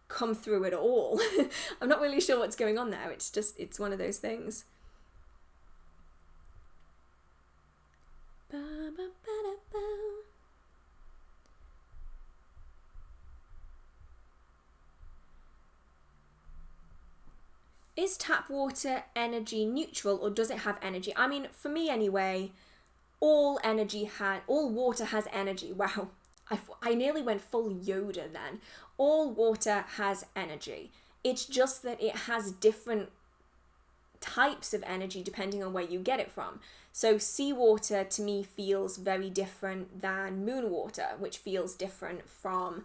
Speaker 1: come through at all. I'm not really sure what's going on there. It's one of those things. Is tap water energy neutral, or does it have energy? I mean, for me anyway, all water has energy. Wow, I nearly went full Yoda then. All water has energy. It's just that it has different types of energy depending on where you get it from. So seawater to me feels very different than moon water, which feels different from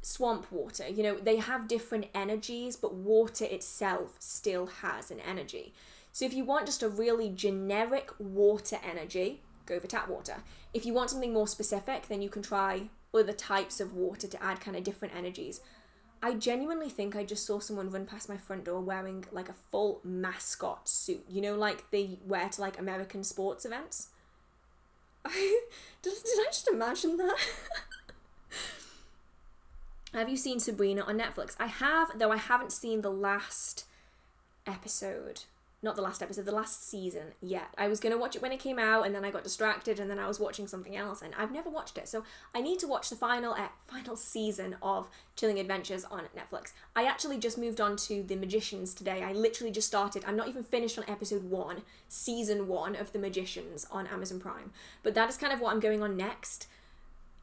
Speaker 1: swamp water. You know, they have different energies, but water itself still has an energy. So if you want just a really generic water energy, go for tap water. If you want something more specific, then you can try other types of water to add kind of different energies. I genuinely think I just saw someone run past my front door wearing like a full mascot suit. You know, like they wear to like American sports events. Did I just imagine that? Have you seen Sabrina on Netflix? I have, though I haven't seen the last episode. Not the last episode, the last season yet. I was going to watch it when it came out, and then I got distracted, and then I was watching something else, and I've never watched it. So I need to watch the final season of Chilling Adventures on Netflix. I actually just moved on to The Magicians today. I literally just started. I'm not even finished on episode 1, season 1 of The Magicians on Amazon Prime. But that is kind of what I'm going on next.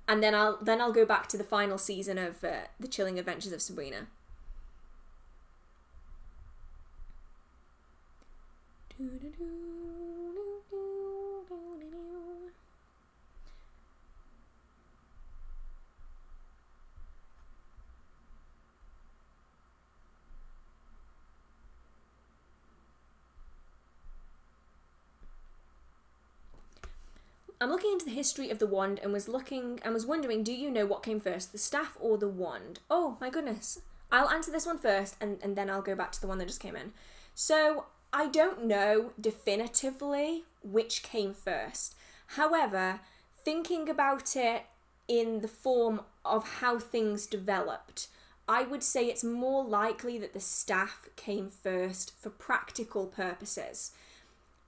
Speaker 1: And then I'll go back to the final season of The Chilling Adventures of Sabrina. I'm looking into the history of the wand and was wondering, do you know what came first, the staff or the wand? Oh my goodness. I'll answer this one first and then I'll go back to the one that just came in. So I don't know definitively which came first. However, thinking about it in the form of how things developed, I would say it's more likely that the staff came first for practical purposes.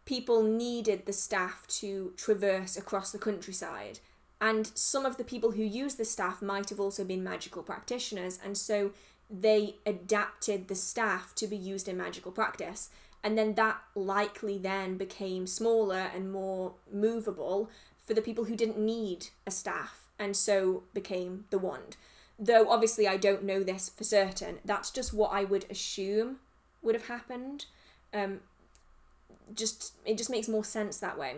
Speaker 1: People needed the staff to traverse across the countryside, and some of the people who used the staff might have also been magical practitioners, and so they adapted the staff to be used in magical practice, and then that likely then became smaller and more movable for the people who didn't need a staff, and so became the wand. Though obviously I don't know this for certain, that's just what I would assume would have happened. It just makes more sense that way.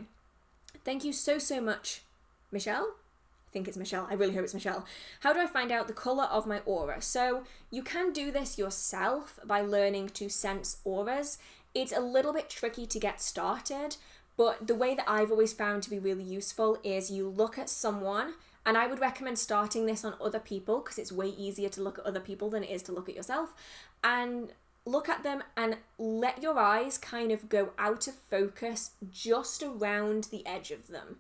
Speaker 1: Thank you so much, Michelle. I think it's Michelle. I really hope it's Michelle. How do I find out the colour of my aura? So you can do this yourself by learning to sense auras. It's a little bit tricky to get started, but the way that I've always found to be really useful is you look at someone, and I would recommend starting this on other people because it's way easier to look at other people than it is to look at yourself, and look at them and let your eyes kind of go out of focus just around the edge of them.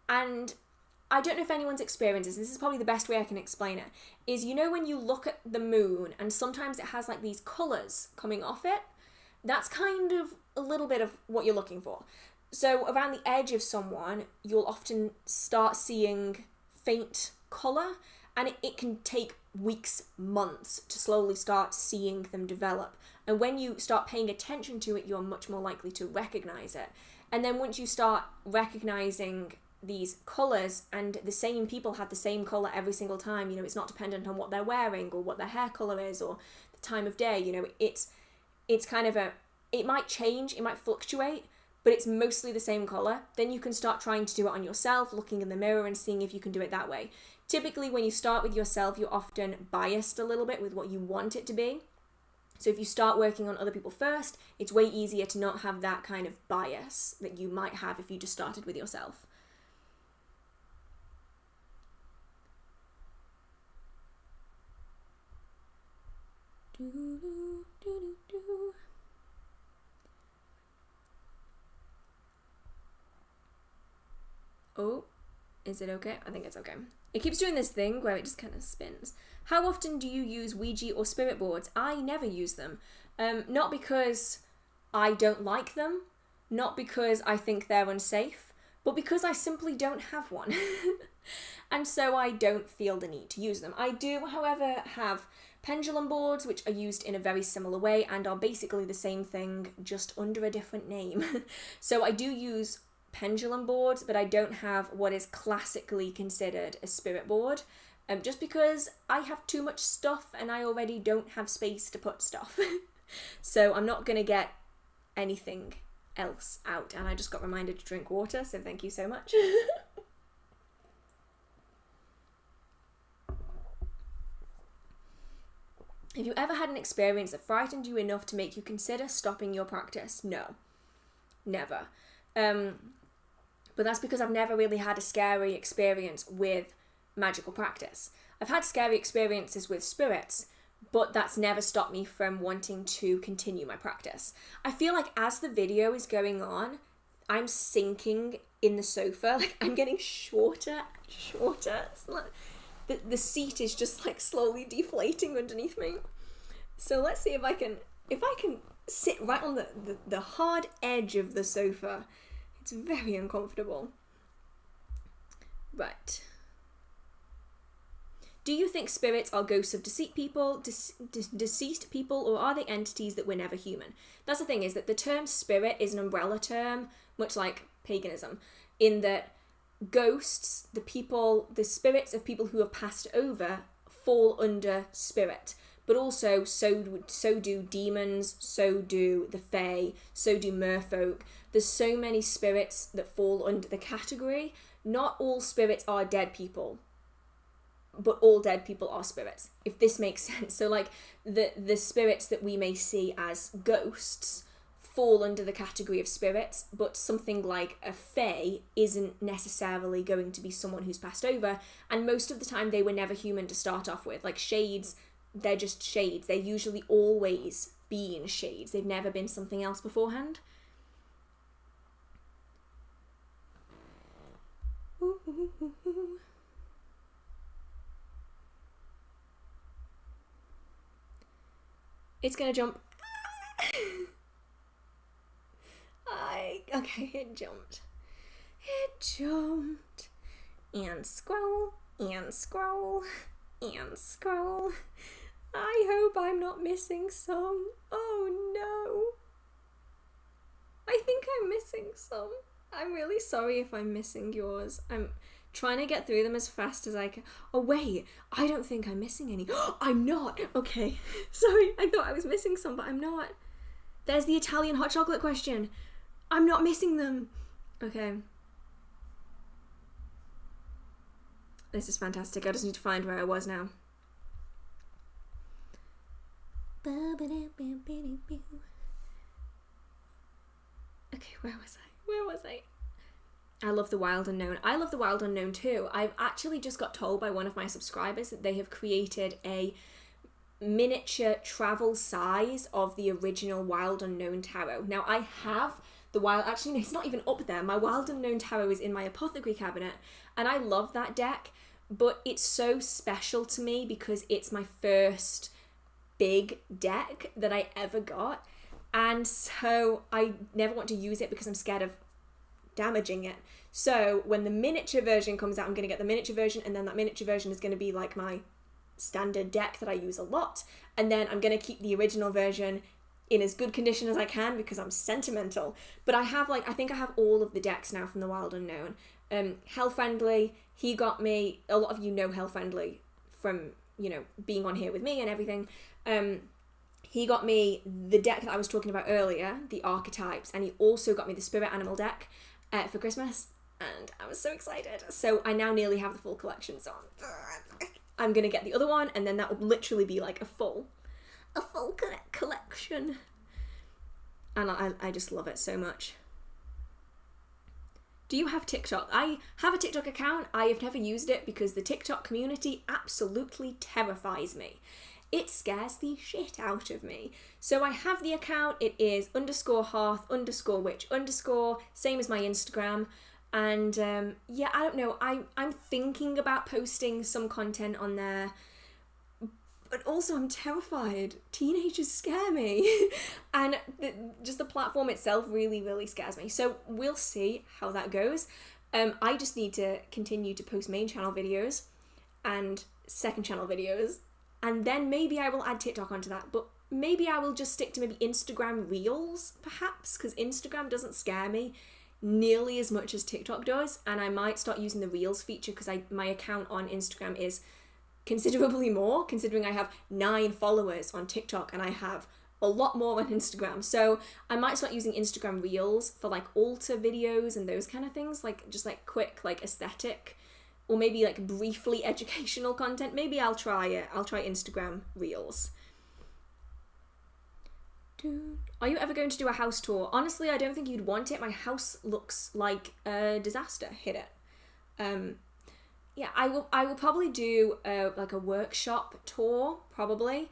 Speaker 1: And I don't know if anyone's experienced this is probably the best way I can explain it, is you know when you look at the moon and sometimes it has like these colours coming off it? That's kind of a little bit of what you're looking for. So around the edge of someone, you'll often start seeing faint colour, and it can take weeks, months to slowly start seeing them develop. And when you start paying attention to it, you're much more likely to recognise it. And then once you start recognising these colours, and the same people have the same colour every single time, you know, it's not dependent on what they're wearing or what their hair colour is or the time of day, you know, it's kind of it might change, it might fluctuate, but it's mostly the same colour. Then you can start trying to do it on yourself, looking in the mirror and seeing if you can do it that way. Typically, when you start with yourself, you're often biased a little bit with what you want it to be. So if you start working on other people first, it's way easier to not have that kind of bias that you might have if you just started with yourself. Oh, is it okay? I think it's okay. It keeps doing this thing where it just kind of spins. How often do you use Ouija or spirit boards? I never use them. Not because I don't like them, not because I think they're unsafe, but because I simply don't have one. And so I don't feel the need to use them. I do, however, have pendulum boards, which are used in a very similar way and are basically the same thing, just under a different name. So I do use pendulum boards, but I don't have what is classically considered a spirit board. Just because I have too much stuff and I already don't have space to put stuff. So I'm not going to get anything else out. And I just got reminded to drink water, so thank you so much. Have you ever had an experience that frightened you enough to make you consider stopping your practice? No, never. But that's because I've never really had a scary experience with magical practice. I've had scary experiences with spirits, but that's never stopped me from wanting to continue my practice. I feel like as the video is going on, I'm sinking in the sofa. Like, I'm getting shorter and shorter. It's like the seat is just like slowly deflating underneath me. So let's see if I can sit right on the hard edge of the sofa. It's very uncomfortable. Right. Do you think spirits are ghosts of deceased people, or are they entities that were never human? That's the thing, is that the term spirit is an umbrella term, much like paganism, in that ghosts, the spirits of people who have passed over, fall under spirit. But also, so do demons, so do the fae, so do merfolk. There's so many spirits that fall under the category. Not all spirits are dead people, but all dead people are spirits, if this makes sense. So like the spirits that we may see as ghosts fall under the category of spirits, but something like a fae isn't necessarily going to be someone who's passed over, and most of the time they were never human to start off with. Like shades, they're just shades. They're usually always been shades. They've never been something else beforehand. It's gonna jump. Okay, it jumped. It jumped. And scroll, and scroll, and scroll. I hope I'm not missing some. Oh no. I think I'm missing some. I'm really sorry if I'm missing yours. I'm trying to get through them as fast as I can. Oh wait, I don't think I'm missing any. I'm not. Okay, sorry, I thought I was missing some, but I'm not. There's the Italian hot chocolate question. I'm not missing them. Okay. This is fantastic. I just need to find where I was now. Okay, where was I? I love the Wild Unknown. I love the Wild Unknown too. I've actually just got told by one of my subscribers that they have created a miniature travel size of the original Wild Unknown tarot. Now I have the Wild, actually no, it's not even up there. My Wild Unknown tarot is in my apothecary cabinet, and I love that deck, but it's so special to me because it's my first big deck that I ever got, and so I never want to use it because I'm scared of damaging it. So when the miniature version comes out, I'm going to get the miniature version, and then that miniature version is going to be like my standard deck that I use a lot, and then I'm going to keep the original version in as good condition as I can because I'm sentimental. But I think I have all of the decks now from the Wild Unknown. Hell Friendly, he got me, a lot of you know Hell Friendly from, you know, being on here with me and everything. He got me the deck that I was talking about earlier, the archetypes, and he also got me the spirit animal deck for Christmas, and I was so excited. So I now nearly have the full collection, so I'm gonna get the other one, and then that will literally be like a full collection. And I just love it so much. Do you have TikTok? I have a TikTok account. I have never used it because the TikTok community absolutely terrifies me. It scares the shit out of me. So I have the account. It is _hearth_witch_, same as my Instagram. And yeah, I don't know. I'm thinking about posting some content on there, but also I'm terrified. Teenagers scare me. And just the platform itself really, really scares me. So we'll see how that goes. I just need to continue to post main channel videos and second channel videos. And then maybe I will add TikTok onto that. But maybe I will just stick to maybe Instagram Reels, perhaps, because Instagram doesn't scare me nearly as much as TikTok does, and I might start using the Reels feature because my account on Instagram is considerably more, considering I have 9 followers on TikTok and I have a lot more on Instagram. So I might start using Instagram Reels for like altar videos and those kind of things, like just like quick like aesthetic or maybe like briefly educational content. Maybe I'll try it. I'll try Instagram Reels. Are you ever going to do a house tour? Honestly, I don't think you'd want it. My house looks like a disaster hit it. Yeah, I will probably do like a workshop tour, probably.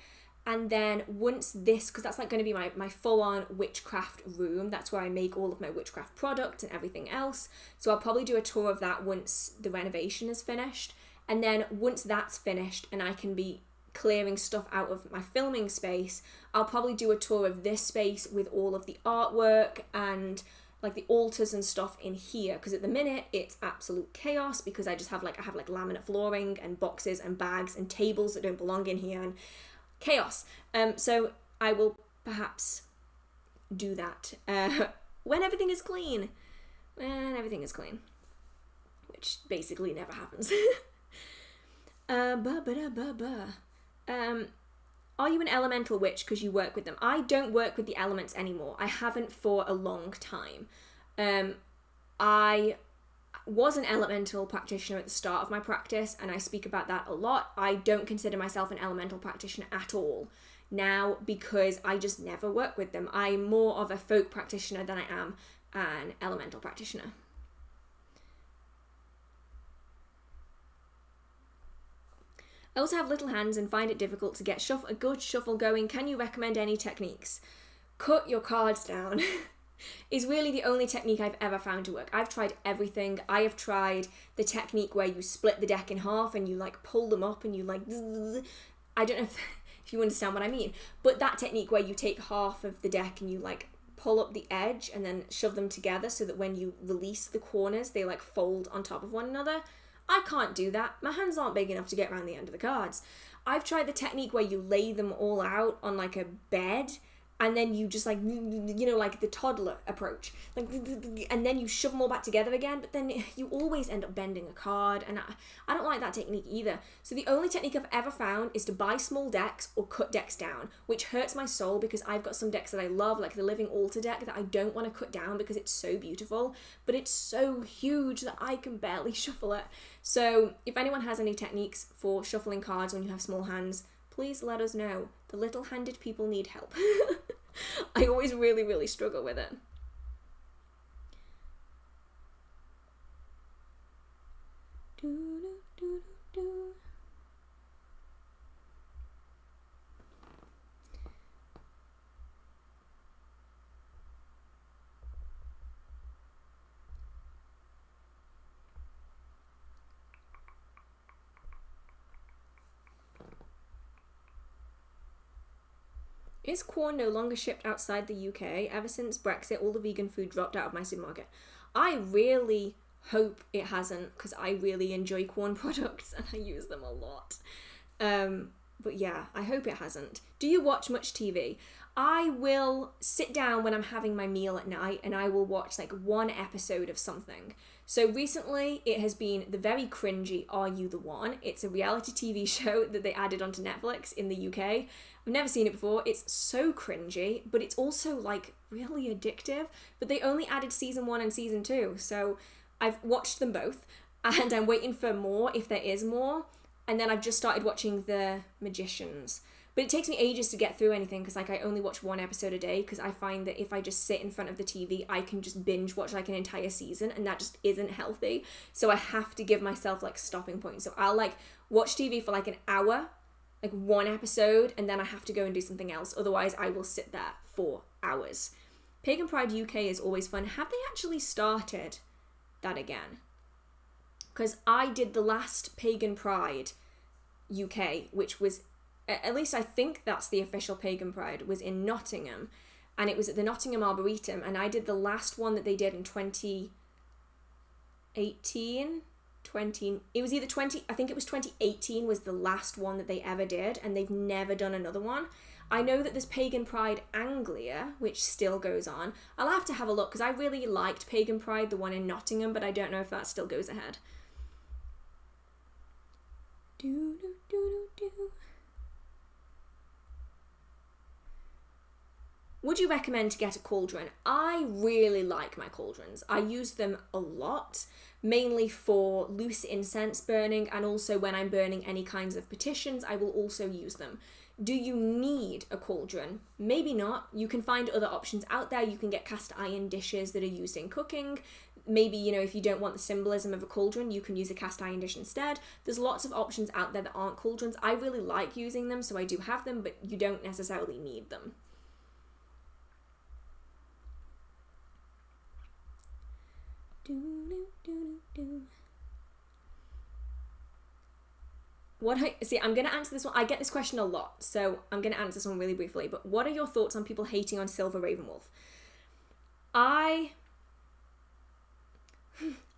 Speaker 1: And then once this, because that's like going to be my full-on witchcraft room, that's where I make all of my witchcraft products and everything else. So I'll probably do a tour of that once the renovation is finished. And then once that's finished and I can be clearing stuff out of my filming space, I'll probably do a tour of this space with all of the artwork and like the altars and stuff in here, because at the minute it's absolute chaos because I have like laminate flooring and boxes and bags and tables that don't belong in here and chaos. So I will perhaps do that when everything is clean. When everything is clean, which basically never happens. Are you an elemental witch because you work with them? I don't work with the elements anymore. I haven't for a long time. I was an elemental practitioner at the start of my practice, and I speak about that a lot. I don't consider myself an elemental practitioner at all now because I just never work with them. I'm more of a folk practitioner than I am an elemental practitioner. I also have little hands and find it difficult to get a good shuffle going. Can you recommend any techniques? Cut your cards down is really the only technique I've ever found to work. I've tried everything. I have tried the technique where you split the deck in half and you like pull them up and you like, I don't know if you understand what I mean, but that technique where you take half of the deck and you like pull up the edge and then shove them together so that when you release the corners, they like fold on top of one another. I can't do that. My hands aren't big enough to get around the end of the cards. I've tried the technique where you lay them all out on like a bed and then you just like, you know, like the toddler approach, like, and then you shove them all back together again, but then you always end up bending a card, and I don't like that technique either. So the only technique I've ever found is to buy small decks or cut decks down, which hurts my soul because I've got some decks that I love, like the Living Altar deck, that I don't want to cut down because it's so beautiful, but it's so huge that I can barely shuffle it. So if anyone has any techniques for shuffling cards when you have small hands, please let us know. The little-handed people need help. I always really, really struggle with it. Is corn no longer shipped outside the UK? Ever since Brexit, all the vegan food dropped out of my supermarket. I really hope it hasn't, because I really enjoy corn products and I use them a lot. But yeah, I hope it hasn't. Do you watch much TV? I will sit down when I'm having my meal at night and I will watch like one episode of something. So recently it has been the very cringy Are You the One? It's a reality TV show that they added onto Netflix in the UK. I've never seen it before. It's so cringy, but it's also like really addictive. But they only added season 1 and season 2. So I've watched them both and I'm waiting for more if there is more. And then I've just started watching The Magicians. But it takes me ages to get through anything because like I only watch one episode a day because I find that if I just sit in front of the TV, I can just binge watch like an entire season and that just isn't healthy. So I have to give myself like stopping points. So I'll like watch TV for like an hour, like one episode, and then I have to go and do something else. Otherwise I will sit there for hours. Pagan Pride UK is always fun. Have they actually started that again? Because I did the last Pagan Pride UK, which was, at least I think that's the official Pagan Pride, was in Nottingham, and it was at the Nottingham Arboretum, and I did the last one that they did in 2018, it was either 20, I think it was 2018 was the last one that they ever did, and they've never done another one. I know that there's Pagan Pride Anglia, which still goes on. I'll have to have a look, because I really liked Pagan Pride, the one in Nottingham, but I don't know if that still goes ahead. Would you recommend to get a cauldron? I really like my cauldrons. I use them a lot, mainly for loose incense burning, and also when I'm burning any kinds of petitions, I will also use them. Do you need a cauldron? Maybe not. You can find other options out there. You can get cast iron dishes that are used in cooking. Maybe, you know, if you don't want the symbolism of a cauldron, you can use a cast iron dish instead. There's lots of options out there that aren't cauldrons. I really like using them, so I do have them, but you don't necessarily need them. I'm going to answer this one. I get this question a lot, so I'm going to answer this one really briefly. But what are your thoughts on people hating on Silver Ravenwolf? I'm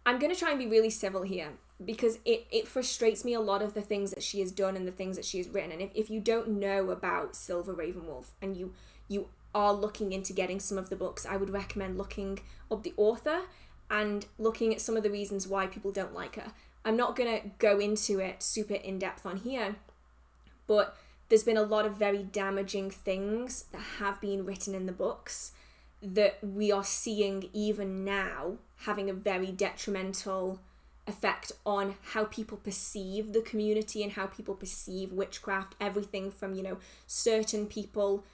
Speaker 1: going to try and be really civil here, because it frustrates me a lot of the things that she has done and the things that she has written. And if you don't know about Silver Ravenwolf and you are looking into getting some of the books, I would recommend looking up the author and looking at some of the reasons why people don't like her. I'm not going to go into it super in-depth on here, but there's been a lot of very damaging things that have been written in the books that we are seeing even now having a very detrimental effect on how people perceive the community and how people perceive witchcraft. Everything from, you know, certain people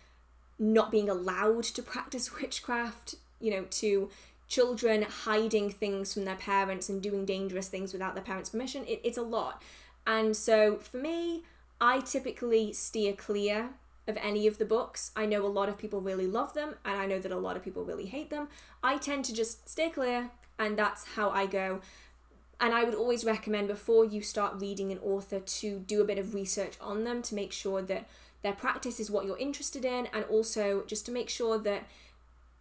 Speaker 1: not being allowed to practice witchcraft, you know, to children hiding things from their parents and doing dangerous things without their parents' permission. It's a lot. And so for me, I typically steer clear of any of the books. I know a lot of people really love them, and I know that a lot of people really hate them. I tend to just steer clear, and that's how I go. And I would always recommend, before you start reading an author, to do a bit of research on them to make sure that their practice is what you're interested in, and also just to make sure that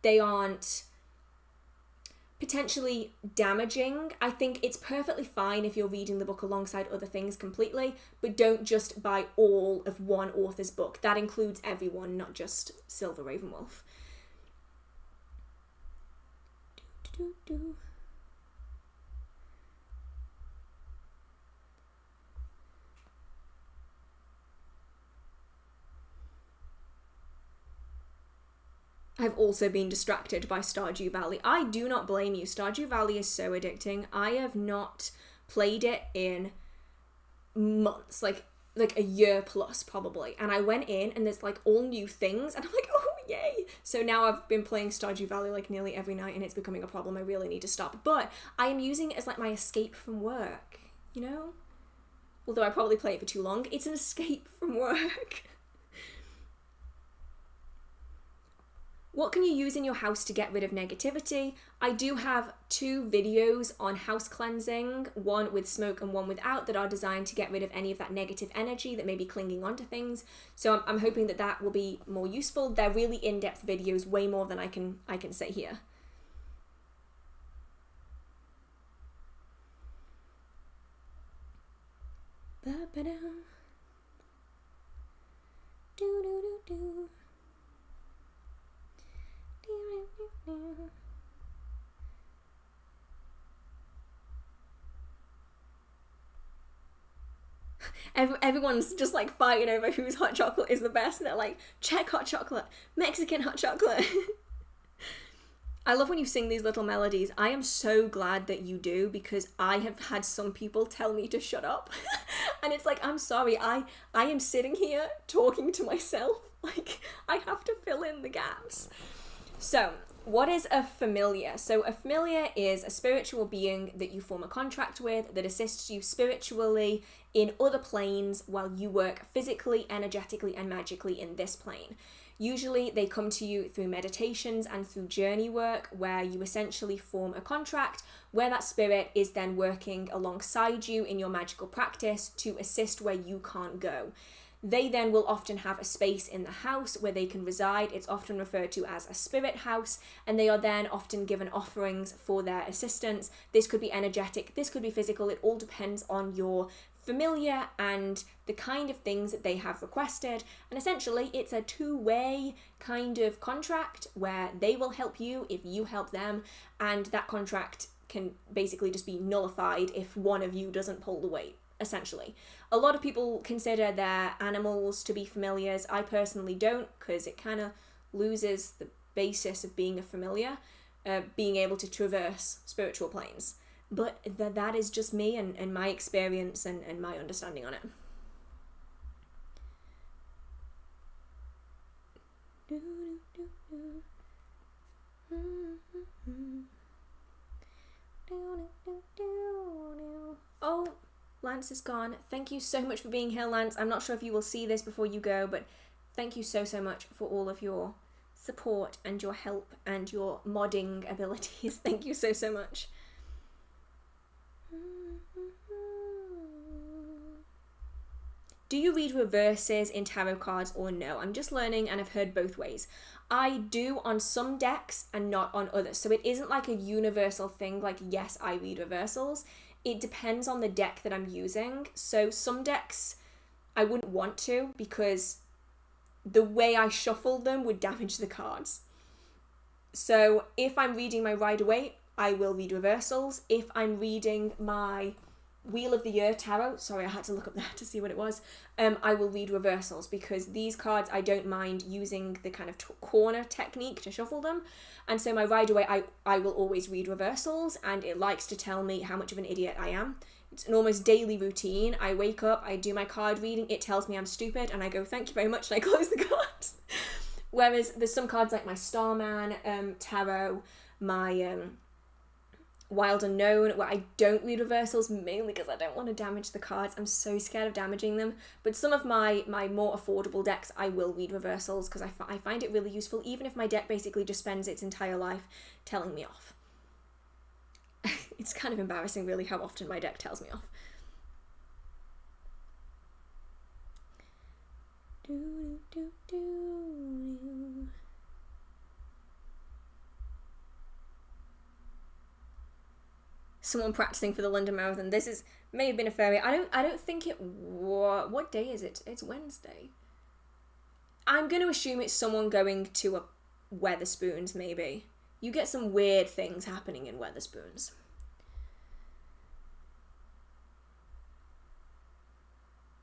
Speaker 1: they aren't potentially damaging. I think it's perfectly fine if you're reading the book alongside other things completely, but don't just buy all of one author's book. That includes everyone, not just Silver Ravenwolf. I've also been distracted by Stardew Valley. I do not blame you. Stardew Valley is so addicting. I have not played it in months, like a year plus probably. And I went in and there's like all new things and I'm like, oh yay. So now I've been playing Stardew Valley like nearly every night and it's becoming a problem. I really need to stop. But I am using it as like my escape from work, you know? Although I probably play it for too long. It's an escape from work. What can you use in your house to get rid of negativity? I do have 2 videos on house cleansing, one with smoke and one without, that are designed to get rid of any of that negative energy that may be clinging onto things. So I'm hoping that that will be more useful. They're really in-depth videos, way more than I can say here. Ba-ba-da. Do-do-do-do. Everyone's just like fighting over whose hot chocolate is the best, and they're like, Czech hot chocolate, Mexican hot chocolate. I love when you sing these little melodies. I am so glad that you do, because I have had some people tell me to shut up. And it's like, I'm sorry, I am sitting here talking to myself. Like, I have to fill in the gaps. So, what is a familiar? So a familiar is a spiritual being that you form a contract with that assists you spiritually in other planes while you work physically, energetically, and magically in this plane. Usually they come to you through meditations and through journey work, where you essentially form a contract where that spirit is then working alongside you in your magical practice to assist where you can't go. They then will often have a space in the house where they can reside. It's often referred to as a spirit house, and they are then often given offerings for their assistance. This could be energetic, this could be physical, it all depends on your familiar and the kind of things that they have requested. And essentially it's a two-way kind of contract where they will help you if you help them, and that contract can basically just be nullified if one of you doesn't pull the weight, essentially. A lot of people consider their animals to be familiars. I personally don't, because it kind of loses the basis of being a familiar, being able to traverse spiritual planes. But that is just me and my experience and my understanding on it. Oh, Lance is gone. Thank you so much for being here, Lance. I'm not sure if you will see this before you go, but thank you so much for all of your support and your help and your modding abilities. Thank you so much. Do you read reverses in tarot cards or no? I'm just learning and I've heard both ways. I do on some decks and not on others. So it isn't like a universal thing like, yes, I read reversals. It depends on the deck that I'm using. So some decks I wouldn't want to, because the way I shuffle them would damage the cards. So if I'm reading my Rider-Waite, I will read reversals. If I'm reading my Wheel of the Year tarot, sorry, I had to look up there to see what it was, I will read reversals, because these cards I don't mind using the kind of corner technique to shuffle them. And so my Rider-Waite, I will always read reversals, and it likes to tell me how much of an idiot I am. It's an almost daily routine. I wake up, I do my card reading, it tells me I'm stupid, and I go, thank you very much, and I close the cards. Whereas there's some cards like my Starman tarot, my Wild Unknown, where I don't read reversals, mainly because I don't want to damage the cards. I'm so scared of damaging them. But some of my more affordable decks, I will read reversals, because I find it really useful, even if my deck basically just spends its entire life telling me off. It's kind of embarrassing, really, how often my deck tells me off. Someone practicing for the London Marathon. This may have been a fairy. I don't think it. What day is it? It's Wednesday. I'm going to assume it's someone going to a Wetherspoons, maybe. You get some weird things happening in Wetherspoons.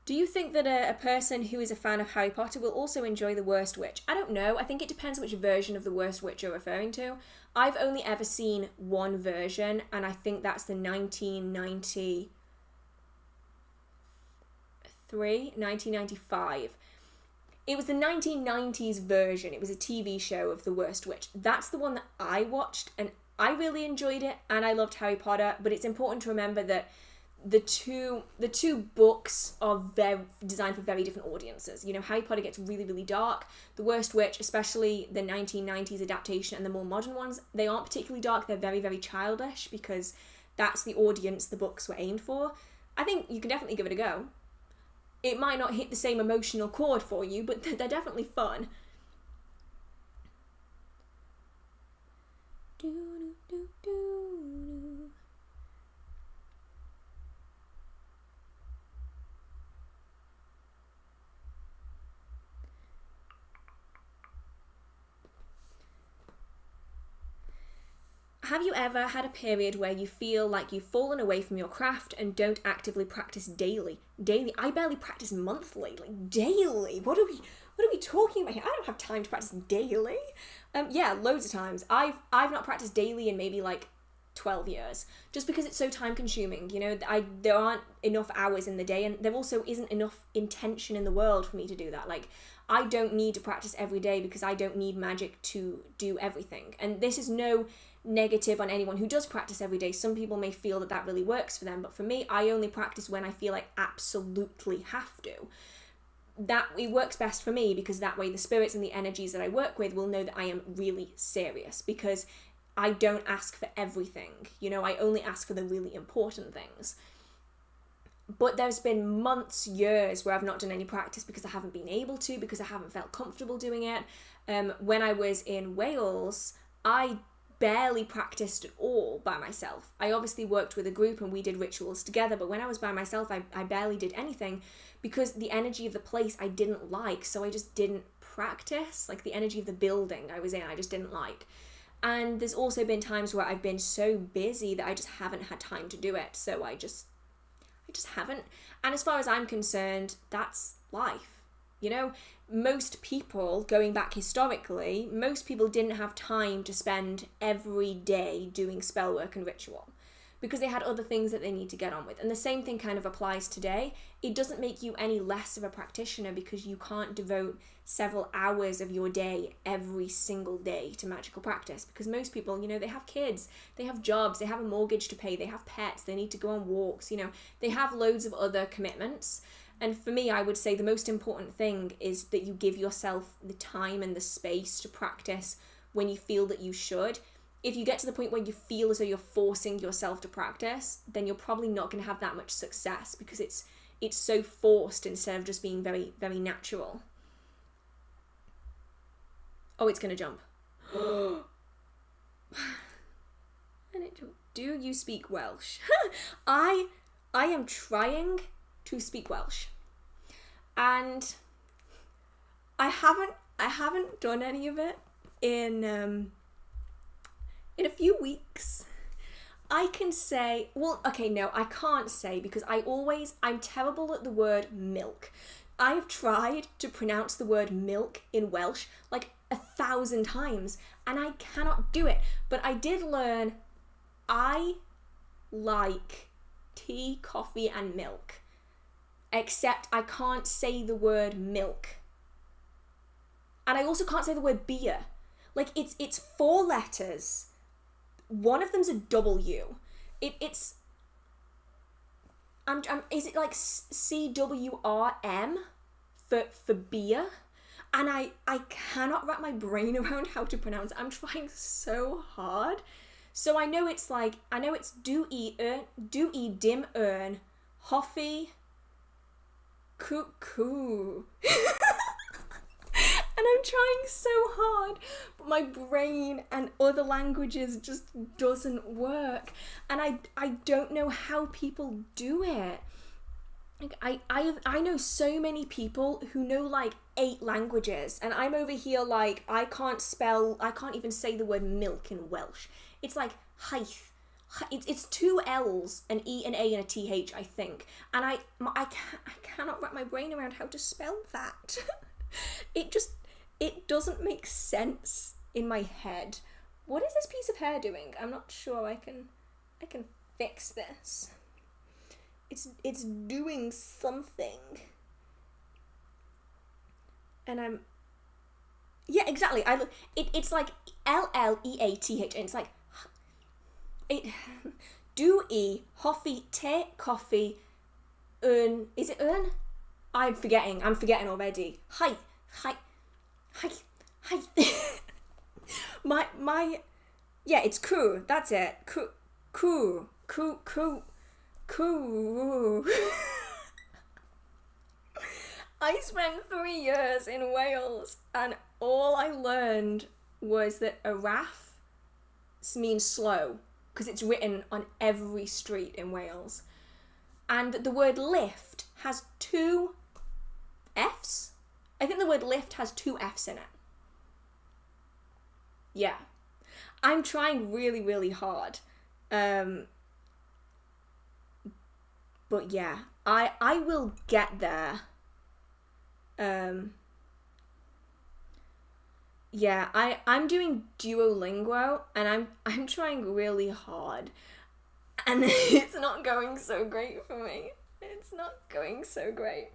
Speaker 1: Do you think that a person who is a fan of Harry Potter will also enjoy The Worst Witch? I don't know. I think it depends which version of The Worst Witch you're referring to. I've only ever seen one version, and I think that's the 1995. It was the 1990s version. It was a TV show of The Worst Witch. That's the one that I watched, and I really enjoyed it, and I loved Harry Potter, but it's important to remember that the two books are designed for very different audiences. You know, Harry Potter gets really, really dark. The Worst Witch, especially the 1990s adaptation and the more modern ones, they aren't particularly dark. They're very, very childish, because that's the audience the books were aimed for. I think you can definitely give it a go. It might not hit the same emotional chord for you, but they're definitely fun. Have you ever had a period where you feel like you've fallen away from your craft and don't actively practice daily? Daily? I barely practice monthly. Like, daily? What are we talking about here? I don't have time to practice daily. Yeah, loads of times. I've not practiced daily in maybe like 12 years, just because it's so time consuming. You know, there aren't enough hours in the day, and there also isn't enough intention in the world for me to do that. Like, I don't need to practice every day, because I don't need magic to do everything. And this is no negative on anyone who does practice every day. Some people may feel that really works for them, but for me, I only practice when I feel like absolutely have to. That it works best for me, because that way the spirits and the energies that I work with will know that I am really serious, because I don't ask for everything. You know, I only ask for the really important things. But there's been months, years where I've not done any practice because I haven't been able to, because I haven't felt comfortable doing it. When I was in Wales, I barely practiced at all by myself. I obviously worked with a group and we did rituals together, but when I was by myself, I barely did anything because the energy of the place I didn't like, so I just didn't practice. Like the energy of the building I was in, I just didn't like. And there's also been times where I've been so busy that I just haven't had time to do it, so I just haven't. And as far as I'm concerned, that's life. You know, most people, going back historically, most people didn't have time to spend every day doing spell work and ritual because they had other things that they need to get on with. And the same thing kind of applies today. It doesn't make you any less of a practitioner because you can't devote several hours of your day every single day to magical practice, because most people, you know, they have kids, they have jobs, they have a mortgage to pay, they have pets, they need to go on walks, you know, they have loads of other commitments. And for me, I would say the most important thing is that you give yourself the time and the space to practice when you feel that you should. If you get to the point where you feel as though you're forcing yourself to practice, then you're probably not going to have that much success because it's so forced instead of just being very, very natural. Oh, it's going to jump. And it jumped. Do you speak Welsh? I am trying to speak Welsh. And I haven't done any of it in a few weeks. I can say, well, okay, no, I can't say because I'm terrible at the word milk. I've tried to pronounce the word milk in Welsh like 1,000 times and I cannot do it. But I did learn I like tea, coffee and milk. Except I can't say the word milk. And I also can't say the word beer. Like it's 4 letters. One of them's a W. Is it like CWRM for beer? And I cannot wrap my brain around how to pronounce it. I'm trying so hard. So I know it's do e dim earn hoffy cuckoo. And I'm trying so hard, but my brain and other languages just doesn't work. And I don't know how people do it. Like I know so many people who know like 8 languages, and I'm over here like I can't even say the word milk in Welsh. It's like height. It's 2 L's, an E, an A, and a TH, I think. And I cannot wrap my brain around how to spell that. It doesn't make sense in my head. What is this piece of hair doing? I'm not sure I can fix this. It's doing something. And yeah, exactly. It's like LLEATH, and it's like do e hoffy te coffee is it earn? I'm forgetting already. Hi my yeah, it's cool, that's it. Cool. I spent 3 years in Wales and all I learned was that araf means slow, because it's written on every street in Wales. And the word lift has 2 F's. I think the word lift has 2 F's in it. Yeah. I'm trying really, really hard. But yeah, I will get there. Yeah, I'm doing Duolingo and I'm trying really hard, and it's not going so great for me. It's not going so great.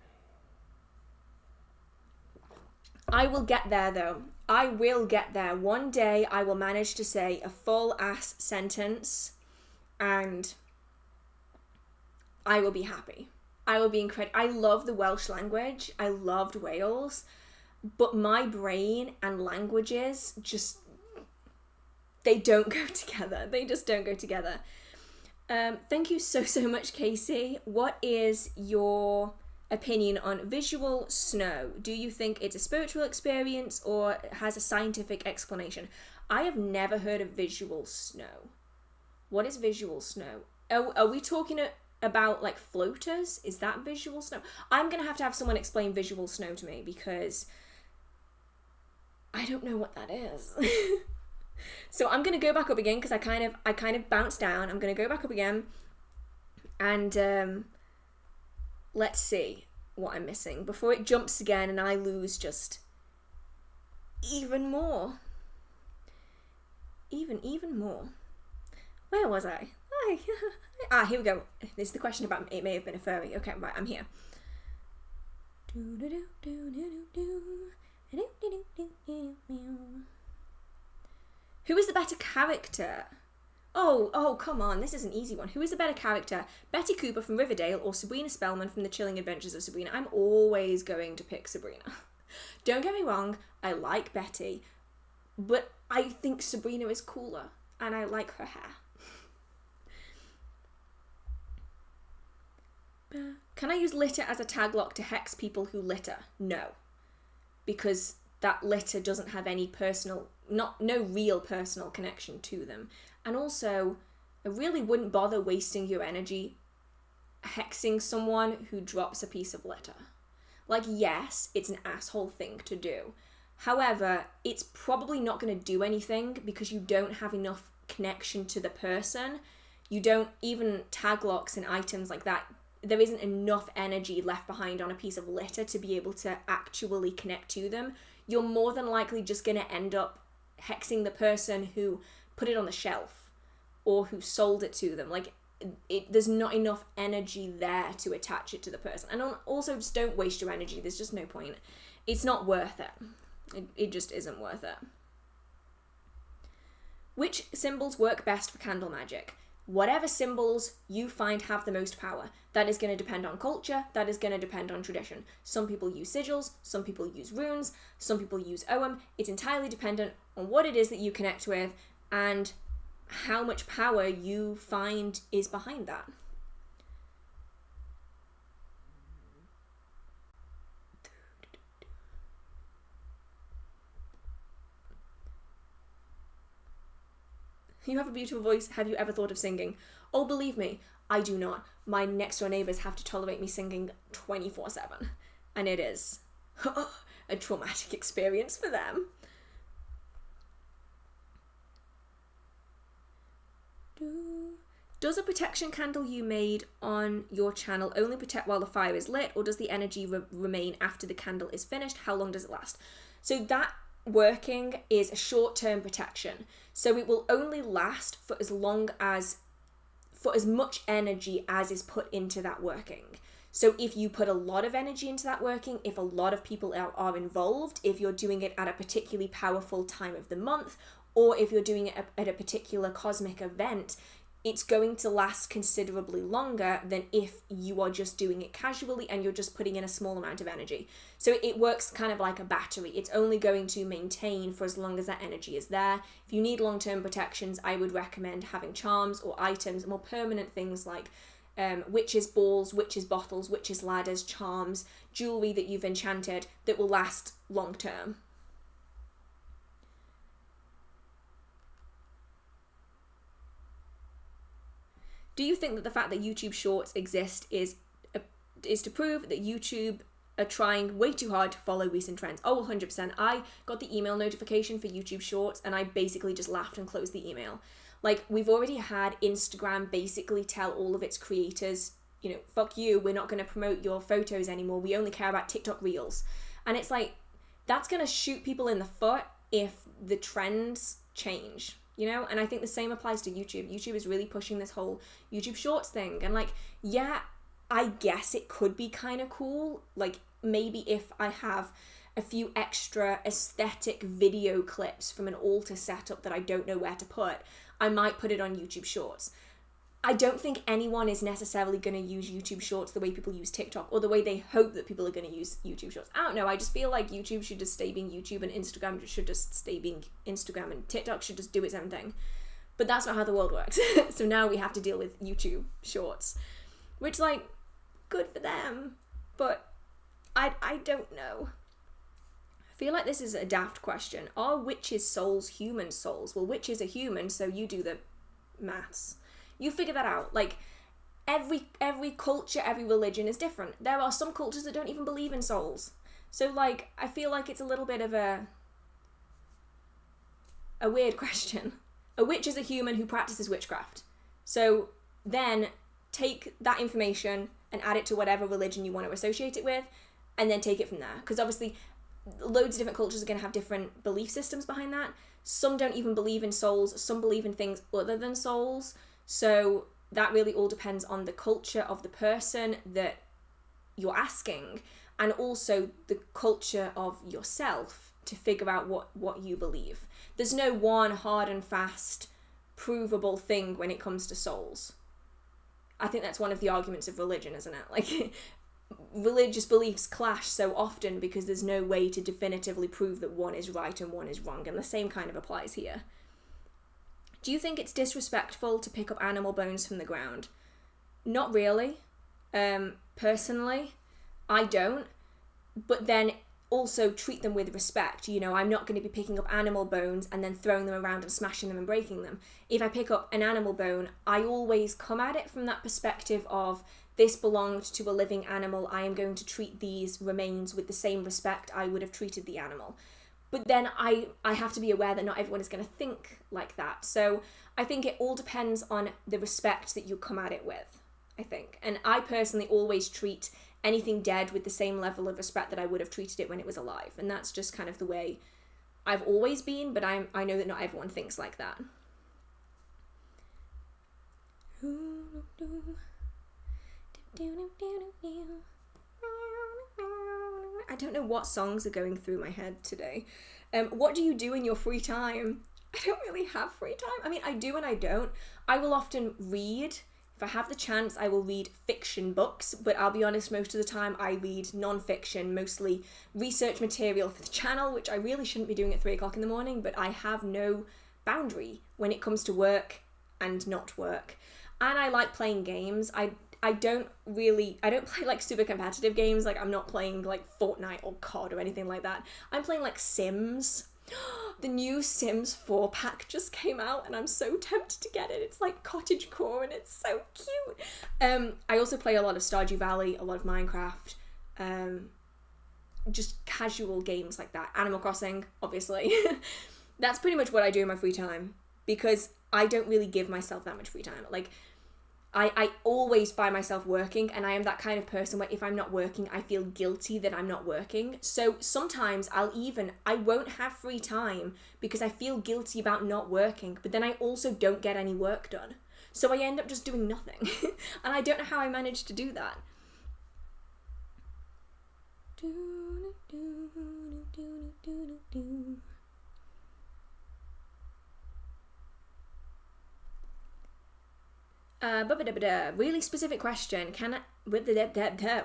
Speaker 1: I will get there though. I will get there. One day I will manage to say a full ass sentence and I will be happy. I will be incredible. I love the Welsh language. I loved Wales. But my brain and languages they don't go together. They just don't go together. Thank you so much, Casey. What is your opinion on visual snow? Do you think it's a spiritual experience or has a scientific explanation? I have never heard of visual snow. What is visual snow? Are we talking about like floaters? Is that visual snow? I'm gonna have to have someone explain visual snow to me because I don't know what that is. So I'm gonna go back up again because I kind of bounced down. I'm gonna go back up again, and let's see what I'm missing before it jumps again and I lose just even more. Even more. Where was I? Here we go. This is the question about it may have been a furry. Okay, right, I'm here. Who is the better character? Oh, come on, this is an easy one. Who is the better character? Betty Cooper from Riverdale or Sabrina Spellman from The Chilling Adventures of Sabrina? I'm always going to pick Sabrina. Don't get me wrong, I like Betty, but I think Sabrina is cooler, and I like her hair. Can I use litter as a tag lock to hex people who litter? No, because that litter doesn't have any no real personal connection to them. And also, I really wouldn't bother wasting your energy hexing someone who drops a piece of litter. Like, yes, it's an asshole thing to do. However, it's probably not going to do anything because you don't have enough connection to the person. You don't, even tag locks and items like that, there isn't enough energy left behind on a piece of litter to be able to actually connect to them. You're more than likely just going to end up hexing the person who put it on the shelf or who sold it to them. Like, there's not enough energy there to attach it to the person. And also, just don't waste your energy. There's just no point. It's not worth it. It just isn't worth it. Which symbols work best for candle magic? Whatever symbols you find have the most power. That is going to depend on culture, that is going to depend on tradition. Some people use sigils, some people use runes, some people use Ogham. It's entirely dependent on what it is that you connect with and how much power you find is behind that. You have a beautiful voice. Have you ever thought of singing? Oh, believe me, I do not. My next door neighbours have to tolerate me singing 24/7. And it is a traumatic experience for them. Does a protection candle you made on your channel only protect while the fire is lit, or does the energy remain after the candle is finished? How long does it last? So that working is a short-term protection. So it will only last for as much energy as is put into that working. So if you put a lot of energy into that working, if a lot of people are involved, if you're doing it at a particularly powerful time of the month, or if you're doing it at a particular cosmic event, it's going to last considerably longer than if you are just doing it casually and you're just putting in a small amount of energy. So it works kind of like a battery. It's only going to maintain for as long as that energy is there. If you need long-term protections, I would recommend having charms or items, more permanent things like witches' balls, witches' bottles, witches' ladders, charms, jewelry that you've enchanted that will last long-term. Do you think that the fact that YouTube Shorts exist is to prove that YouTube are trying way too hard to follow recent trends? Oh, 100%. I got the email notification for YouTube Shorts and I basically just laughed and closed the email. Like, we've already had Instagram basically tell all of its creators, you know, fuck you, we're not going to promote your photos anymore. We only care about TikTok Reels. And it's like, that's going to shoot people in the foot if the trends change. You know, and I think the same applies to YouTube. YouTube is really pushing this whole YouTube Shorts thing. And like, yeah, I guess it could be kind of cool. Like, maybe if I have a few extra aesthetic video clips from an altar setup that I don't know where to put, I might put it on YouTube Shorts. I don't think anyone is necessarily going to use YouTube Shorts the way people use TikTok or the way they hope that people are going to use YouTube Shorts. I don't know. I just feel like YouTube should just stay being YouTube and Instagram should just stay being Instagram and TikTok should just do its own thing. But that's not how the world works. So now we have to deal with YouTube shorts, which, like, good for them, but I don't know. I feel like this is a daft question. Are witches' souls human souls? Well, witches are human, so you do the maths. You figure that out. Like, every culture, every religion is different. There are some cultures that don't even believe in souls. So, like, I feel like it's a little bit of a weird question. A witch is a human who practices witchcraft. So then take that information and add it to whatever religion you want to associate it with, and then take it from there. Because obviously loads of different cultures are going to have different belief systems behind that. Some don't even believe in souls. Some believe in things other than souls. So that really all depends on the culture of the person that you're asking, and also the culture of yourself to figure out what you believe. There's no one hard and fast provable thing when it comes to souls. I think that's one of the arguments of religion, isn't it? Like, religious beliefs clash so often because there's no way to definitively prove that one is right and one is wrong, and the same kind of applies here. Do you think it's disrespectful to pick up animal bones from the ground? Not really. Personally, I don't. But then also treat them with respect. You know, I'm not going to be picking up animal bones and then throwing them around and smashing them and breaking them. If I pick up an animal bone, I always come at it from that perspective of, this belonged to a living animal. I am going to treat these remains with the same respect I would have treated the animal. But then I have to be aware that not everyone is going to think like that. So I think it all depends on the respect that you come at it with, I think. And I personally always treat anything dead with the same level of respect that I would have treated it when it was alive. And that's just kind of the way I've always been, but I know that not everyone thinks like that. I don't know what songs are going through my head today. What do you do in your free time? I don't really have free time. I mean, I do and I don't. I will often read. If I have the chance, I will read fiction books, but I'll be honest, most of the time I read non-fiction, mostly research material for the channel, which I really shouldn't be doing at 3 o'clock in the morning, but I have no boundary when it comes to work and not work. And I like playing games. I don't play like super competitive games. Like, I'm not playing like Fortnite or COD or anything like that. I'm playing like Sims. The new Sims 4 pack just came out and I'm so tempted to get it. It's like cottagecore and it's so cute. I also play a lot of Stardew Valley, a lot of Minecraft, just casual games like that. Animal Crossing, obviously. That's pretty much what I do in my free time, because I don't really give myself that much free time. Like, I always find myself working, and I am that kind of person where if I'm not working, I feel guilty that I'm not working. So sometimes I won't have free time because I feel guilty about not working, but then I also don't get any work done. So I end up just doing nothing. And I don't know how I managed to do that. Really specific question.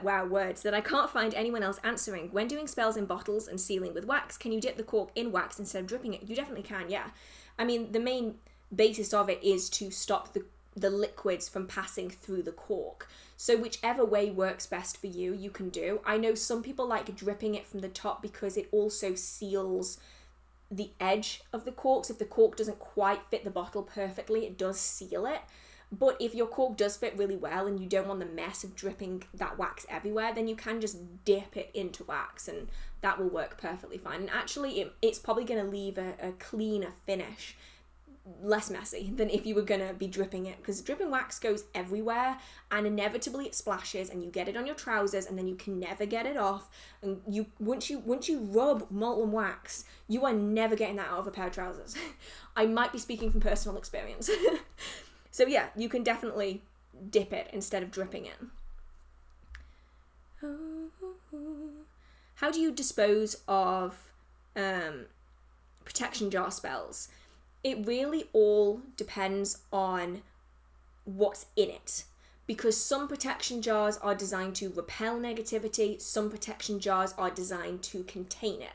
Speaker 1: Wow, words that I can't find anyone else answering. When doing spells in bottles and sealing with wax, can you dip the cork in wax instead of dripping it? You definitely can, yeah. I mean, the main basis of it is to stop the liquids from passing through the cork. So whichever way works best for you, you can do. I know some people like dripping it from the top because it also seals the edge of the cork. So if the cork doesn't quite fit the bottle perfectly, it does seal it. But if your cork does fit really well and you don't want the mess of dripping that wax everywhere, then you can just dip it into wax and that will work perfectly fine. And actually, it's probably going to leave a cleaner finish, less messy than if you were going to be dripping it, because dripping wax goes everywhere and inevitably it splashes and you get it on your trousers and then you can never get it off. And once you rub molten wax, you are never getting that out of a pair of trousers. I might be speaking from personal experience. So yeah, you can definitely dip it instead of dripping it. How do you dispose of protection jar spells? It really all depends on what's in it, because some protection jars are designed to repel negativity, some protection jars are designed to contain it.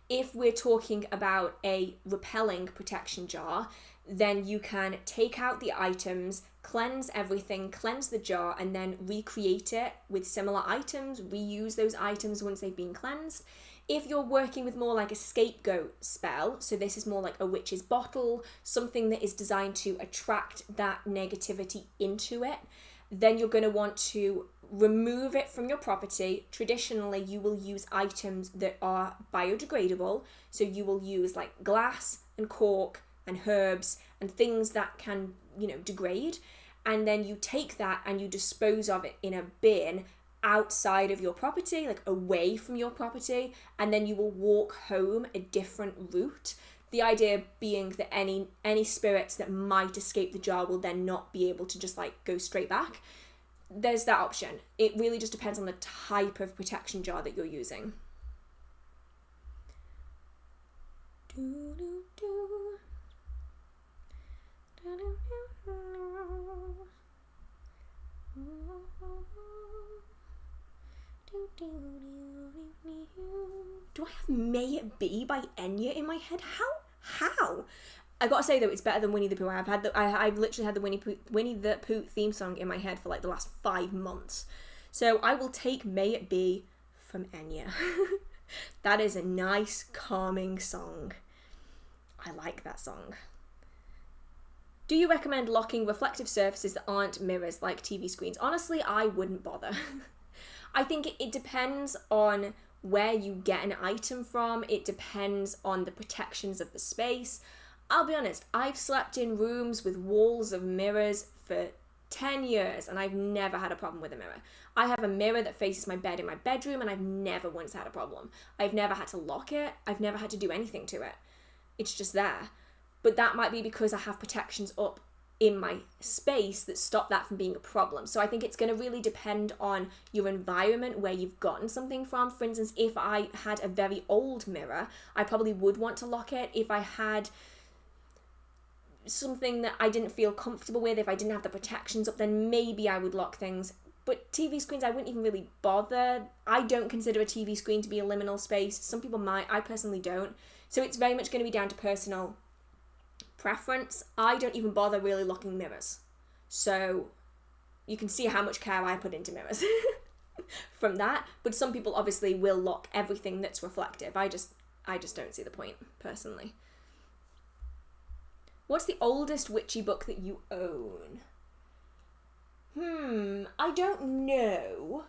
Speaker 1: If we're talking about a repelling protection jar, then you can take out the items, cleanse everything, cleanse the jar, and then recreate it with similar items, reuse those items once they've been cleansed. If you're working with more like a scapegoat spell, so this is more like a witch's bottle, something that is designed to attract that negativity into it, then you're going to want to remove it from your property. Traditionally, you will use items that are biodegradable, so you will use like glass and cork and herbs and things that can, degrade, and then you take that and you dispose of it in a bin outside of your property, like away from your property, and then you will walk home a different route. The idea being that any spirits that might escape the jar will then not be able to just like go straight back. There's that option. It really just depends on the type of protection jar that you're using. Do I have May It Be by Enya in my head? How? I gotta say though, it's better than Winnie the Pooh. I've literally had the Winnie the Pooh theme song in my head for like the last 5 months. So I will take May It Be from Enya. That is a nice, calming song. I like that song. Do you recommend locking reflective surfaces that aren't mirrors like TV screens? Honestly, I wouldn't bother. I think it depends on where you get an item from. It depends on the protections of the space. I'll be honest, I've slept in rooms with walls of mirrors for 10 years and I've never had a problem with a mirror. I have a mirror that faces my bed in my bedroom and I've never once had a problem. I've never had to lock it. I've never had to do anything to it. It's just there. But that might be because I have protections up in my space that stop that from being a problem. So I think it's going to really depend on your environment, where you've gotten something from. For instance, if I had a very old mirror, I probably would want to lock it. If I had something that I didn't feel comfortable with, if I didn't have the protections up, then maybe I would lock things. But TV screens, I wouldn't even really bother. I don't consider a TV screen to be a liminal space. Some people might, I personally don't. So it's very much going to be down to personal preference. I don't even bother really locking mirrors. So you can see how much care I put into mirrors from that. But some people obviously will lock everything that's reflective. I just don't see the point, personally. What's the oldest witchy book that you own? I don't know.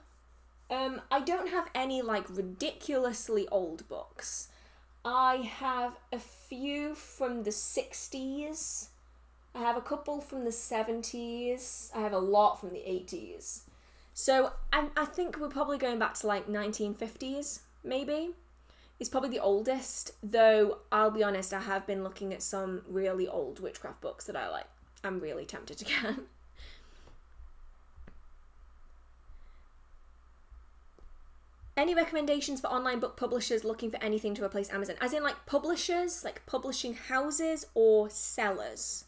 Speaker 1: I don't have any like ridiculously old books. I have a few from the 60s. I have a couple from the 70s. I have a lot from the 80s. So I think we're probably going back to like 1950s, maybe. It's probably the oldest, though I'll be honest, I have been looking at some really old witchcraft books that I like. I'm really tempted to get. Any recommendations for online book publishers looking for anything to replace Amazon? As in like publishers, like publishing houses, or sellers?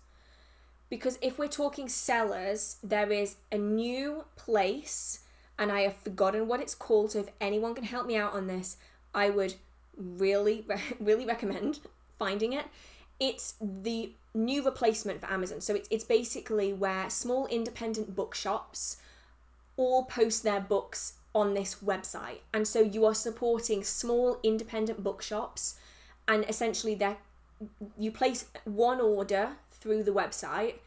Speaker 1: Because if we're talking sellers, there is a new place and I have forgotten what it's called. So if anyone can help me out on this, I would really recommend finding it. It's the new replacement for Amazon. So it's basically where small independent bookshops all post their books on this website, and so you are supporting small independent bookshops, and essentially you place one order through the website,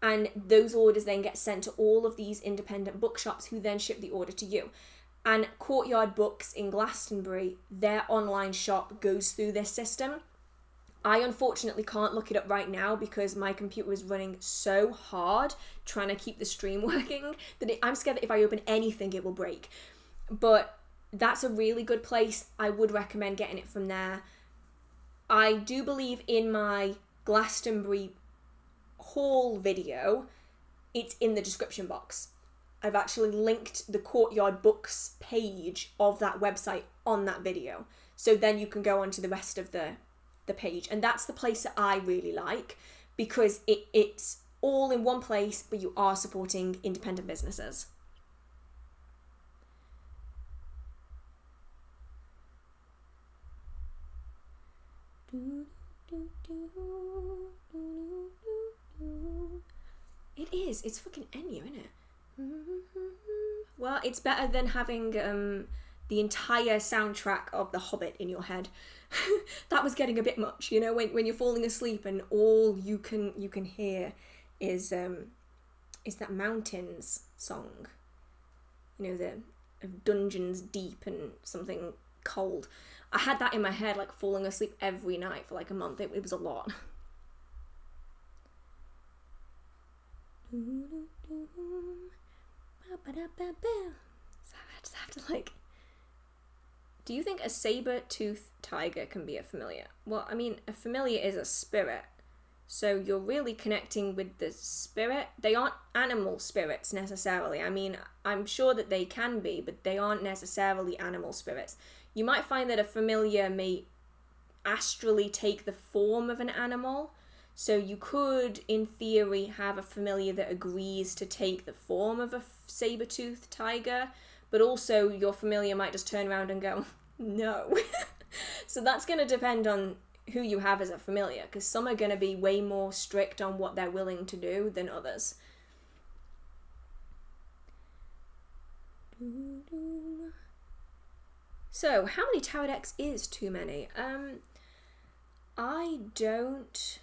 Speaker 1: and those orders then get sent to all of these independent bookshops who then ship the order to you. And Courtyard Books in Glastonbury, their online shop goes through this system. I unfortunately can't look it up right now because my computer is running so hard trying to keep the stream working that I'm scared that if I open anything it will break. But that's a really good place. I would recommend getting it from there. I do believe in my Glastonbury haul video, it's in the description box. I've actually linked the Courtyard Books page of that website on that video. So then you can go on to the rest of the page. And that's the place that I really like because it's all in one place, but you are supporting independent businesses. is. It's fucking Enya, isn't it? Well, it's better than having the entire soundtrack of The Hobbit in your head. That was getting a bit much, you know, when you're falling asleep and all you can hear is that Mountains song. You know, the Dungeons Deep and something cold. I had that in my head, like falling asleep every night for like a month. It was a lot. So I just have to like... Do you think a saber-toothed tiger can be a familiar? Well, I mean, a familiar is a spirit. So you're really connecting with the spirit. They aren't animal spirits necessarily. I mean, I'm sure that they can be, but they aren't necessarily animal spirits. You might find that a familiar may astrally take the form of an animal. So you could, in theory, have a familiar that agrees to take the form of a saber-toothed tiger, but also your familiar might just turn around and go, no. So that's going to depend on who you have as a familiar, because some are going to be way more strict on what they're willing to do than others. So, how many tarot decks is too many? I don't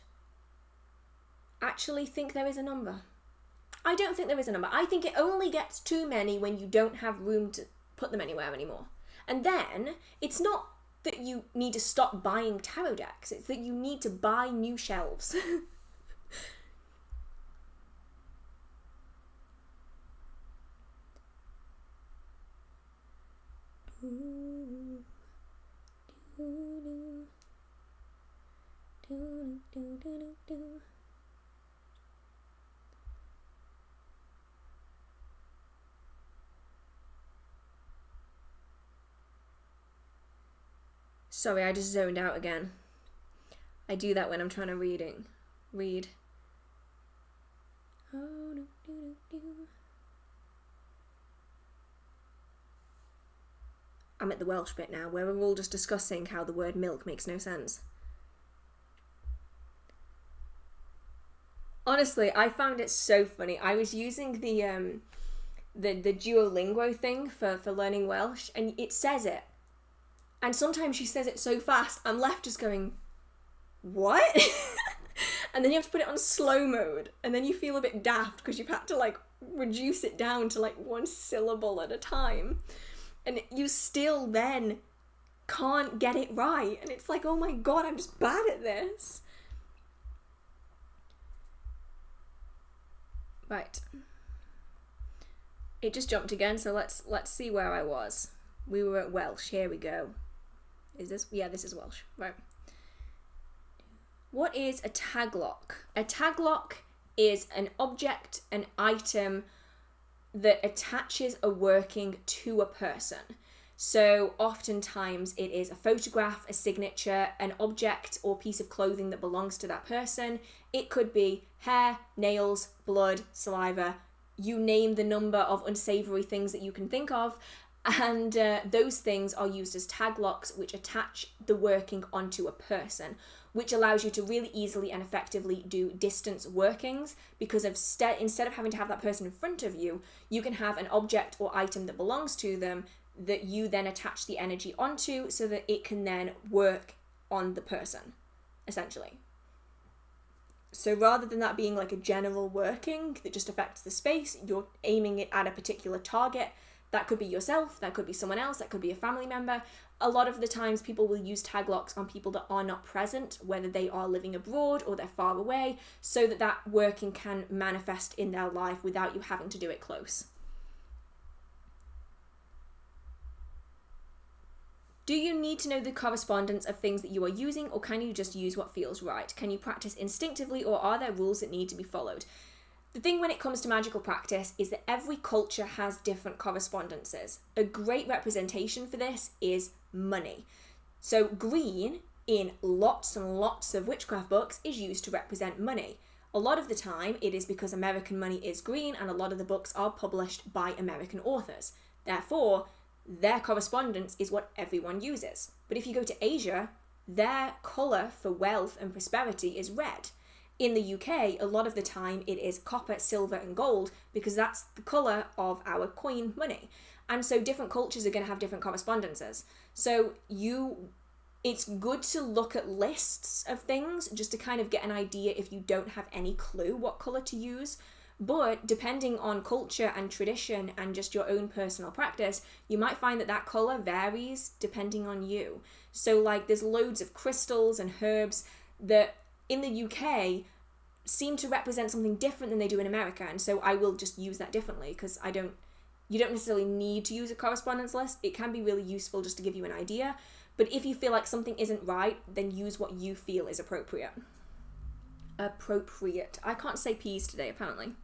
Speaker 1: actually think there is a number. I don't think there is a number. I think it only gets too many when you don't have room to put them anywhere anymore. And then, it's not that you need to stop buying tarot decks, it's that you need to buy new shelves. Sorry, I just zoned out again. I do that when I'm trying to read. I'm at the Welsh bit now, where we're all just discussing how the word milk makes no sense. Honestly, I found it so funny. I was using the Duolingo thing for learning Welsh, and it says it. And sometimes she says it so fast, I'm left just going, what? And then you have to put it on slow mode, and then you feel a bit daft because you've had to like reduce it down to like one syllable at a time. And you still then can't get it right. And it's like, oh my god, I'm just bad at this. Right. It just jumped again, so let's see where I was. We were at Welsh, here we go. Is this? Yeah, this is Welsh. Right. What is a taglock? A taglock is an object, an item that attaches a working to a person. So oftentimes it is a photograph, a signature, an object or piece of clothing that belongs to that person. It could be hair, nails, blood, saliva, you name the number of unsavory things that you can think of. And those things are used as tag locks, which attach the working onto a person, which allows you to really easily and effectively do distance workings, because instead of having to have that person in front of you, you can have an object or item that belongs to them that you then attach the energy onto so that it can then work on the person, essentially. So rather than that being like a general working that just affects the space, you're aiming it at a particular target. That could be yourself, that could be someone else, that could be a family member. A lot of the times people will use tag locks on people that are not present, whether they are living abroad or they're far away, so that that working can manifest in their life without you having to do it close. Do you need to know the correspondence of things that you are using, or can you just use what feels right? Can you practice instinctively, or are there rules that need to be followed? The thing when it comes to magical practice is that every culture has different correspondences. A great representation for this is money. So green in lots and lots of witchcraft books is used to represent money. A lot of the time it is because American money is green and a lot of the books are published by American authors. Therefore, their correspondence is what everyone uses. But if you go to Asia, their colour for wealth and prosperity is red. In the UK, a lot of the time it is copper, silver, and gold because that's the colour of our coin money. And so different cultures are going to have different correspondences. So it's good to look at lists of things just to kind of get an idea if you don't have any clue what colour to use. But depending on culture and tradition and just your own personal practice, you might find that that colour varies depending on you. So like there's loads of crystals and herbs that in the UK seem to represent something different than they do in America. And so I will just use that differently because you don't necessarily need to use a correspondence list. It can be really useful just to give you an idea. But if you feel like something isn't right, then use what you feel is appropriate. Appropriate. I can't say P's today, apparently.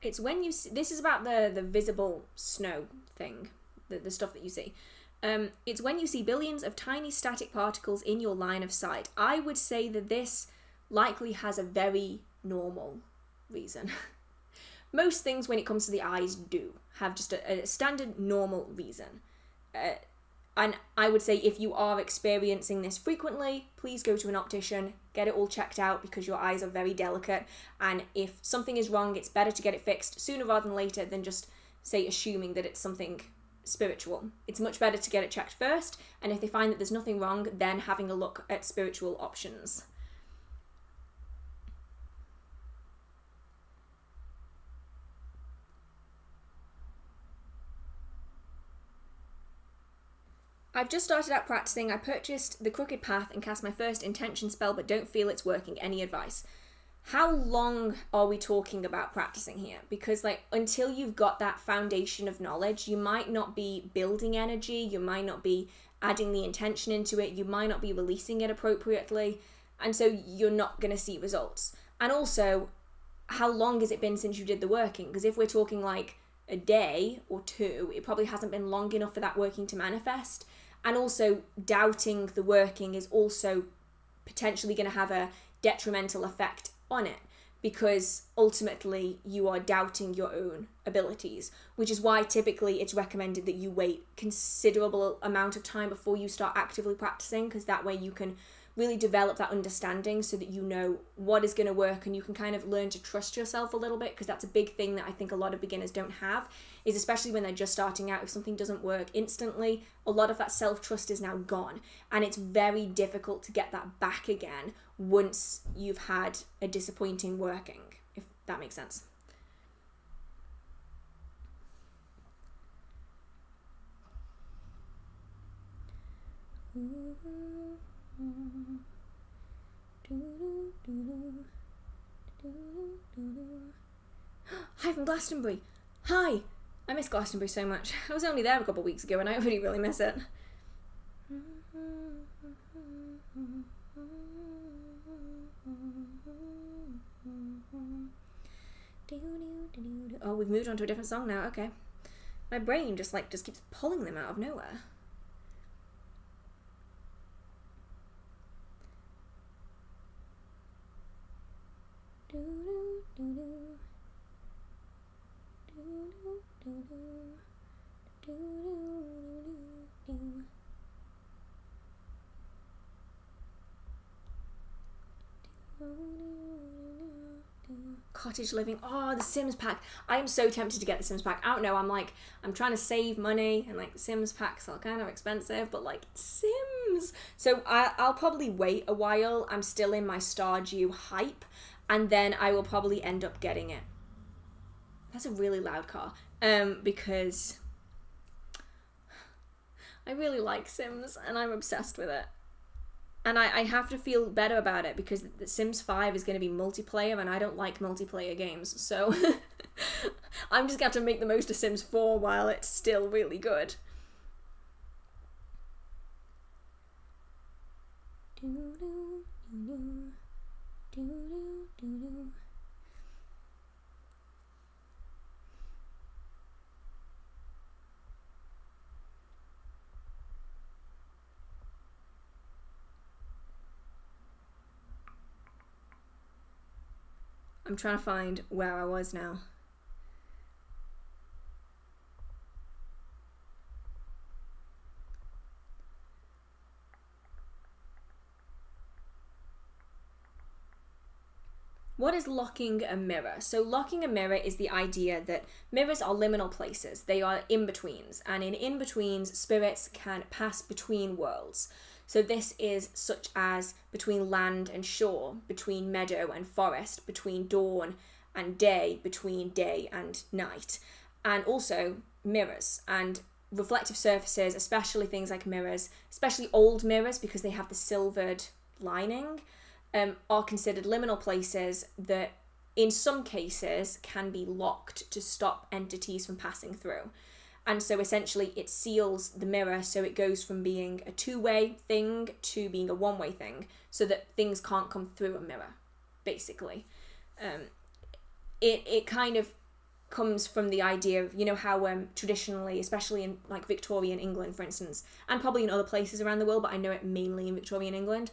Speaker 1: It's when you see, this is about the visible snow thing, the stuff that you see. It's when you see billions of tiny static particles in your line of sight. I would say that this likely has a very normal reason. Most things when it comes to the eyes do have just a standard normal reason. And I would say if you are experiencing this frequently, please go to an optician, get it all checked out because your eyes are very delicate. And if something is wrong, it's better to get it fixed sooner rather than later than just, say, assuming that it's something spiritual. It's much better to get it checked first. And if they find that there's nothing wrong, then having a look at spiritual options. I've just started out practicing. I purchased the Crooked Path and cast my first intention spell but don't feel it's working. Any advice? How long are we talking about practicing here? Because like until you've got that foundation of knowledge, you might not be building energy, you might not be adding the intention into it, you might not be releasing it appropriately, and so you're not going to see results. And also, how long has it been since you did the working? Because if we're talking like a day or two, it probably hasn't been long enough for that working to manifest. And also, doubting the working is also potentially going to have a detrimental effect on it because ultimately you are doubting your own abilities, which is why typically it's recommended that you wait considerable amount of time before you start actively practicing, because that way you can really develop that understanding so that you know what is going to work and you can kind of learn to trust yourself a little bit, because that's a big thing that I think a lot of beginners don't have, is especially when they're just starting out, if something doesn't work instantly, a lot of that self-trust is now gone, and it's very difficult to get that back again once you've had a disappointing working, if that makes sense. Hi from Glastonbury. Hi! I miss Glastonbury so much. I was only there a couple of weeks ago and I already really miss it. Oh, we've moved on to a different song now, okay. My brain just keeps pulling them out of nowhere. Cottage living. Oh, the Sims pack. I am so tempted to get the Sims pack. I don't know, I'm trying to save money, and like the Sims packs are kind of expensive, but like Sims. So I'll probably wait a while. I'm still in my Stardew hype, and then I will probably end up getting it. That's a really loud car. Because I really like Sims and I'm obsessed with it. And I have to feel better about it because the Sims 5 is going to be multiplayer and I don't like multiplayer games. So I'm just going to have to make the most of Sims 4 while it's still really good. I'm trying to find where I was now. What is locking a mirror? So locking a mirror is the idea that mirrors are liminal places. They are in-betweens, and in in-betweens, spirits can pass between worlds. So this is such as between land and shore, between meadow and forest, between dawn and day, between day and night. And also mirrors and reflective surfaces, especially things like mirrors, especially old mirrors because they have the silvered lining, are considered liminal places that in some cases can be locked to stop entities from passing through. And so essentially it seals the mirror, so it goes from being a two-way thing to being a one-way thing, so that things can't come through a mirror, basically. It kind of comes from the idea of, you know, how traditionally, especially in like Victorian England, for instance, and probably in other places around the world, but I know it mainly in Victorian England,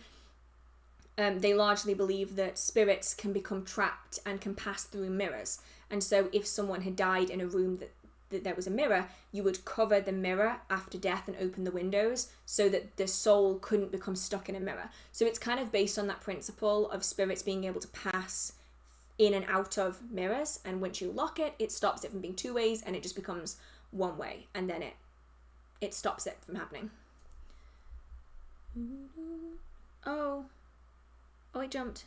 Speaker 1: they largely believe that spirits can become trapped and can pass through mirrors. And so if someone had died in a room that there was a mirror, you would cover the mirror after death and open the windows so that the soul couldn't become stuck in a mirror. So it's kind of based on that principle of spirits being able to pass in and out of mirrors, and once you lock it, it stops it from being two ways and it just becomes one way, and then it stops it from happening. Oh, it jumped.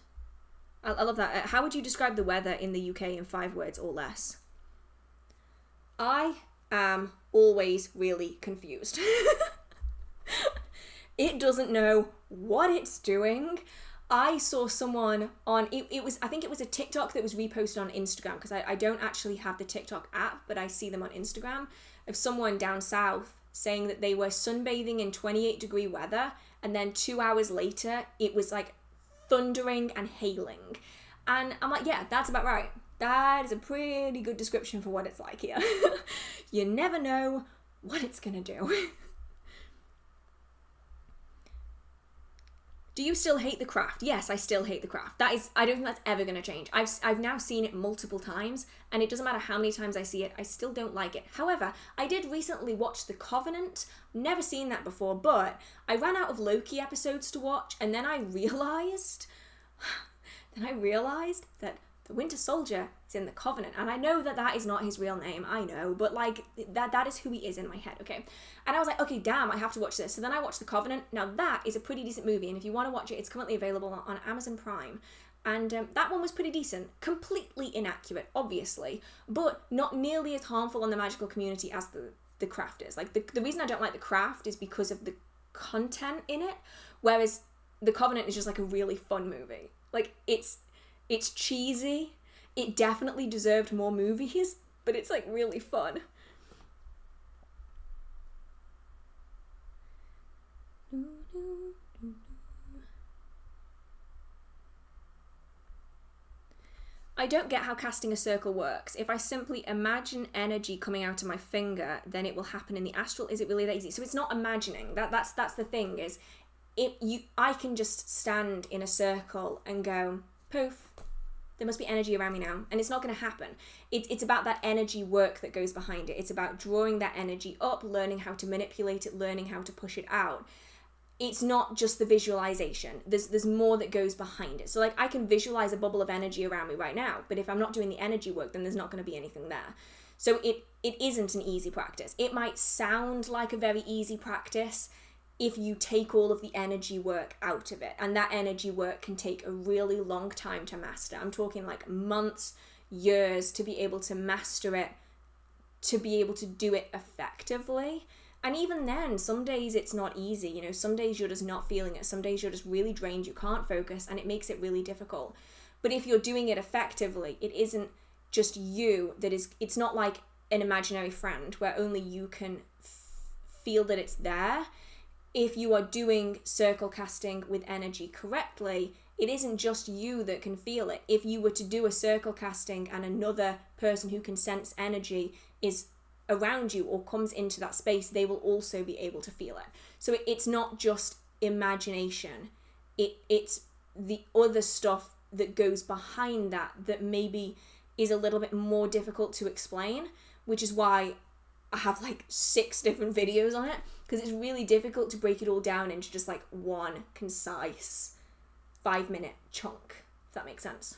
Speaker 1: I love that. How would you describe the weather in the UK in 5 words or less? I am always really confused. It doesn't know what it's doing. I saw someone on, I think it was a TikTok that was reposted on Instagram, because I don't actually have the TikTok app, but I see them on Instagram, of someone down south saying that they were sunbathing in 28-degree weather, and then 2 hours later, it was like thundering and hailing. And I'm like, yeah, that's about right. That is a pretty good description for what it's like here. You never know what it's gonna do. Do you still hate the craft? Yes, I still hate the craft. I don't think that's ever gonna change. I've now seen it multiple times, and it doesn't matter how many times I see it, I still don't like it. However, I did recently watch The Covenant. Never seen that before, but I ran out of Loki episodes to watch, and then I realized that the Winter Soldier is in The Covenant, and I know that that is not his real name, I know, but like, that is who he is in my head, okay? And I was like, okay, damn, I have to watch this. So then I watched The Covenant. Now that is a pretty decent movie, and if you want to watch it, it's currently available on Amazon Prime. And that one was pretty decent. Completely inaccurate, obviously, but not nearly as harmful on the magical community as the craft is. Like, the reason I don't like the craft is because of the content in it, whereas The Covenant is just like a really fun movie. Like, it's cheesy. It definitely deserved more movies, but it's like really fun. I don't get how casting a circle works. If I simply imagine energy coming out of my finger, then it will happen in the astral. Is it really that easy? So it's not imagining. That's the thing, is I can just stand in a circle and go, poof, there must be energy around me now, and it's not going to happen. It's about that energy work that goes behind it. It's about drawing that energy up, learning how to manipulate it, learning how to push it out. It's not just the visualization. There's more that goes behind it. So like, I can visualize a bubble of energy around me right now, but if I'm not doing the energy work, then there's not going to be anything there. So it isn't an easy practice. It might sound like a very easy practice if you take all of the energy work out of it, and that energy work can take a really long time to master. I'm talking like months, years to be able to master it, to be able to do it effectively. And even then, some days it's not easy, you know, some days you're just not feeling it, some days you're just really drained, you can't focus, and it makes it really difficult. But if you're doing it effectively, it isn't just you it's not like an imaginary friend where only you can feel that it's there. If you are doing circle casting with energy correctly, it isn't just you that can feel it. If you were to do a circle casting and another person who can sense energy is around you or comes into that space, they will also be able to feel it. So it's not just imagination. It's the other stuff that goes behind that maybe is a little bit more difficult to explain, which is why I have like 6 different videos on it, because it's really difficult to break it all down into just like one concise 5-minute chunk, if that makes sense.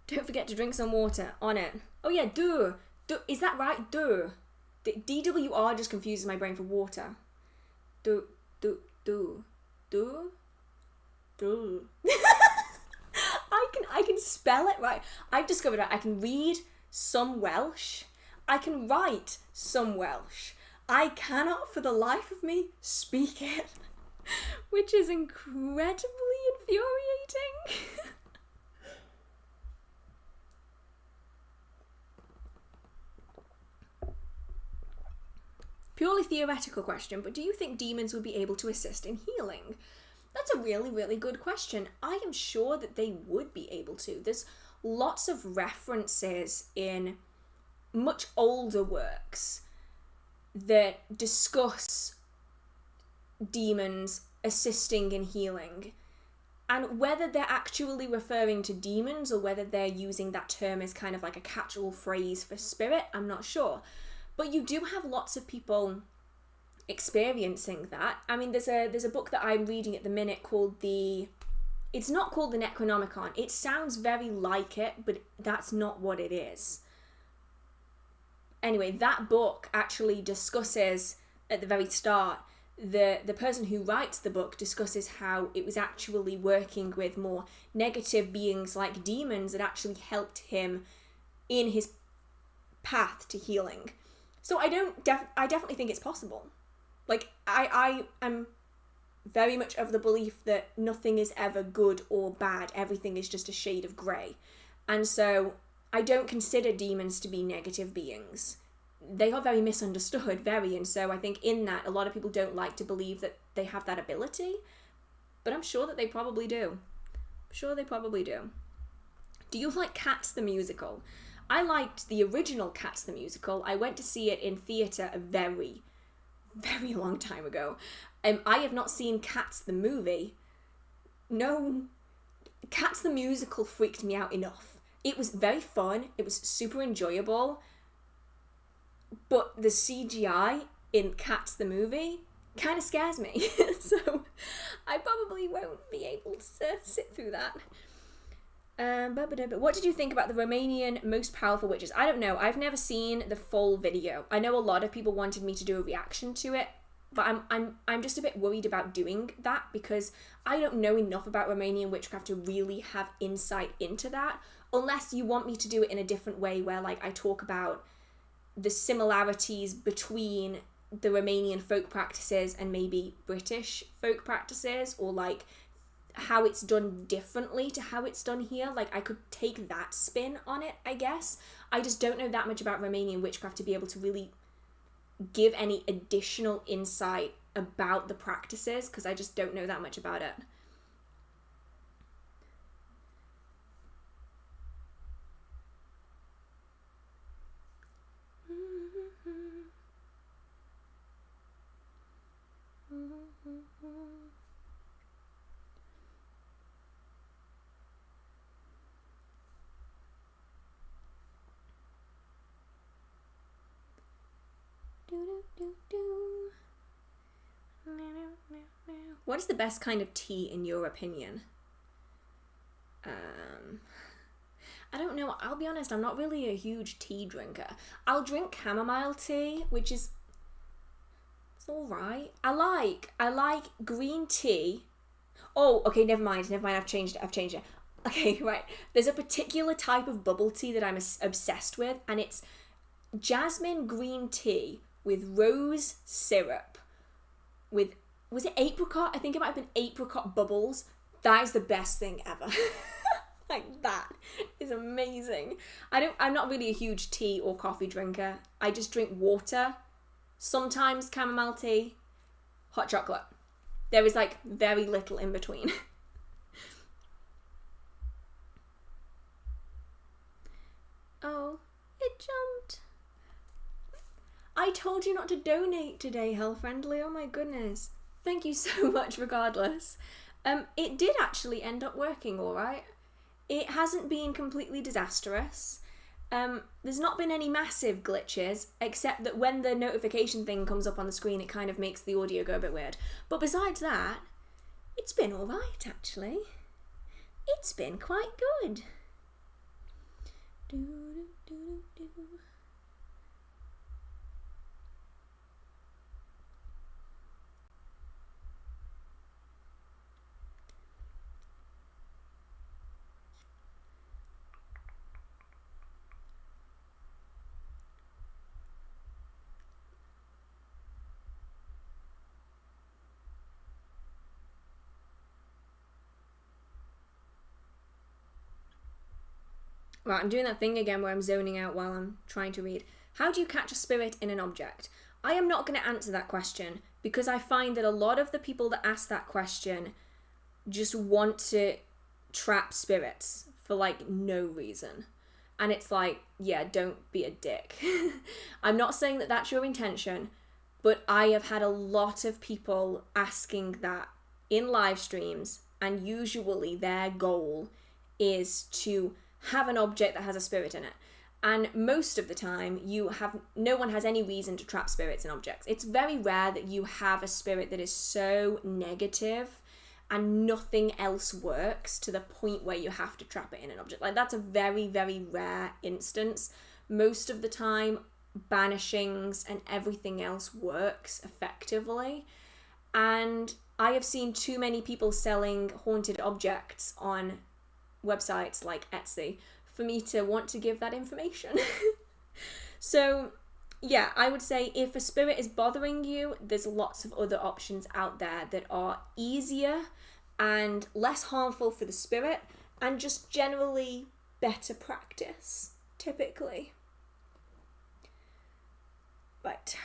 Speaker 1: Don't forget to drink some water. On it. Oh yeah, do. Is that right? Do. DWR just confuses my brain for water. Do. I can spell it right. I've discovered that I can read some Welsh. I can write some Welsh. I cannot for the life of me speak it, which is incredibly infuriating. Purely theoretical question, but do you think demons would be able to assist in healing? That's a really, really good question. I am sure that they would be able to. There's lots of references in much older works that discuss demons assisting in healing. And whether they're actually referring to demons or whether they're using that term as kind of like a catch-all phrase for spirit, I'm not sure. But you do have lots of people experiencing that. I mean, there's a book that I'm reading at the minute called it's not called the Necronomicon. It sounds very like it, but that's not what it is. Anyway, that book actually discusses, at the very start, the person who writes the book discusses how it was actually working with more negative beings like demons that actually helped him in his path to healing. So I definitely think it's possible. Like, I am very much of the belief that nothing is ever good or bad. Everything is just a shade of grey. And so I don't consider demons to be negative beings. They are very misunderstood, and so I think in that, a lot of people don't like to believe that they have that ability, but I'm sure that they probably do. Do you like Cats the musical? I liked the original Cats the musical. I went to see it in theatre a very, very long time ago. I have not seen Cats the movie. No, Cats the musical freaked me out enough. It was very fun. It was super enjoyable. But the CGI in Cats the movie kind of scares me. So I probably won't be able to sit through that. What did you think about the Romanian most powerful witches? I don't know. I've never seen the full video. I know a lot of people wanted me to do a reaction to it, but I'm just a bit worried about doing that because I don't know enough about Romanian witchcraft to really have insight into that, unless you want me to do it in a different way where like I talk about the similarities between the Romanian folk practices and maybe British folk practices, or like how it's done differently to how it's done here. Like I could take that spin on it, I guess. I just don't know that much about Romanian witchcraft to be able to really give any additional insight about the practices, because I just don't know that much about it. What is the best kind of tea in your opinion? I don't know. I'll be honest, I'm not really a huge tea drinker. I'll drink chamomile tea, which is it's all right. I like green tea. Oh, okay, never mind. I've changed it. Okay, right. There's a particular type of bubble tea that I'm obsessed with, and it's jasmine green tea with rose syrup with, was it apricot? I think it might have been apricot bubbles. That is the best thing ever. Like, that is amazing. I'm not really a huge tea or coffee drinker. I just drink water, sometimes chamomile tea, hot chocolate. There is like very little in between. Oh, it jumped. I told you not to donate today, Hell Friendly. Oh my goodness. Thank you so much regardless. It did actually end up working all right. It hasn't been completely disastrous. There's not been any massive glitches, except that when the notification thing comes up on the screen, it kind of makes the audio go a bit weird. But besides that, it's been all right, actually. It's been quite good. Right, I'm doing that thing again where I'm zoning out while I'm trying to read. How do you catch a spirit in an object? I am not going to answer that question because I find that a lot of the people that ask that question just want to trap spirits for like no reason. And it's like, yeah, don't be a dick. I'm not saying that that's your intention, but I have had a lot of people asking that in live streams, and usually their goal is to have an object that has a spirit in it. And most of the time, no one has any reason to trap spirits in objects. It's very rare that you have a spirit that is so negative and nothing else works to the point where you have to trap it in an object. Like, that's a very, very rare instance. Most of the time, banishings and everything else works effectively. And I have seen too many people selling haunted objects on websites like Etsy for me to want to give that information. So yeah, I would say if a spirit is bothering you, there's lots of other options out there that are easier and less harmful for the spirit and just generally better practice, typically. Right.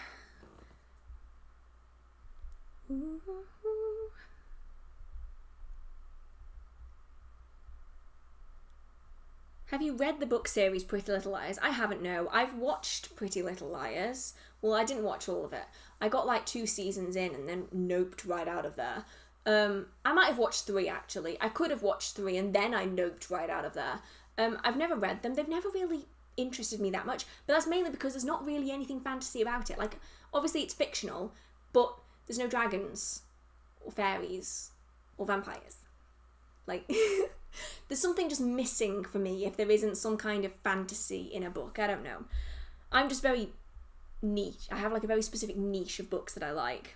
Speaker 1: Have you read the book series Pretty Little Liars? I haven't, no. I've watched Pretty Little Liars. Well, I didn't watch all of it. I got like 2 seasons in and then noped right out of there. I might have watched 3 actually. I could have watched 3 and then I noped right out of there. I've never read them. They've never really interested me that much, but that's mainly because there's not really anything fantasy about it. Like, obviously it's fictional, but there's no dragons or fairies or vampires. Like, there's something just missing for me if there isn't some kind of fantasy in a book. I don't know. I'm just very niche. I have like a very specific niche of books that I like.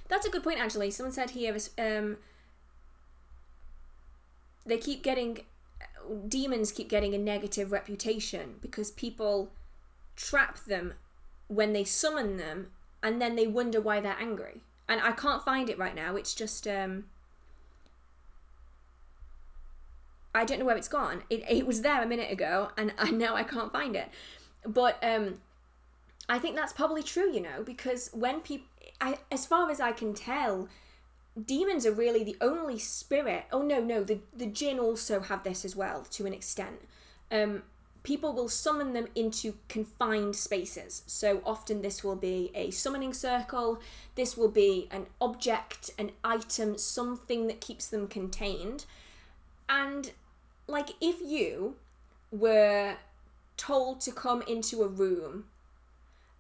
Speaker 1: That's a good point, actually. Someone said here, demons keep getting a negative reputation because people trap them when they summon them and then they wonder why they're angry. And I can't find it right now. It's just, I don't know where it's gone. It was there a minute ago and now I can't find it. But I think that's probably true, you know, because when as far as I can tell, demons are really the only spirit. Oh no, the jinn also have this as well to an extent. People will summon them into confined spaces. So often this will be a summoning circle, this will be an object, an item, something that keeps them contained. And like, if you were told to come into a room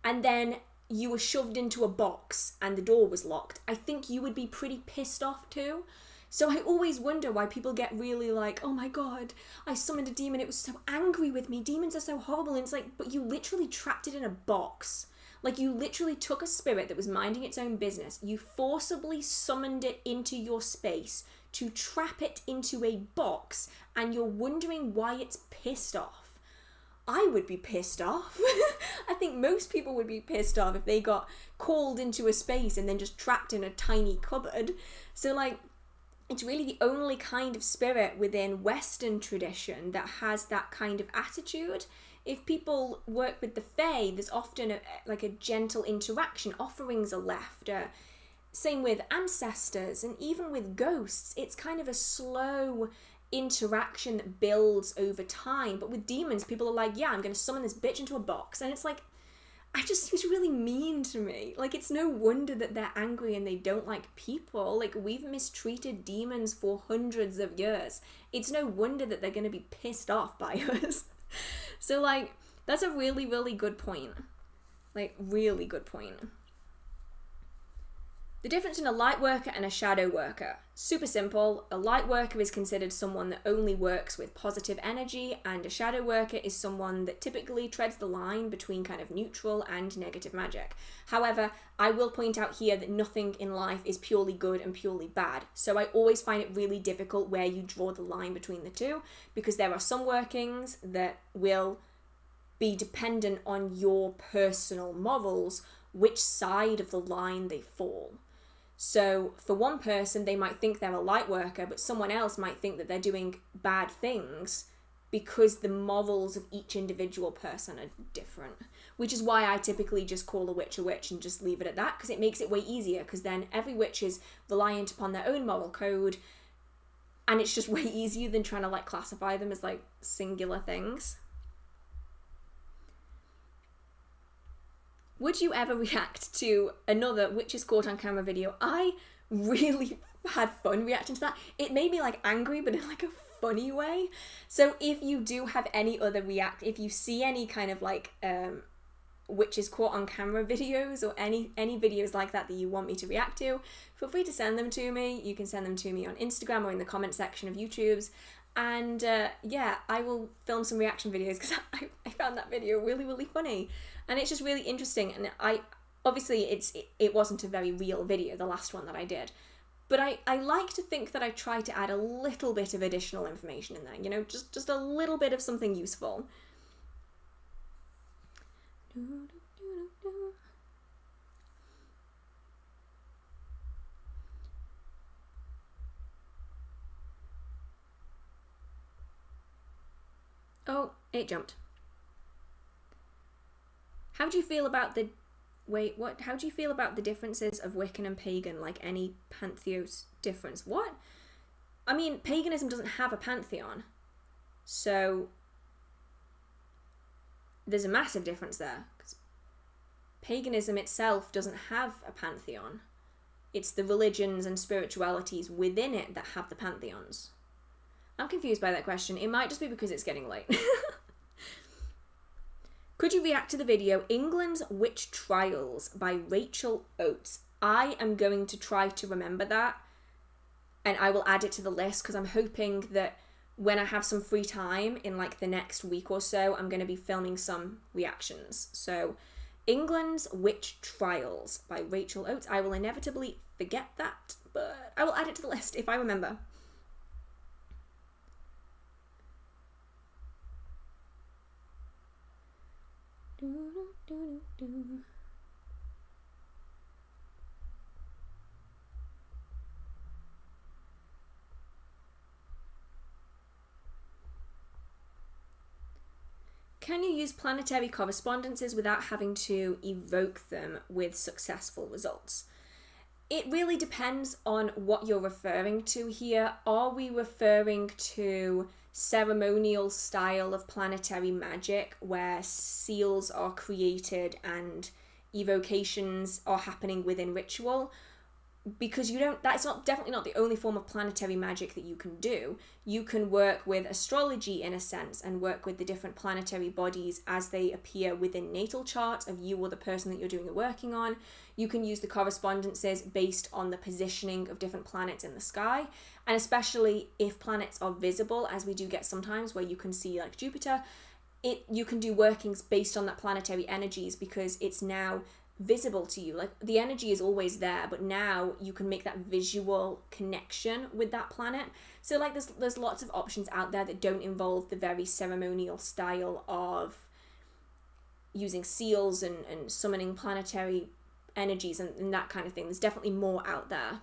Speaker 1: and then you were shoved into a box and the door was locked, I think you would be pretty pissed off too. So I always wonder why people get really like, oh my god, I summoned a demon, it was so angry with me, demons are so horrible. And it's like, but you literally trapped it in a box. Like, you literally took a spirit that was minding its own business, you forcibly summoned it into your space to trap it into a box, and you're wondering why it's pissed off. I would be pissed off. I think most people would be pissed off if they got called into a space and then just trapped in a tiny cupboard. So like, it's really the only kind of spirit within Western tradition that has that kind of attitude. If people work with the Fae, there's often a gentle interaction. Offerings are left. same with ancestors and even with ghosts. It's kind of a slow interaction that builds over time. But with demons, people are like, yeah, I'm going to summon this bitch into a box. And it's like, I just seems really mean to me. Like, it's no wonder that they're angry and they don't like people. Like, we've mistreated demons for hundreds of years. It's no wonder that they're going to be pissed off by us. So, like, that's a really, really good point. Like, really good point. The difference in a light worker and a shadow worker. Super simple. A light worker is considered someone that only works with positive energy, and a shadow worker is someone that typically treads the line between kind of neutral and negative magic. However, I will point out here that nothing in life is purely good and purely bad. So I always find it really difficult where you draw the line between the two, because there are some workings that will be dependent on your personal morals, which side of the line they fall. So for one person, they might think they're a light worker, but someone else might think that they're doing bad things because the morals of each individual person are different. Which is why I typically just call a witch and just leave it at that, because it makes it way easier, because then every witch is reliant upon their own moral code, and it's just way easier than trying to like classify them as like singular things. Would you ever react to another Witches Caught on Camera video? I really had fun reacting to that. It made me like angry, but in like a funny way. So if you do have any other if you see any kind of like Witches Caught on Camera videos or any videos like that you want me to react to, feel free to send them to me. You can send them to me on Instagram or in the comment section of YouTube's. And yeah, I will film some reaction videos, because I found that video really, really funny. And it's just really interesting. And obviously it wasn't a very real video, the last one that I did. But I like to think that I try to add a little bit of additional information in there, you know, just a little bit of something useful. Oh, it jumped. How do you feel about the... Wait, what? How do you feel about the differences of Wiccan and Pagan, like any pantheos difference? What? I mean, Paganism doesn't have a pantheon. So there's a massive difference there. 'Cause Paganism itself doesn't have a pantheon. It's the religions and spiritualities within it that have the pantheons. I'm confused by that question. It might just be because it's getting late. Could you react to the video England's Witch Trials by Rachel Oates? I am going to try to remember that, and I will add it to the list, because I'm hoping that when I have some free time in like the next week or so, I'm going to be filming some reactions. So England's Witch Trials by Rachel Oates. I will inevitably forget that, but I will add it to the list if I remember. Can you use planetary correspondences without having to evoke them with successful results? It really depends on what you're referring to here. Are we referring to ceremonial style of planetary magic where seals are created and evocations are happening within ritual? Because that's definitely not the only form of planetary magic that you can do. You can work with astrology in a sense and work with the different planetary bodies as they appear within natal charts of you or the person that you're doing the working on. You can use the correspondences based on the positioning of different planets in the sky, and especially if planets are visible, as we do get sometimes where you can see like Jupiter, you can do workings based on that planetary energies because it's now visible to you. Like the energy is always there, but now you can make that visual connection with that planet. So like there's lots of options out there that don't involve the very ceremonial style of using seals and summoning planetary energies and that kind of thing. There's definitely more out there.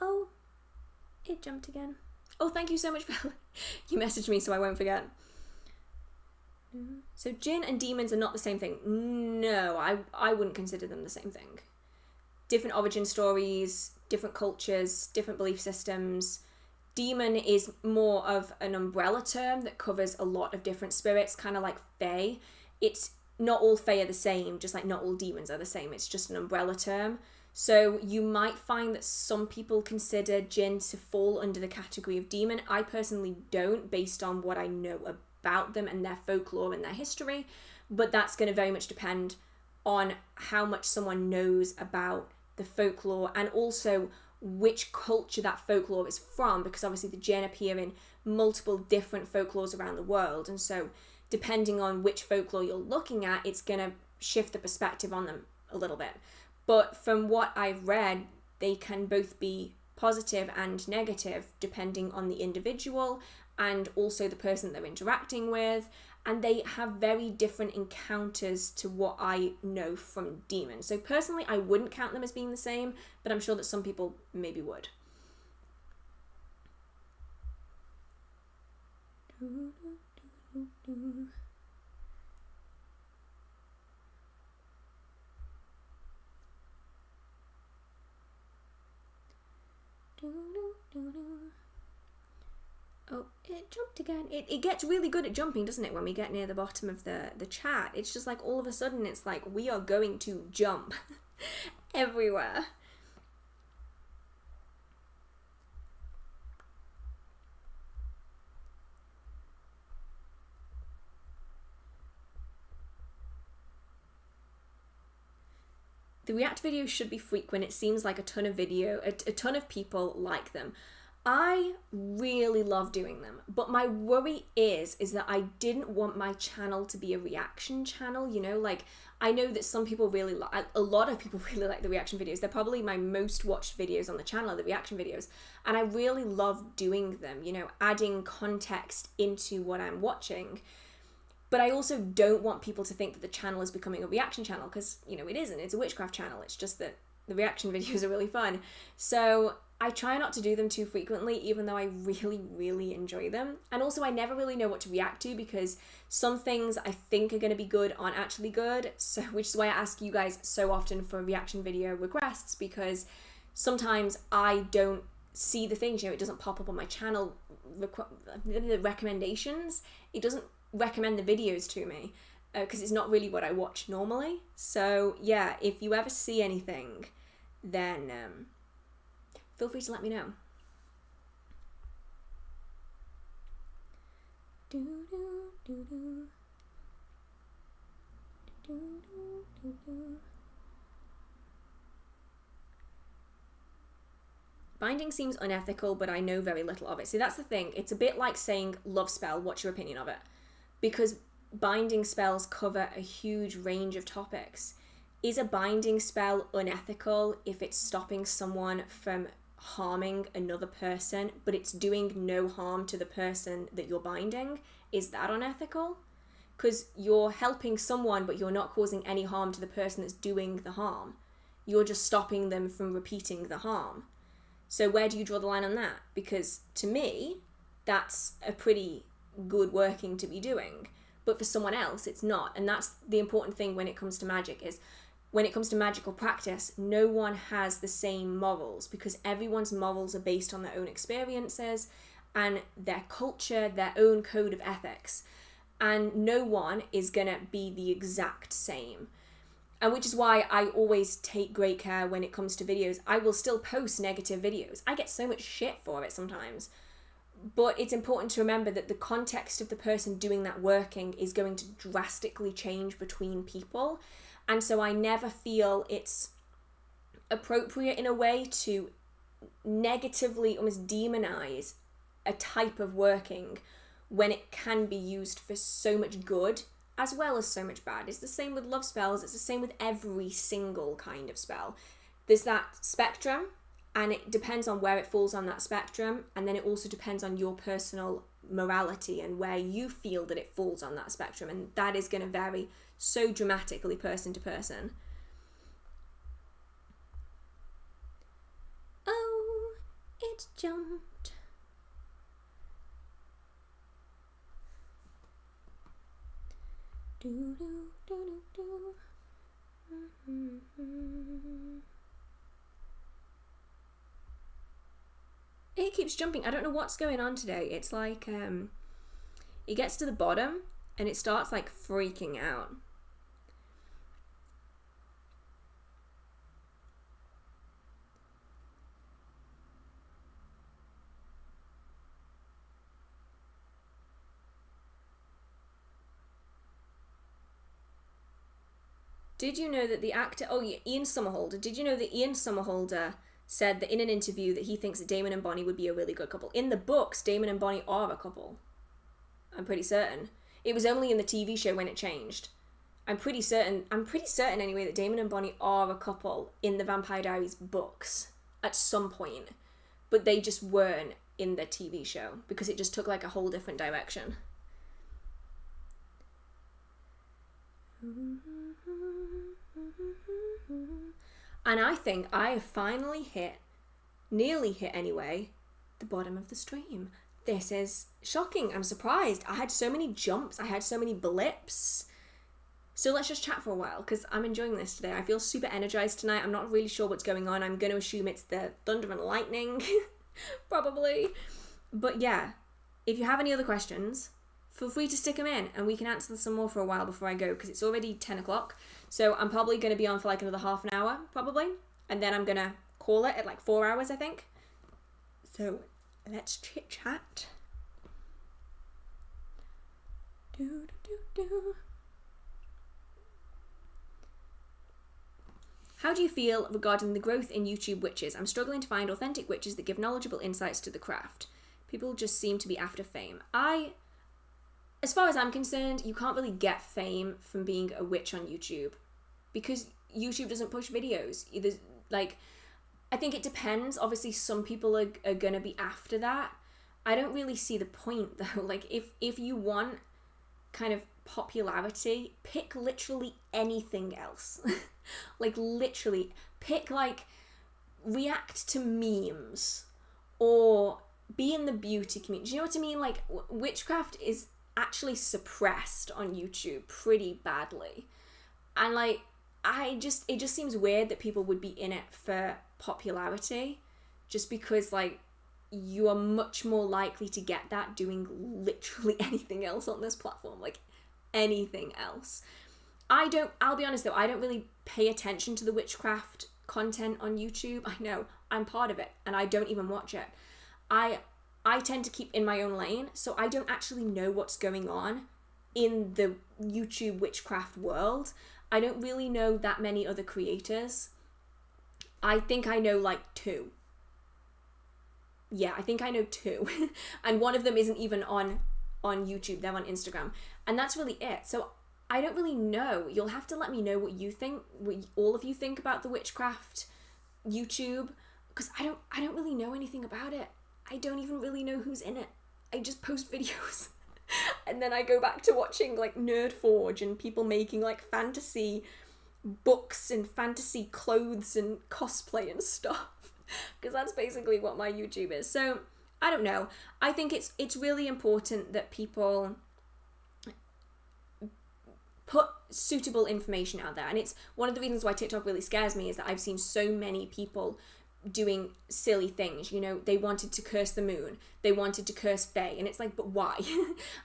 Speaker 1: Oh, it jumped again. Oh, thank you so much for you messaged me so I won't forget. So jinn and demons are not the same thing. No, I wouldn't consider them the same thing. Different origin stories, different cultures, different belief systems. Demon is more of an umbrella term that covers a lot of different spirits, kind of like fae. It's not all fae are the same, just like not all demons are the same. It's just an umbrella term. So you might find that some people consider jinn to fall under the category of demon. I personally don't, based on what I know about them and their folklore and their history, but that's going to very much depend on how much someone knows about the folklore and also which culture that folklore is from, because obviously the jinn appear in multiple different folklores around the world, and so depending on which folklore you're looking at, it's going to shift the perspective on them a little bit. But from what I've read, they can both be positive and negative depending on the individual and also the person they're interacting with, and they have very different encounters to what I know from demons. So personally, I wouldn't count them as being the same, but I'm sure that some people maybe would. Oh, it jumped again. It gets really good at jumping, doesn't it, when we get near the bottom of the chat? It's just like all of a sudden it's like we are going to jump everywhere. The react videos should be frequent. It seems like a ton of people like them. I really love doing them, but my worry is that I didn't want my channel to be a reaction channel, you know, like I know that some people really like, a lot of people really like the reaction videos. They're probably my most watched videos on the channel, the reaction videos, and I really love doing them, you know, adding context into what I'm watching. But I also don't want people to think that the channel is becoming a reaction channel, because, you know, it isn't. It's a witchcraft channel. It's just that the reaction videos are really fun. So I try not to do them too frequently, even though I really, really enjoy them. And also I never really know what to react to, because some things I think are going to be good aren't actually good. So, which is why I ask you guys so often for reaction video requests, because sometimes I don't see the things, you know, it doesn't pop up on my channel, the recommendations. It doesn't recommend the videos to me because it's not really what I watch normally. So yeah, if you ever see anything, then feel free to let me know. Binding seems unethical, but I know very little of it. See, that's the thing. It's a bit like saying love spell, what's your opinion of it? Because binding spells cover a huge range of topics. Is a binding spell unethical if it's stopping someone from harming another person, but it's doing no harm to the person that you're binding? Is that unethical? Because you're helping someone, but you're not causing any harm to the person that's doing the harm. You're just stopping them from repeating the harm. So where do you draw the line on that? Because to me, that's a pretty good working to be doing, but for someone else it's not. And that's the important thing when it comes to magic, is when it comes to magical practice, no one has the same morals, because everyone's morals are based on their own experiences and their culture, their own code of ethics, and no one is gonna be the exact same. And which is why I always take great care when it comes to videos. I will still post negative videos. I get so much shit for it sometimes. But it's important to remember that the context of the person doing that working is going to drastically change between people. And so I never feel it's appropriate in a way to negatively almost demonize a type of working when it can be used for so much good as well as so much bad. It's the same with love spells. It's the same with every single kind of spell. There's that spectrum, and it depends on where it falls on that spectrum, and then it also depends on your personal morality and where you feel that it falls on that spectrum, and that is going to vary so dramatically person to person. Oh, it jumped. It keeps jumping. I don't know what's going on today. It's like it gets to the bottom and it starts like freaking out. Did you know that the actor, Ian Somerhalder, did you know that Ian Somerhalder said that in an interview that he thinks that Damon and Bonnie would be a really good couple? In the books, Damon and Bonnie are a couple. I'm pretty certain. It was only in the TV show when it changed. I'm pretty certain anyway that Damon and Bonnie are a couple in the Vampire Diaries books at some point. But they just weren't in the TV show because it just took like a whole different direction. And I think I have finally nearly hit anyway, the bottom of the stream. This is shocking. I'm surprised. I had so many jumps. I had so many blips. So let's just chat for a while because I'm enjoying this today. I feel super energized tonight. I'm not really sure what's going on. I'm going to assume it's the thunder and lightning, probably. But yeah, if you have any other questions, feel free to stick them in and we can answer them some more for a while before I go because it's already 10 o'clock. So I'm probably going to be on for like another half an hour, probably. And then I'm going to call it at like 4 hours, I think. So let's chit chat. How do you feel regarding the growth in YouTube witches? I'm struggling to find authentic witches that give knowledgeable insights to the craft. People just seem to be after fame. As far as I'm concerned, you can't really get fame from being a witch on YouTube because YouTube doesn't push videos. I think it depends. Obviously, some people are going to be after that. I don't really see the point though. Like if you want kind of popularity, pick literally anything else. Like literally pick like react to memes or be in the beauty community. Do you know what I mean? Like witchcraft is actually suppressed on YouTube pretty badly. And like it just seems weird that people would be in it for popularity just because like you are much more likely to get that doing literally anything else on this platform, like anything else. I'll be honest though, I don't really pay attention to the witchcraft content on YouTube. I know I'm part of it and I don't even watch it. I tend to keep in my own lane, so I don't actually know what's going on in the YouTube witchcraft world. I don't really know that many other creators. I think I know like 2. Yeah, I think I know 2. And one of them isn't even on YouTube, they're on Instagram. And that's really it. So I don't really know. You'll have to let me know what you think, what all of you think about the witchcraft YouTube, because I don't really know anything about it. I don't even really know who's in it. I just post videos. And then I go back to watching like Nerdforge and people making like fantasy books and fantasy clothes and cosplay and stuff. Because that's basically what my YouTube is. So I don't know. I think it's really important that people put suitable information out there. And it's one of the reasons why TikTok really scares me is that I've seen so many people doing silly things. You know, they wanted to curse the moon, they wanted to curse Faye, and it's like, but why?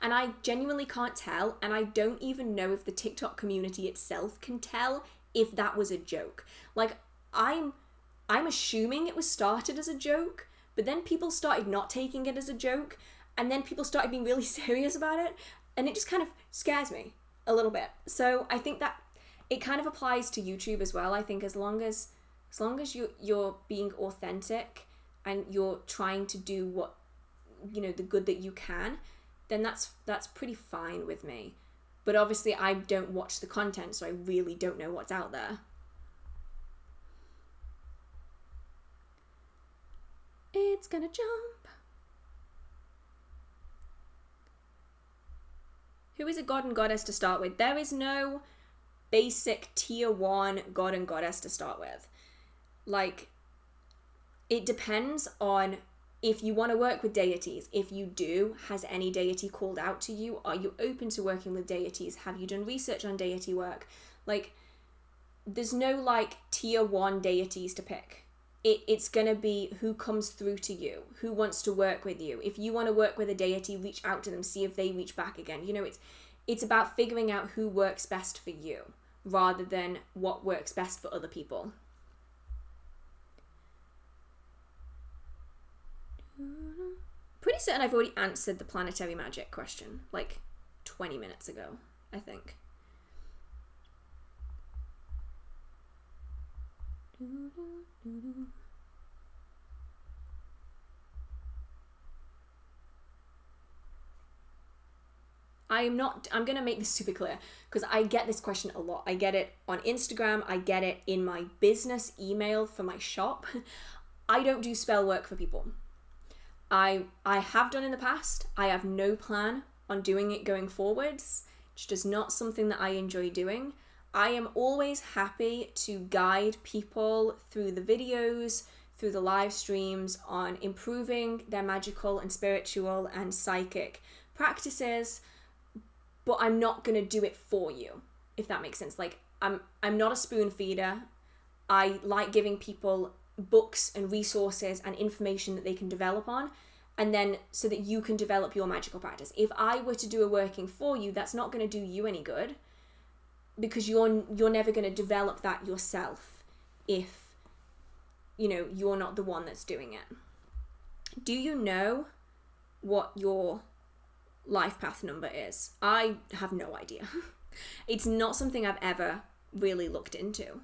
Speaker 1: And I genuinely can't tell, and I don't even know if the TikTok community itself can tell if that was a joke. Like I'm assuming it was started as a joke, but then people started not taking it as a joke, and then people started being really serious about it, and it just kind of scares me a little bit. So I think that it kind of applies to YouTube as well. I think as long as you're being authentic and you're trying to do what, you know, the good that you can, then that's pretty fine with me. But obviously I don't watch the content, so I really don't know what's out there. It's gonna jump. Who is a god and goddess to start with? There is no basic tier 1 god and goddess to start with. Like, it depends on if you want to work with deities. If you do, has any deity called out to you? Are you open to working with deities? Have you done research on deity work? Like, there's no like tier 1 deities to pick. It's gonna be who comes through to you, who wants to work with you. If you want to work with a deity, reach out to them, see if they reach back again. You know, it's about figuring out who works best for you rather than what works best for other people. Pretty certain I've already answered the planetary magic question like 20 minutes ago, I think. I'm going to make this super clear because I get this question a lot. I get it on Instagram. I get it in my business email for my shop. I don't do spell work for people. I have done in the past. I have no plan on doing it going forwards. It's just not something that I enjoy doing. I am always happy to guide people through the videos, through the live streams on improving their magical and spiritual and psychic practices, but I'm not going to do it for you, if that makes sense. Like, I'm not a spoon feeder. I like giving people books and resources and information that they can develop on, and then so that you can develop your magical practice. If I were to do a working for you, that's not going to do you any good, because you're never going to develop that yourself if, you know, you're not the one that's doing it. Do you know what your life path number is? I have no idea. It's not something I've ever really looked into.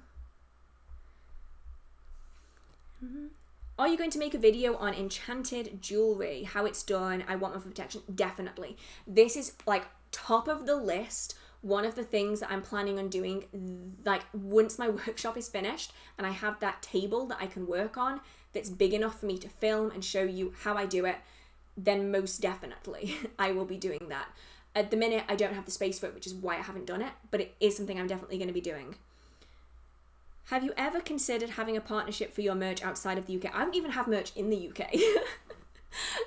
Speaker 1: Are you going to make a video on enchanted jewelry, how it's done? I want my protection. Definitely. This is like top of the list. One of the things that I'm planning on doing, like once my workshop is finished and I have that table that I can work on that's big enough for me to film and show you how I do it, then most definitely I will be doing that. At the minute, I don't have the space for it, which is why I haven't done it, but it is something I'm definitely going to be doing. Have you ever considered having a partnership for your merch outside of the UK? I don't even have merch in the UK.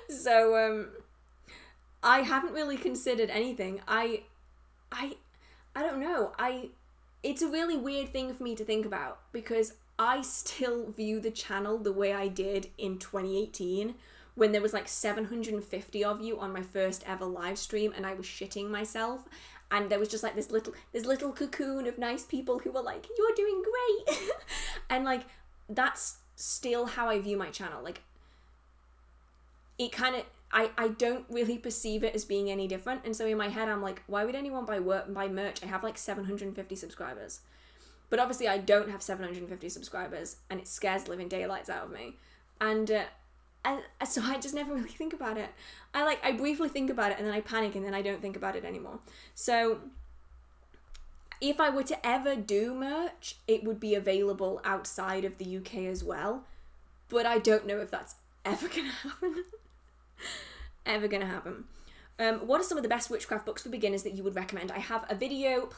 Speaker 1: So, I haven't really considered anything. I don't know. It's a really weird thing for me to think about because I still view the channel the way I did in 2018 when there was like 750 of you on my first ever live stream and I was shitting myself. And there was just like this little cocoon of nice people who were like, you're doing great. And like, that's still how I view my channel. Like, it kind of, I don't really perceive it as being any different. And so in my head, I'm like, why would anyone buy merch? I have like 750 subscribers. But obviously I don't have 750 subscribers and it scares the living daylights out of me. And so I just never really think about it. I briefly think about it and then I panic and then I don't think about it anymore. So if I were to ever do merch, it would be available outside of the UK as well. But I don't know if that's ever gonna happen. Ever gonna happen. What are some of the best witchcraft books for beginners that you would recommend? I have a video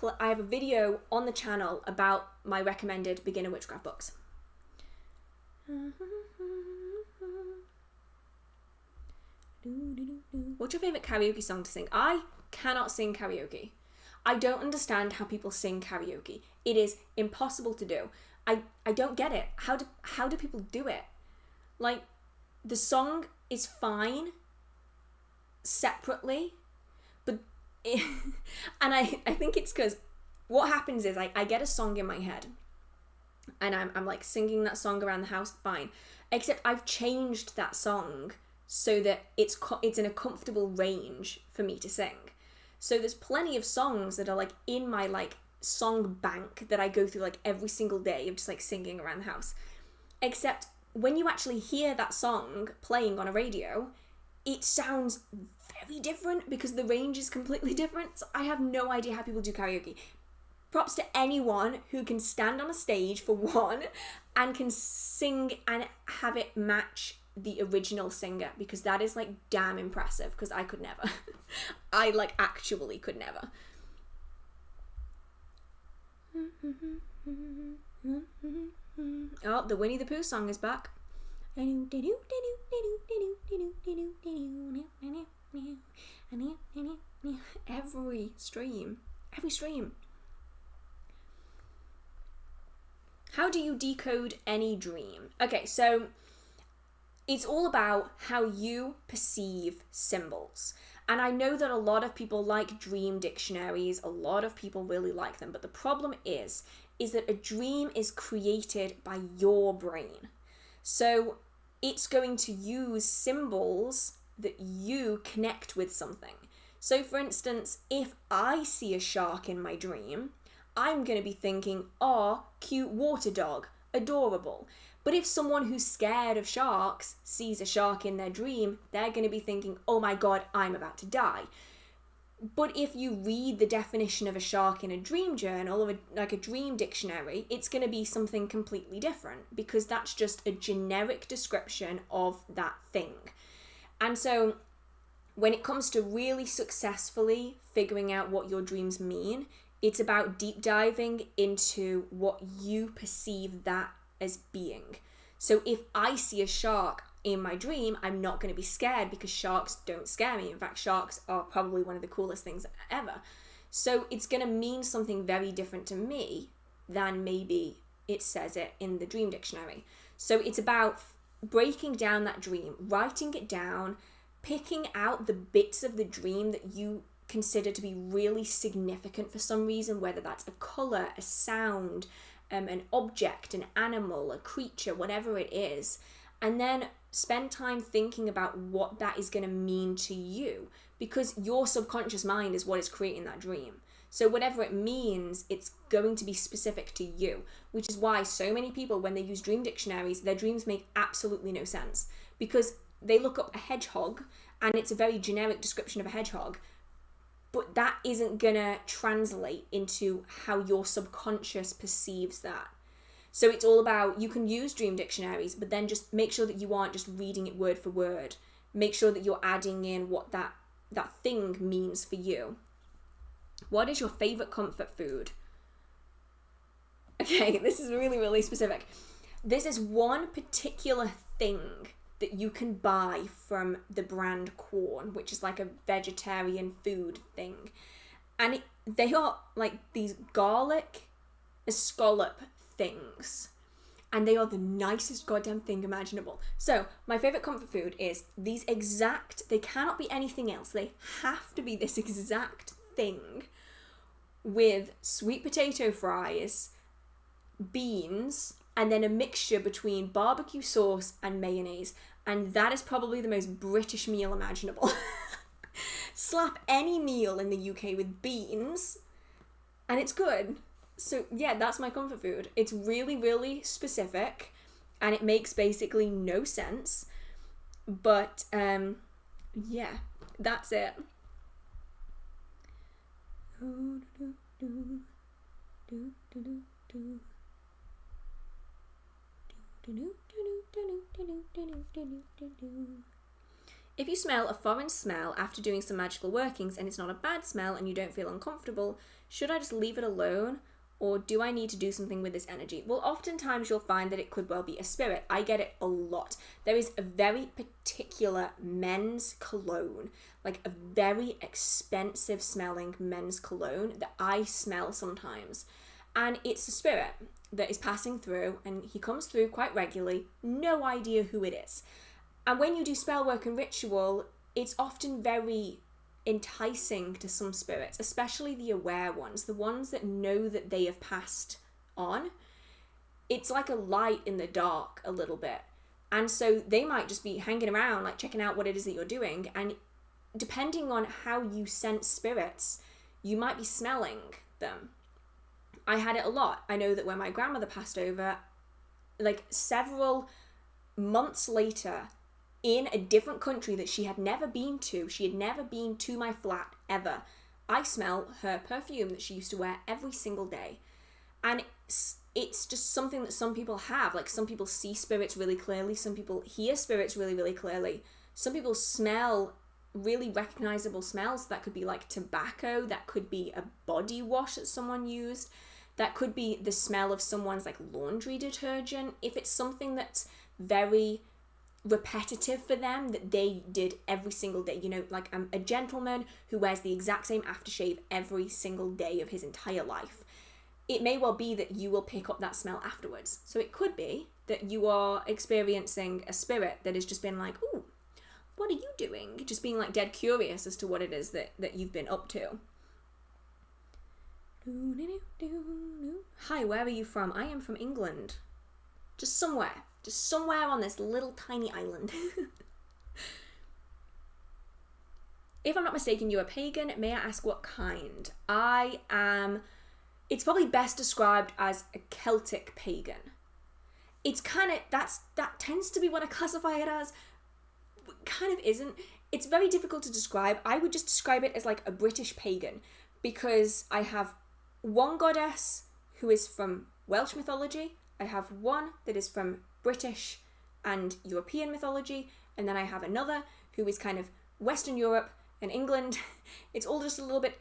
Speaker 1: on the channel about my recommended beginner witchcraft books. What's your favourite karaoke song to sing? I cannot sing karaoke. I don't understand how people sing karaoke. It is impossible to do. I don't get it. How do people do it? Like, the song is fine separately, but and I think it's because what happens is I get a song in my head and I'm like singing that song around the house, fine, except I've changed that song so that it's in a comfortable range for me to sing. So there's plenty of songs that are like in my like song bank that I go through like every single day of just like singing around the house, except when you actually hear that song playing on a radio, it sounds very different because the range is completely different. So I have no idea how people do karaoke. Props to anyone who can stand on a stage for one and can sing and have it match the original singer, because that is like damn impressive, because I could never. I like actually could never. Oh, the Winnie the Pooh song is back. Every stream. How do you decode any dream? Okay, so it's all about how you perceive symbols. And I know that a lot of people like dream dictionaries, a lot of people really like them, but the problem is that a dream is created by your brain. So it's going to use symbols that you connect with something. So for instance, if I see a shark in my dream, I'm going to be thinking, oh, cute water dog, adorable. But if someone who's scared of sharks sees a shark in their dream, they're going to be thinking, oh my god, I'm about to die. But if you read the definition of a shark in a dream journal or like a dream dictionary, it's going to be something completely different because that's just a generic description of that thing. And so when it comes to really successfully figuring out what your dreams mean, it's about deep diving into what you perceive that as being. So if I see a shark in my dream, I'm not going to be scared because sharks don't scare me. In fact, sharks are probably one of the coolest things ever. So it's going to mean something very different to me than maybe it says it in the dream dictionary. So it's about breaking down that dream, writing it down, picking out the bits of the dream that you consider to be really significant for some reason, whether that's a colour, a sound, an object, an animal, a creature, whatever it is, and then spend time thinking about what that is going to mean to you, because your subconscious mind is what is creating that dream. So whatever it means, it's going to be specific to you, which is why so many people, when they use dream dictionaries, their dreams make absolutely no sense, because they look up a hedgehog and it's a very generic description of a hedgehog, but that isn't gonna translate into how your subconscious perceives that. So it's all about, you can use dream dictionaries, but then just make sure that you aren't just reading it word for word. Make sure that you're adding in what that thing means for you. What is your favorite comfort food? Okay, this is really, really specific. This is one particular thing that you can buy from the brand Corn, which is like a vegetarian food thing. And they are like these garlic scallop things. And they are the nicest goddamn thing imaginable. So my favorite comfort food is these exact, they cannot be anything else. They have to be this exact thing with sweet potato fries, beans, and then a mixture between barbecue sauce and mayonnaise. And that is probably the most British meal imaginable. Slap any meal in the UK with beans and it's good. So yeah, that's my comfort food. It's really, really specific and it makes basically no sense. But yeah, that's it. If you smell a foreign smell after doing some magical workings and it's not a bad smell and you don't feel uncomfortable, should I just leave it alone or do I need to do something with this energy? Well, oftentimes you'll find that it could well be a spirit. I get it a lot. There is a very particular men's cologne, like a very expensive smelling men's cologne that I smell sometimes. And it's a spirit that is passing through and he comes through quite regularly, no idea who it is. And when you do spell work and ritual, it's often very enticing to some spirits, especially the aware ones, the ones that know that they have passed on. It's like a light in the dark a little bit. And so they might just be hanging around, like checking out what it is that you're doing. And depending on how you sense spirits, you might be smelling them. I had it a lot. I know that when my grandmother passed over, like several months later, in a different country that she had never been to my flat ever, I smell her perfume that she used to wear every single day. And it's just something that some people have. Like some people see spirits really clearly, some people hear spirits really, really clearly. Some people smell really recognizable smells. That could be like tobacco, that could be a body wash that someone used, that could be the smell of someone's like laundry detergent. If it's something that's very repetitive for them that they did every single day, you know, like a gentleman who wears the exact same aftershave every single day of his entire life, it may well be that you will pick up that smell afterwards. So it could be that you are experiencing a spirit that has just been like, ooh, what are you doing? Just being like dead curious as to what it is that you've been up to. Hi, where are you from? I am from England. Just somewhere on this little tiny island. If I'm not mistaken, you're a pagan. May I ask what kind? I am, it's probably best described as a Celtic pagan. It's kind of, that tends to be what I classify it as. Kind of isn't. It's very difficult to describe. I would just describe it as like a British pagan, because I have one goddess who is from Welsh mythology, I have one that is from British and European mythology, and then I have another who is kind of Western Europe and England. It's all just a little bit,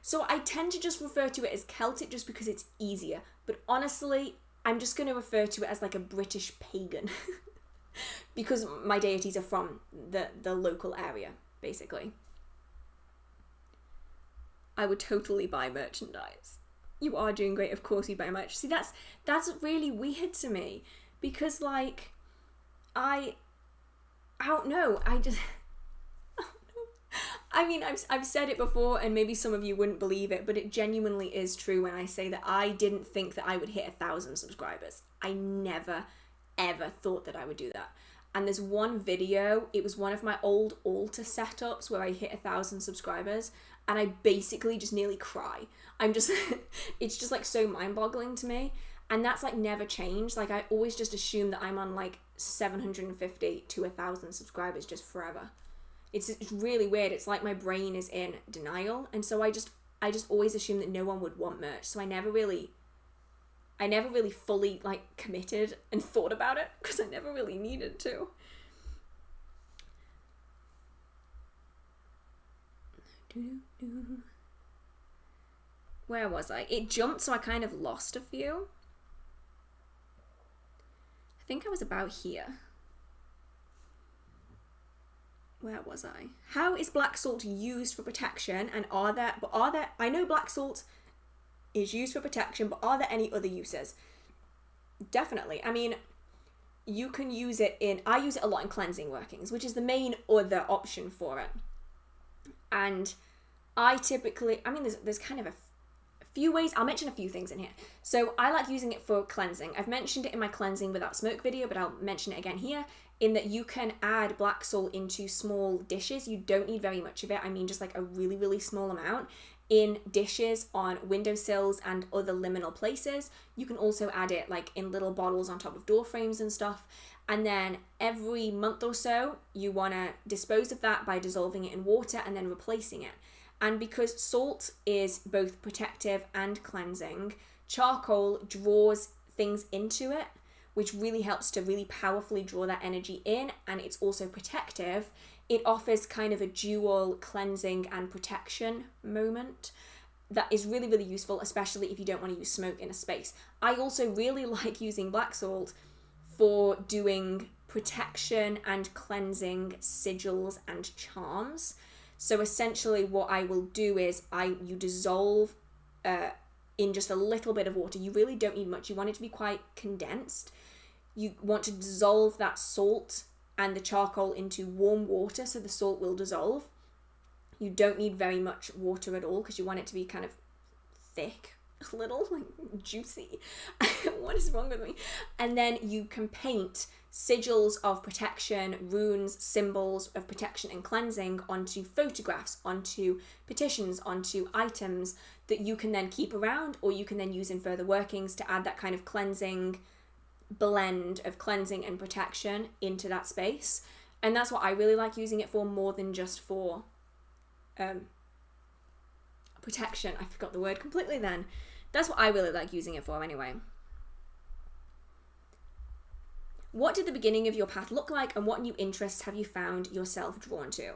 Speaker 1: so I tend to just refer to it as Celtic just because it's easier, but honestly I'm just going to refer to it as like a British pagan because my deities are from the local area, basically. I would totally buy merchandise. You are doing great, of course you buy merch. See, that's really weird to me, because like, I don't know, I mean, I've said it before and maybe some of you wouldn't believe it, but it genuinely is true when I say that I didn't think that I would hit 1,000 subscribers. I never, ever thought that I would do that. And there's one video, it was one of my old altar setups where I hit 1,000 subscribers, and I basically just nearly cry. It's just like so mind-boggling to me. And that's like never changed. Like I always just assume that I'm on like 750 to 1,000 subscribers just forever. It's really weird. It's like my brain is in denial. And so I just always assume that no one would want merch. So I never really fully like committed and thought about it, because I never really needed to. Where was I? It jumped, so I kind of lost a few. I think I was about here. Where was I? How is black salt used for protection? And are there, I know black salt is used for protection, but are there any other uses? Definitely. I mean, you can use it I use it a lot in cleansing workings, which is the main other option for it. And I typically, I mean, there's kind of a few ways. I'll mention a few things in here. So I like using it for cleansing. I've mentioned it in my cleansing without smoke video, but I'll mention it again here, in that you can add black salt into small dishes. You don't need very much of it. I mean, just like a really, really small amount in dishes, on windowsills and other liminal places. You can also add it like in little bottles on top of door frames and stuff. And then every month or so, you want to dispose of that by dissolving it in water and then replacing it. And because salt is both protective and cleansing, charcoal draws things into it, which really helps to really powerfully draw that energy in, and it's also protective. It offers kind of a dual cleansing and protection moment that is really, really useful, especially if you don't want to use smoke in a space. I also really like using black salt for doing protection and cleansing sigils and charms. So essentially what I will do is you dissolve in just a little bit of water. You really don't need much. You want it to be quite condensed. You want to dissolve that salt and the charcoal into warm water so the salt will dissolve. You don't need very much water at all because you want it to be kind of thick, a little like juicy. What is wrong with me? And then you can paint sigils of protection, runes, symbols of protection and cleansing onto photographs, onto petitions, onto items that you can then keep around, or you can then use in further workings to add that kind of cleansing blend of cleansing and protection into that space. And that's what I really like using it for, more than just for protection. I forgot the word completely then. That's what I really like using it for anyway. What did the beginning of your path look like, and what new interests have you found yourself drawn to?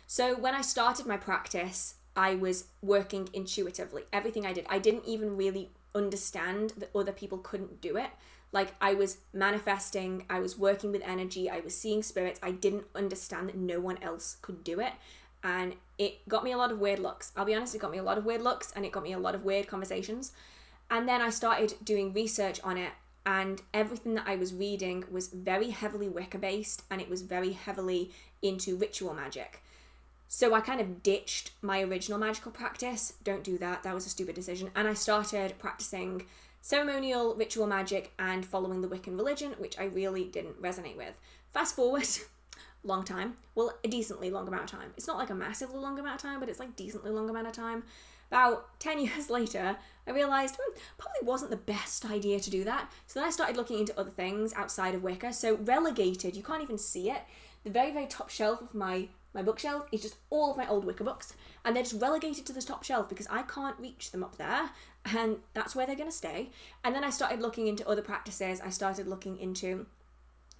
Speaker 1: So when I started my practice, I was working intuitively. Everything I did, I didn't even really understand that other people couldn't do it. Like, I was manifesting, I was working with energy, I was seeing spirits. I didn't understand that no one else could do it. And it got me a lot of weird looks. I'll be honest, it got me a lot of weird looks, and it got me a lot of weird conversations. And then I started doing research on it, and everything that I was reading was very heavily Wicca based, and it was very heavily into ritual magic. So I kind of ditched my original magical practice. Don't do that. That was a stupid decision. And I started practicing ceremonial ritual magic and following the Wiccan religion, which I really didn't resonate with. Fast forward, long time. Well, a decently long amount of time. It's not like a massively long amount of time, but it's like decently long amount of time. About 10 years later, I realised probably wasn't the best idea to do that. So then I started looking into other things outside of Wicca. So relegated, you can't even see it. The very, very top shelf of my bookshelf is just all of my old Wicca books. And they're just relegated to the top shelf because I can't reach them up there. And that's where they're going to stay. And then I started looking into other practices. I started looking into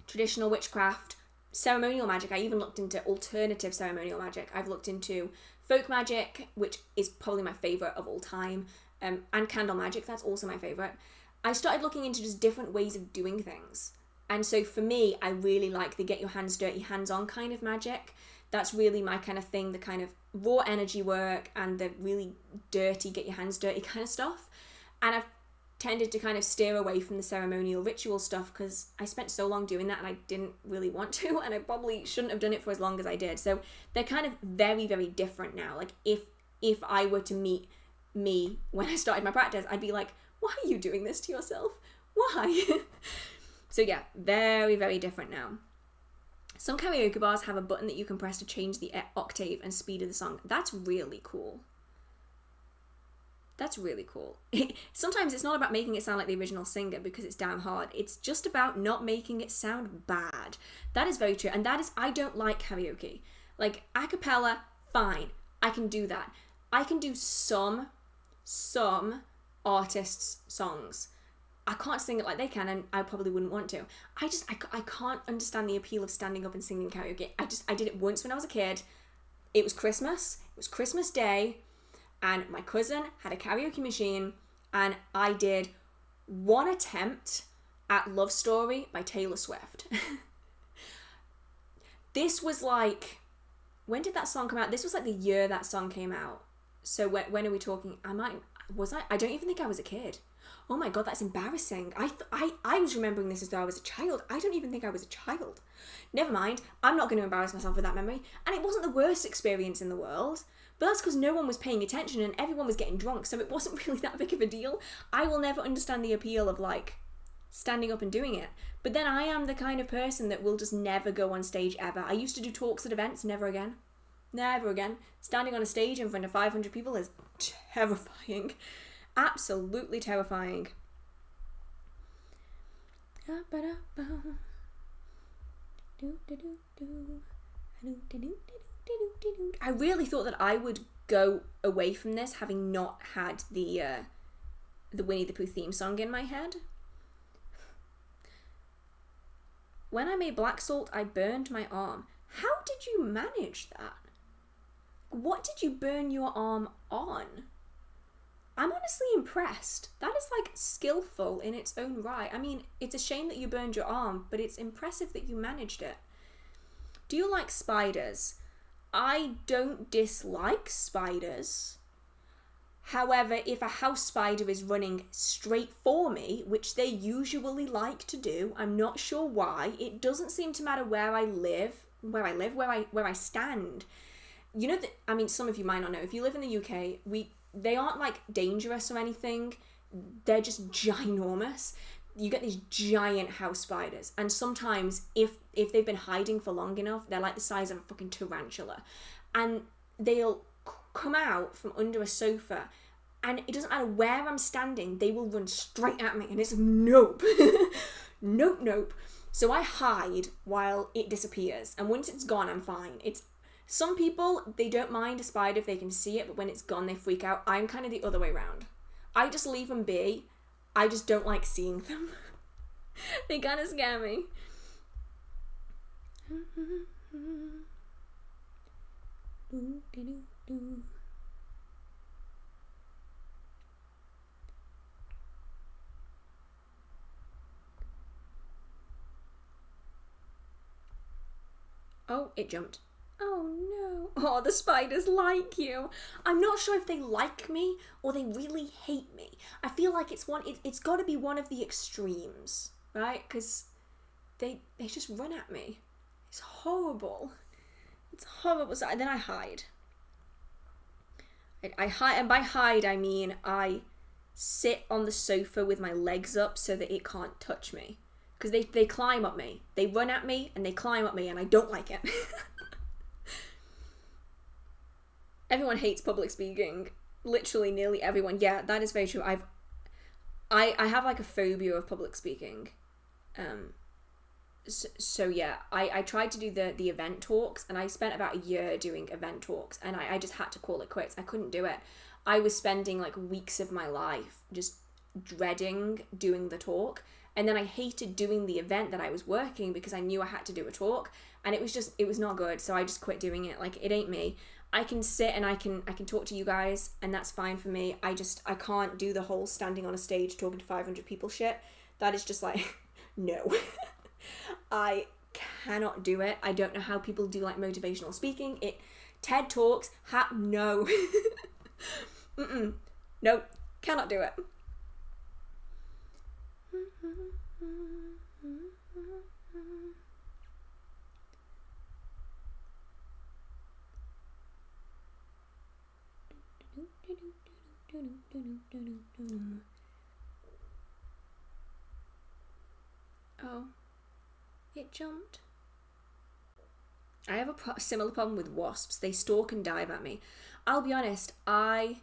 Speaker 1: traditional witchcraft, ceremonial magic. I even looked into alternative ceremonial magic. I've looked into folk magic, which is probably my favourite of all time, and candle magic, that's also my favourite. I started looking into just different ways of doing things. And so for me, I really like the get your hands dirty, hands-on kind of magic. That's really my kind of thing, the kind of raw energy work and the really dirty, get your hands dirty kind of stuff. And I've tended to kind of steer away from the ceremonial ritual stuff because I spent so long doing that and I didn't really want to, and I probably shouldn't have done it for as long as I did. So they're kind of very, very different now. Like if I were to meet me when I started my practice, I'd be like, why are you doing this to yourself? Why? So yeah, very, very different now. Some karaoke bars have a button that you can press to change the octave and speed of the song. That's really cool. That's really cool. Sometimes it's not about making it sound like the original singer because it's damn hard. It's just about not making it sound bad. That is very true. And that is, I don't like karaoke. Like, a cappella, fine. I can do that. I can do some artists' songs. I can't sing it like they can, and I probably wouldn't want to. I can't understand the appeal of standing up and singing karaoke. I did it once when I was a kid. It was Christmas. It was Christmas Day. And my cousin had a karaoke machine, and I did one attempt at Love Story by Taylor Swift. This was like, when did that song come out? This was like the year that song came out. So when are we talking? I don't even think I was a kid. Oh my God, that's embarrassing. I was remembering this as though I was a child. I don't even think I was a child. Never mind. I'm not going to embarrass myself with that memory. And it wasn't the worst experience in the world. But that's because no one was paying attention and everyone was getting drunk, so it wasn't really that big of a deal. I will never understand the appeal of, like, standing up and doing it. But then I am the kind of person that will just never go on stage ever. I used to do talks at events, never again. Never again. Standing on a stage in front of 500 people is terrifying. Absolutely terrifying. I really thought that I would go away from this having not had the Winnie the Pooh theme song in my head. When I made black salt, I burned my arm. How did you manage that? What did you burn your arm on? I'm honestly impressed. That is like skillful in its own right. I mean, it's a shame that you burned your arm, but it's impressive that you managed it. Do you like spiders? I don't dislike spiders. However, if a house spider is running straight for me, which they usually like to do, I'm not sure why. It doesn't seem to matter where I stand. You know that, I mean, some of you might not know. If you live in the UK, they aren't like dangerous or anything. They're just ginormous. You get these giant house spiders, and sometimes if they've been hiding for long enough, they're like the size of a fucking tarantula, and they'll come out from under a sofa, and it doesn't matter where I'm standing, they will run straight at me, and it's nope. nope. So I hide while it disappears, and once it's gone, I'm fine. Some people, they don't mind a spider if they can see it, but when it's gone, they freak out. I'm kind of the other way around. I just leave them be. I just don't like seeing them. They kind of scare me. Oh, it jumped. Oh no, Oh, the spiders like you. I'm not sure if they like me or they really hate me. I feel like it's got to be one of the extremes, right? Because they just run at me. It's horrible. It's horrible. So then I hide. I hide, and by hide I mean I sit on the sofa with my legs up so that it can't touch me. Because they climb up me. They run at me and they climb up me, and I don't like it. Everyone hates public speaking. Literally nearly everyone. Yeah, that is very true. I have like a phobia of public speaking. So yeah, I tried to do the event talks, and I spent about a year doing event talks, and I just had to call it quits. I couldn't do it. I was spending like weeks of my life just dreading doing the talk, and then I hated doing the event that I was working because I knew I had to do a talk, and it was not good. So I just quit doing it. Like, it ain't me. I can sit and I can talk to you guys, and that's fine for me. I can't do the whole standing on a stage talking to 500 people shit. That is just like, no. I cannot do it. I don't know how people do like motivational speaking. TED Talks, no. Nope, cannot do it. Oh, it jumped. I have a similar problem with wasps. They stalk and dive at me. I'll be honest, I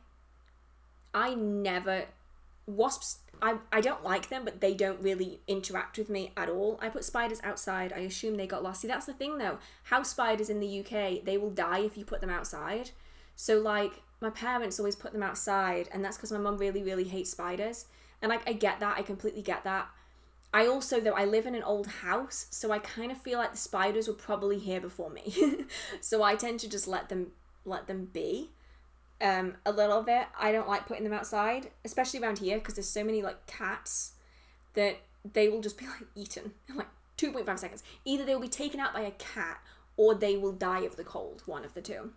Speaker 1: never... Wasps, I don't like them, but they don't really interact with me at all. I put spiders outside. I assume they got lost. See, that's the thing though. House spiders in the UK, they will die if you put them outside. So like, my parents always put them outside, and that's because my mum really, really hates spiders. And like, I get that. I completely get that. I also, though, I live in an old house, so I kind of feel like the spiders were probably here before me. So I tend to just let them be a little bit. I don't like putting them outside, especially around here, because there's so many like cats that they will just be like eaten in like 2.5 seconds. Either they will be taken out by a cat or they will die of the cold, one of the two.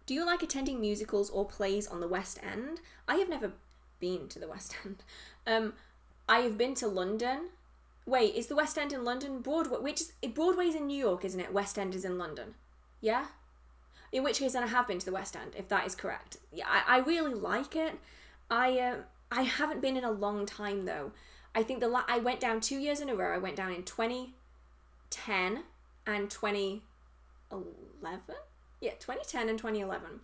Speaker 1: Do you like attending musicals or plays on the West End? I have never been to the West End. I have been to London. Wait, is the West End in London? Broadway's in New York, isn't it? West End is in London. Yeah? In which case, then I have been to the West End, if that is correct. Yeah, I really like it. I haven't been in a long time, though. I think I went down 2 years in a row. I went down in 2010 and 2011? Yeah, 2010 and 2011.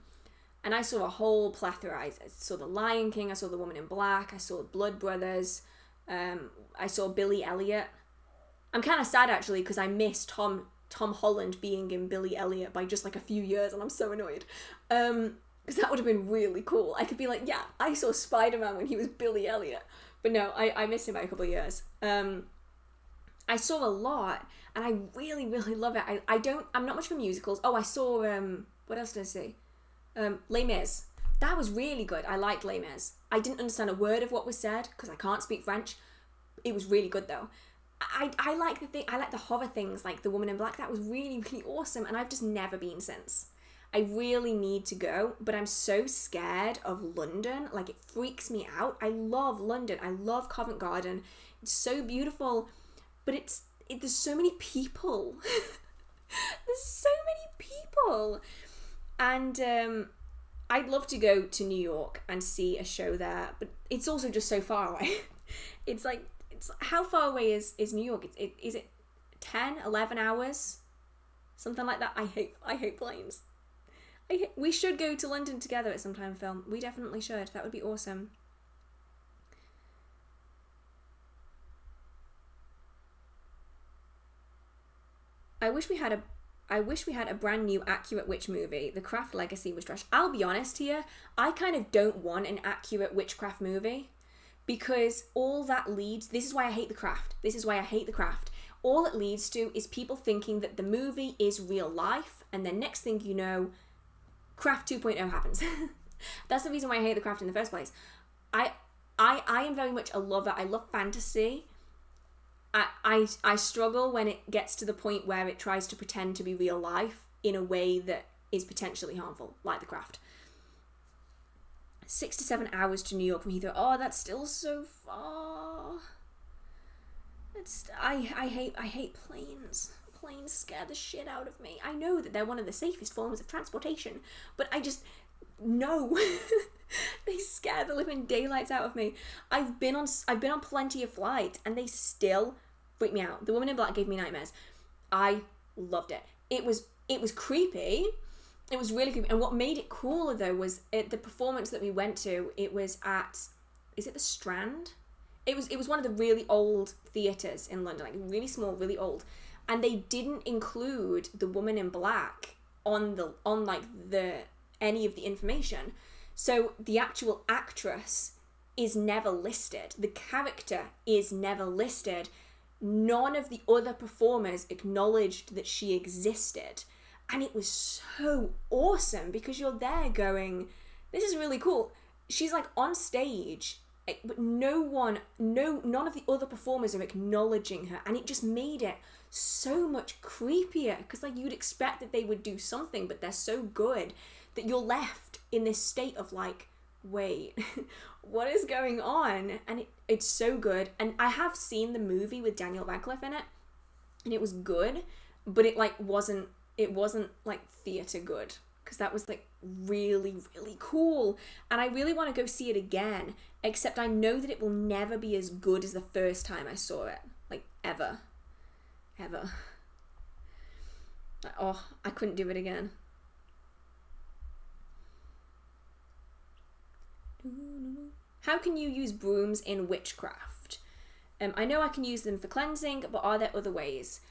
Speaker 1: And I saw a whole plethora. I saw The Lion King, I saw The Woman in Black, I saw Blood Brothers, I saw Billy Elliot. I'm kind of sad, actually, because I missed Tom Holland being in Billy Elliot by just like a few years, and I'm so annoyed. Because that would have been really cool. I could be like, yeah, I saw Spider-Man when he was Billy Elliot. But no, I missed him by a couple of years. I saw a lot, and I really, really love it. I'm not much for musicals. Oh, I saw, what else did I see? Les Mis. That was really good. I liked Les Mis. I didn't understand a word of what was said, because I can't speak French. It was really good, though. I like the horror things, like The Woman in Black. That was really, really awesome, and I've just never been since. I really need to go, but I'm so scared of London. Like, it freaks me out. I love London. I love Covent Garden. It's so beautiful. But there's so many people. There's so many people. And I'd love to go to New York and see a show there, but it's also just so far away. It's how far away is New York? Is it 10, 11 hours? Something like that. I hate planes. We should go to London together at some time, Phil. We definitely should. That would be awesome. I wish we had a brand new accurate witch movie. The Craft Legacy was trash. I'll be honest here, I kind of don't want an accurate witchcraft movie, because all that leads... This is why I hate The Craft. All it leads to is people thinking that the movie is real life, and then next thing you know, Craft 2.0 happens. That's the reason why I hate The Craft in the first place. I am very much a lover. I love fantasy. I struggle when it gets to the point where it tries to pretend to be real life in a way that is potentially harmful, like The Craft. 6 to 7 hours to New York from Heathrow. Oh, that's still so far. I hate planes. Planes scare the shit out of me. I know that they're one of the safest forms of transportation, but I just no. They scare the living daylights out of me. I've been on plenty of flights and they still freak me out. The Woman in Black gave me nightmares. I loved it. It was creepy. It was really creepy. And what made it cooler though was the performance that we went to. It was at, is it the Strand? It was one of the really old theatres in London, like really small, really old. And they didn't include the Woman in Black on any of the information. So the actual actress is never listed. The character is never listed. None of the other performers acknowledged that she existed. And it was so awesome because you're there going, this is really cool. She's like on stage, but none of the other performers are acknowledging her. And it just made it so much creepier because like you'd expect that they would do something, but they're so good that you're left in this state of like, wait, what is going on? And it's so good. And I have seen the movie with Daniel Radcliffe in it, and it was good, but it wasn't like theatre good, because that was like really, really cool. And I really want to go see it again, except I know that it will never be as good as the first time I saw it. Like, ever. Like, oh, I couldn't do it again. How can you use brooms in witchcraft? I know I can use them for cleansing, but are there other ways?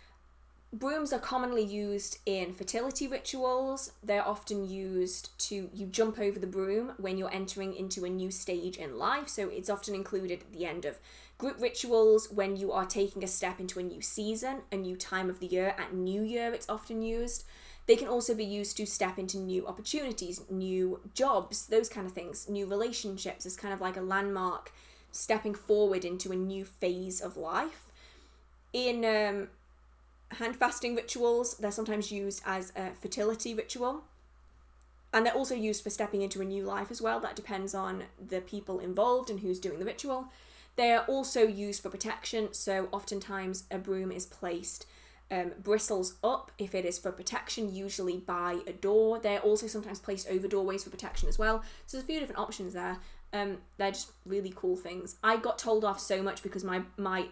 Speaker 1: Brooms are commonly used in fertility rituals. They're often used you jump over the broom when you're entering into a new stage in life. So it's often included at the end of group rituals when you are taking a step into a new season, a new time of the year. At New Year, it's often used. They can also be used to step into new opportunities, new jobs, those kind of things, new relationships. It's kind of like a landmark stepping forward into a new phase of life. In hand fasting rituals, they're sometimes used as a fertility ritual. And they're also used for stepping into a new life as well. That depends on the people involved and who's doing the ritual. They are also used for protection. So oftentimes a broom is placed bristles up if it is for protection, usually by a door. They're also sometimes placed over doorways for protection as well. So there's a few different options there. They're just really cool things. I got told off so much because my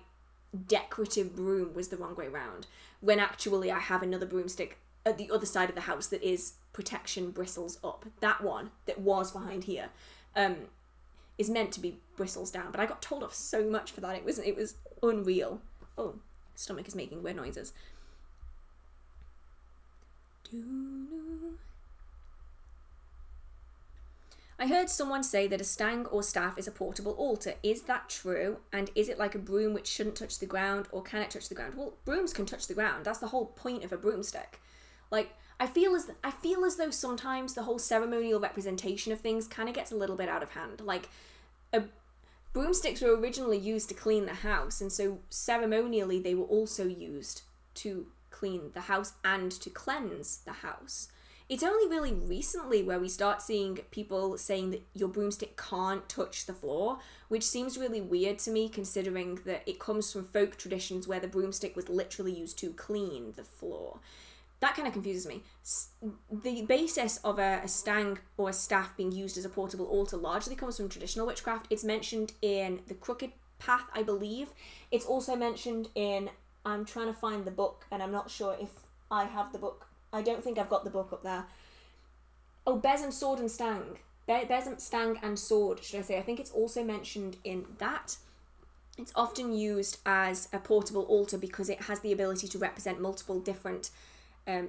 Speaker 1: decorative broom was the wrong way round, when actually I have another broomstick at the other side of the house that is protection bristles up. That one that was behind here is meant to be bristles down, but I got told off so much for that. It was unreal. Oh, stomach is making weird noises. I heard someone say that a stang or staff is a portable altar. Is that true? And is it like a broom which shouldn't touch the ground, or can it touch the ground? Well, brooms can touch the ground. That's the whole point of a broomstick. Like, I feel as though sometimes the whole ceremonial representation of things kind of gets a little bit out of hand. Like, broomsticks were originally used to clean the house, and so ceremonially they were also used to clean the house and to cleanse the house. It's only really recently where we start seeing people saying that your broomstick can't touch the floor, which seems really weird to me considering that it comes from folk traditions where the broomstick was literally used to clean the floor. That kind of confuses me. The basis of a stang or a staff being used as a portable altar largely comes from traditional witchcraft. It's mentioned in The Crooked Path, I believe. It's also mentioned in, I'm trying to find the book and I'm not sure if I have the book. I don't think I've got the book up there. Oh, Besom, Sword and Stang. Besom, Stang and Sword, should I say. I think it's also mentioned in that. It's often used as a portable altar because it has the ability to represent multiple different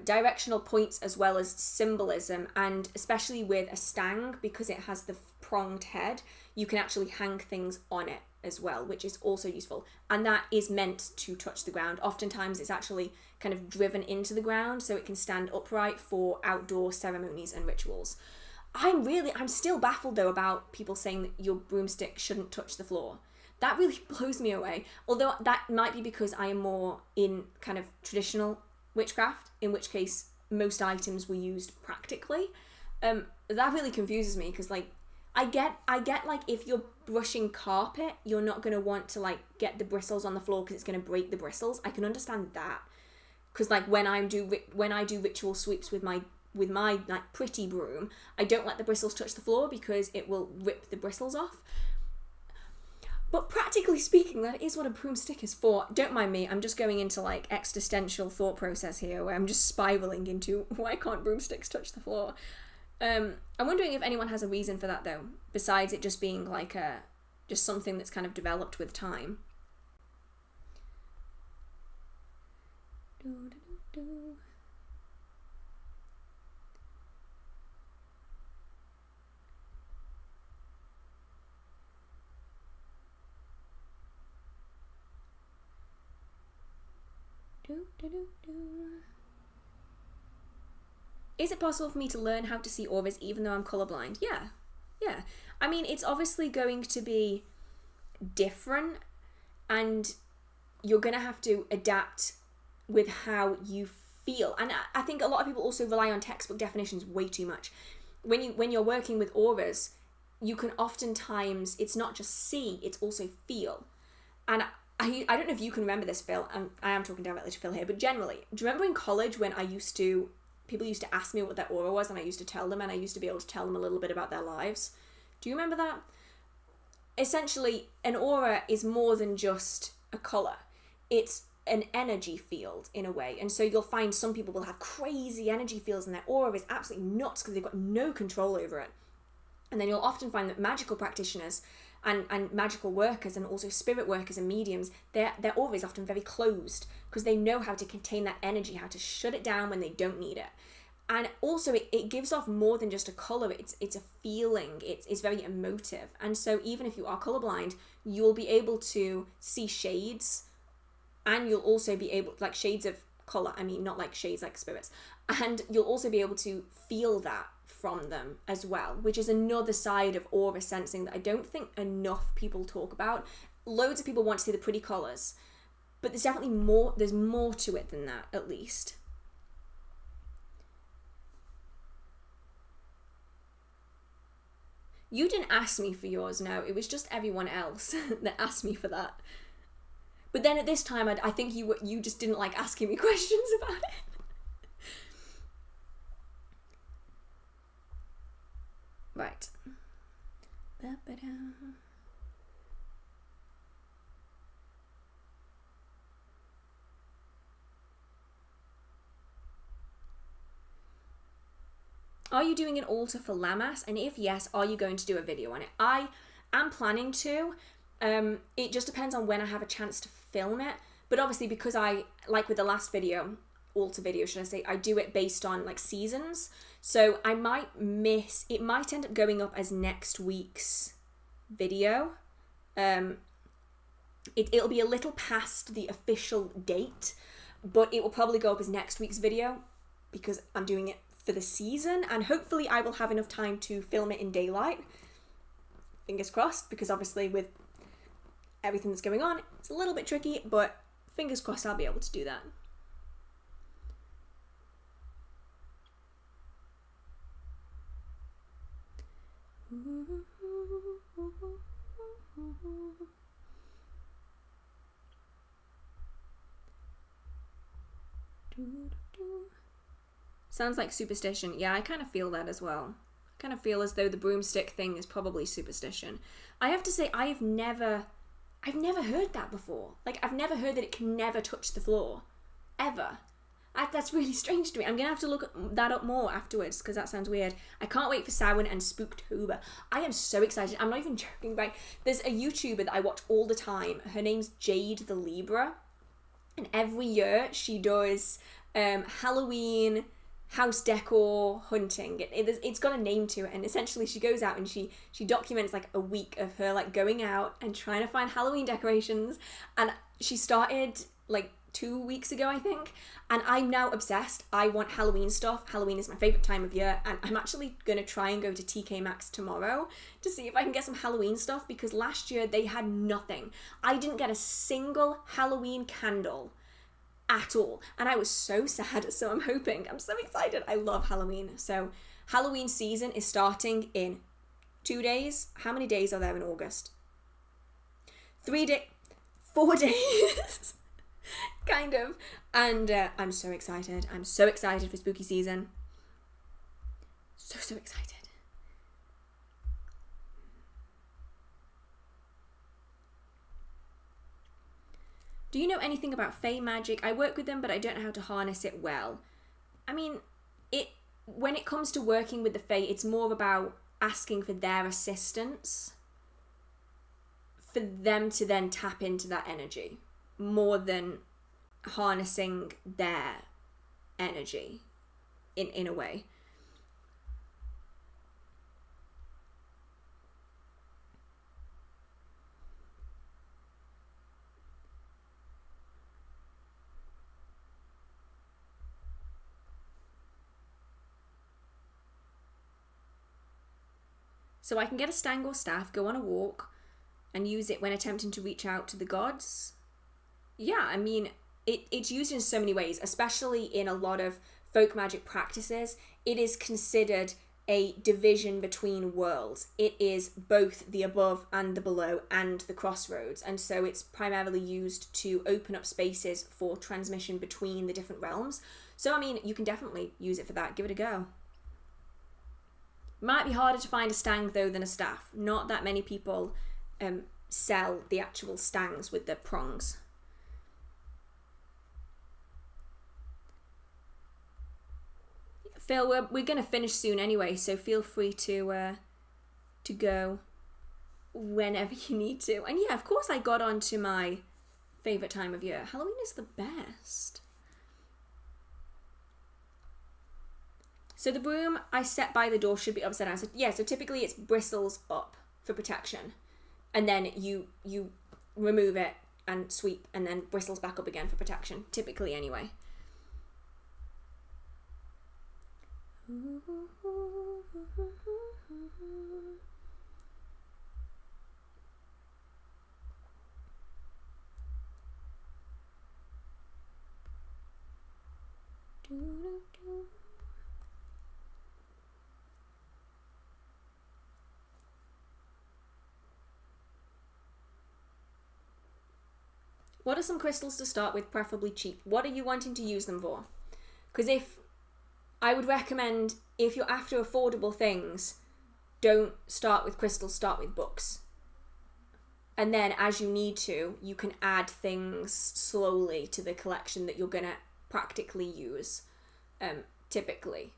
Speaker 1: directional points as well as symbolism, and especially with a stang, because it has the pronged head, you can actually hang things on it as well, which is also useful, and that is meant to touch the ground. Oftentimes it's actually kind of driven into the ground so it can stand upright for outdoor ceremonies and rituals. I'm still baffled though about people saying that your broomstick shouldn't touch the floor. That really blows me away. Although that might be because I am more in kind of traditional witchcraft, in which case most items were used practically. That really confuses me because like I get like if you're brushing carpet, you're not going to want to like get the bristles on the floor because it's going to break the bristles. I can understand that because like when I do ritual sweeps with my like pretty broom, I don't let the bristles touch the floor because it will rip the bristles off. But practically speaking, that is what a broomstick is for. Don't mind me, I'm just going into like existential thought process here where I'm just spiraling into why can't broomsticks touch the floor? I'm wondering if anyone has a reason for that though, besides it just being like just something that's kind of developed with time. Is it possible for me to learn how to see auras even though I'm colorblind? Yeah. I mean, it's obviously going to be different and you're going to have to adapt with how you feel. And I think a lot of people also rely on textbook definitions way too much. When you're working with auras, you can oftentimes, it's not just see, it's also feel. And I don't know if you can remember this, Phil. I am talking directly to Phil here, but generally, do you remember in college when people used to ask me what their aura was and I used to tell them and I used to be able to tell them a little bit about their lives? Do you remember that? Essentially, an aura is more than just a colour. It's an energy field in a way. And so you'll find some people will have crazy energy fields and their aura is absolutely nuts because they've got no control over it. And then you'll often find that magical practitioners and magical workers and also spirit workers and mediums, their aura is often very closed because they know how to contain that energy, how to shut it down when they don't need it. And also it gives off more than just a colour, it's a feeling, it's very emotive. And so even if you are colourblind, you'll be able to see shades and you'll also be able, like shades of colour, I mean not like shades like spirits, and you'll also be able to feel that from them as well, which is another side of aura sensing that I don't think enough people talk about. Loads of people want to see the pretty colours, but there's definitely more to it than that, at least. You didn't ask me for yours, no, it was just everyone else that asked me for that. But then at this time, I think you just didn't like asking me questions about it. Right. Are you doing an altar for Lammas? And if yes, are you going to do a video on it? I am planning to. It just depends on when I have a chance to film it. But obviously because I, like with the last video, altar video should I say, I do it based on like seasons. So I might it might end up going up as next week's video. It'll be a little past the official date, but it will probably go up as next week's video because I'm doing it for the season and hopefully I will have enough time to film it in daylight. Fingers crossed, because obviously with everything that's going on, it's a little bit tricky, but fingers crossed I'll be able to do that. Sounds like superstition. Yeah, I kind of feel that as well. I kind of feel as though the broomstick thing is probably superstition. I have to say, I've never heard that before. Like, I've never heard that it can never touch the floor. Ever. That's really strange to me. I'm going to have to look that up more afterwards because that sounds weird. I can't wait for Samhain and Spooktober. I am so excited. I'm not even joking. Right? There's a YouTuber that I watch all the time. Her name's Jade the Libra. And every year she does Halloween house decor hunting. It's got a name to it, and essentially she goes out and she documents like a week of her like going out and trying to find Halloween decorations. And she started like 2 weeks ago, I think, and I'm now obsessed. I want Halloween stuff. Halloween is my favourite time of year, and I'm actually going to try and go to TK Maxx tomorrow to see if I can get some Halloween stuff, because last year they had nothing. I didn't get a single Halloween candle at all, and I was so sad. So I'm so excited. I love Halloween. So Halloween season is starting in 2 days. How many days are there in August? 4 days. Kind of. And I'm so excited. I'm so excited for spooky season. So excited. Do you know anything about Fae magic? I work with them, but I don't know how to harness it well. I mean, when it comes to working with the Fae, it's more about asking for their assistance, for them to then tap into that energy, more than harnessing their energy in a way. So I can get a stang or staff, go on a walk, and use it when attempting to reach out to the gods. Yeah, I mean, it's used in so many ways, especially in a lot of folk magic practices. It is considered a division between worlds. It is both the above and the below and the crossroads, and so it's primarily used to open up spaces for transmission between the different realms. So, I mean, you can definitely use it for that. Give it a go. Might be harder to find a stang, though, than a staff. Not that many people sell the actual stangs with the prongs. Phil, we're going to finish soon anyway, so feel free to go whenever you need to. And yeah, of course I got on to my favourite time of year. Halloween is the best. So the broom I set by the door should be upside down. So yeah, so typically it's bristles up for protection. And then you remove it and sweep, and then bristles back up again for protection. Typically anyway. What are some crystals to start with, preferably cheap? What are you wanting to use them for? Because I would recommend, if you're after affordable things, don't start with crystals, start with books. And then as you need to, you can add things slowly to the collection that you're going to practically use, typically.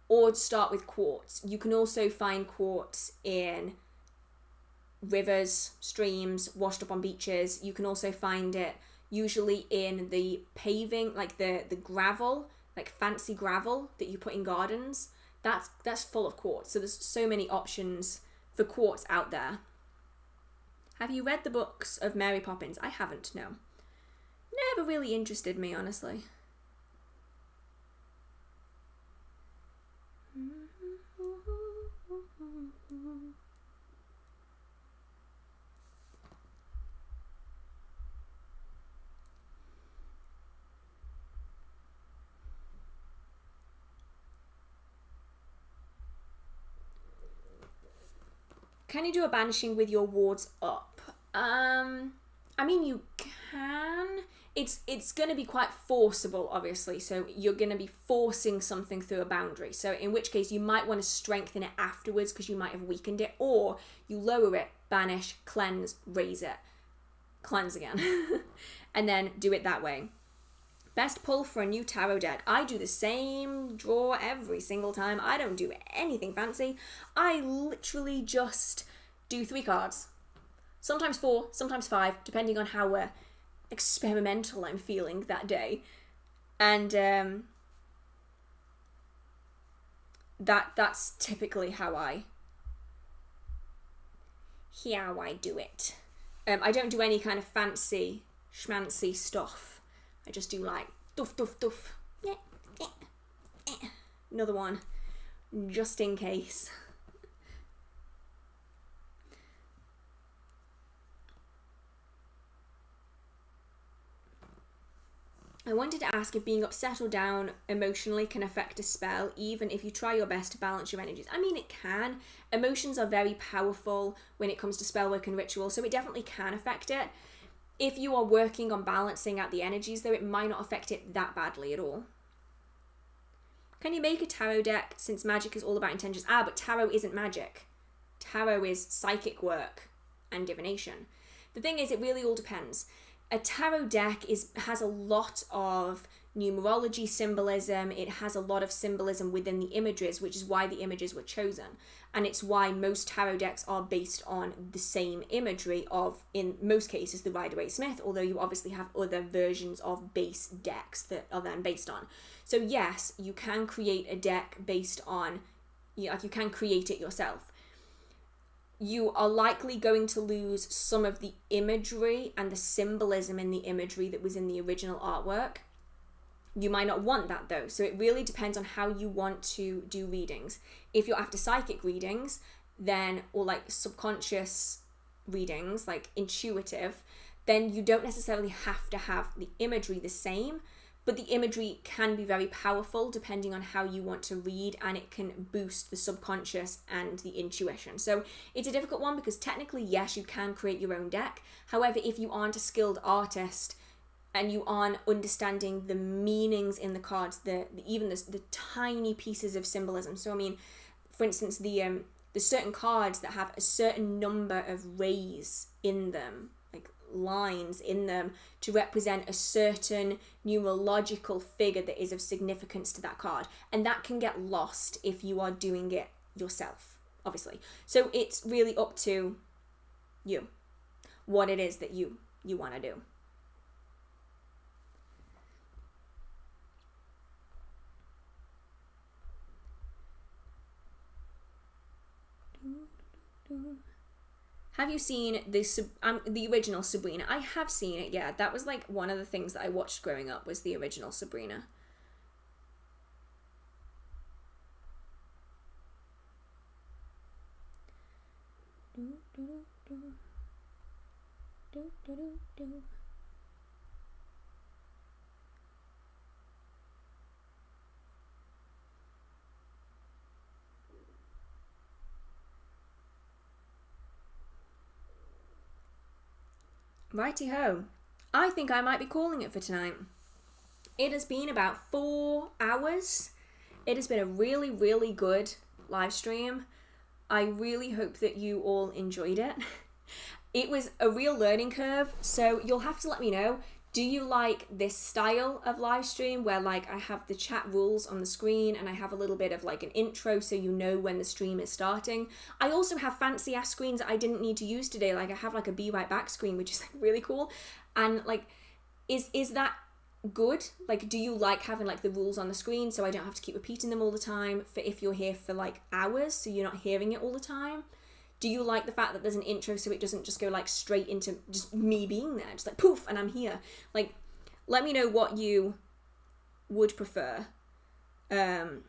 Speaker 1: Or start with quartz. You can also find quartz in rivers, streams, washed up on beaches. You can also find it usually in the paving, like the gravel, like fancy gravel that you put in gardens. That's full of quartz. So there's so many options for quartz out there. Have you read the books of Mary Poppins? I haven't, no. Never really interested me, honestly. Can you do a banishing with your wards up? I mean, you can. It's going to be quite forcible, obviously. So you're going to be forcing something through a boundary. So in which case you might want to strengthen it afterwards because you might have weakened it. Or you lower it, banish, cleanse, raise it. Cleanse again. And then do it that way. Best pull for a new tarot deck. I do the same draw every single time. I don't do anything fancy. I literally just do 3 cards. Sometimes 4, sometimes 5, depending on how experimental I'm feeling that day. And that's typically how I do it. I don't do any kind of fancy schmancy stuff. I just do like doof, doof, doof. Another one, just in case. I wanted to ask if being upset or down emotionally can affect a spell, even if you try your best to balance your energies. I mean, it can. Emotions are very powerful when it comes to spellwork and ritual, so it definitely can affect it. If you are working on balancing out the energies, though, it might not affect it that badly at all. Can you make a tarot deck, since magic is all about intentions? But tarot isn't magic. Tarot is psychic work and divination. The thing is, it really all depends. A tarot deck has a lot of numerology symbolism. It has a lot of symbolism within the images, which is why the images were chosen. And it's why most tarot decks are based on the same imagery of, in most cases, the Rider-Waite-Smith, although you obviously have other versions of base decks that are then based on. So yes, you can create a deck based on, you can create it yourself. You are likely going to lose some of the imagery and the symbolism in the imagery that was in the original artwork. You might not want that though, so it really depends on how you want to do readings. If you're after psychic readings, then, or like subconscious readings, like intuitive, then you don't necessarily have to have the imagery the same, but the imagery can be very powerful depending on how you want to read, and it can boost the subconscious and the intuition. So it's a difficult one because technically, yes, you can create your own deck. However, if you aren't a skilled artist and you aren't understanding the meanings in the cards, even the tiny pieces of symbolism. So I mean, for instance, the certain cards that have a certain number of rays in them, like lines in them, to represent a certain numerological figure that is of significance to that card, and that can get lost if you are doing it yourself, obviously. So it's really up to you what it is that you want to do. Have you seen the original Sabrina? I have seen it, yeah. That was like one of the things that I watched growing up, was the original Sabrina. Righty-ho. I think I might be calling it for tonight. It has been about 4 hours. It has been a really, really good live stream. I really hope that you all enjoyed it. It was a real learning curve, so you'll have to let me know. Do you like this style of live stream where like I have the chat rules on the screen and I have a little bit of like an intro so you know when the stream is starting? I also have fancy ass screens that I didn't need to use today. Like I have like a be right back screen, which is like really cool. And like, is that good? Like, do you like having like the rules on the screen so I don't have to keep repeating them all the time for if you're here for like hours so you're not hearing it all the time? Do you like the fact that there's an intro so it doesn't just go like straight into just me being there, just like poof and I'm here? Like, let me know what you would prefer. Cause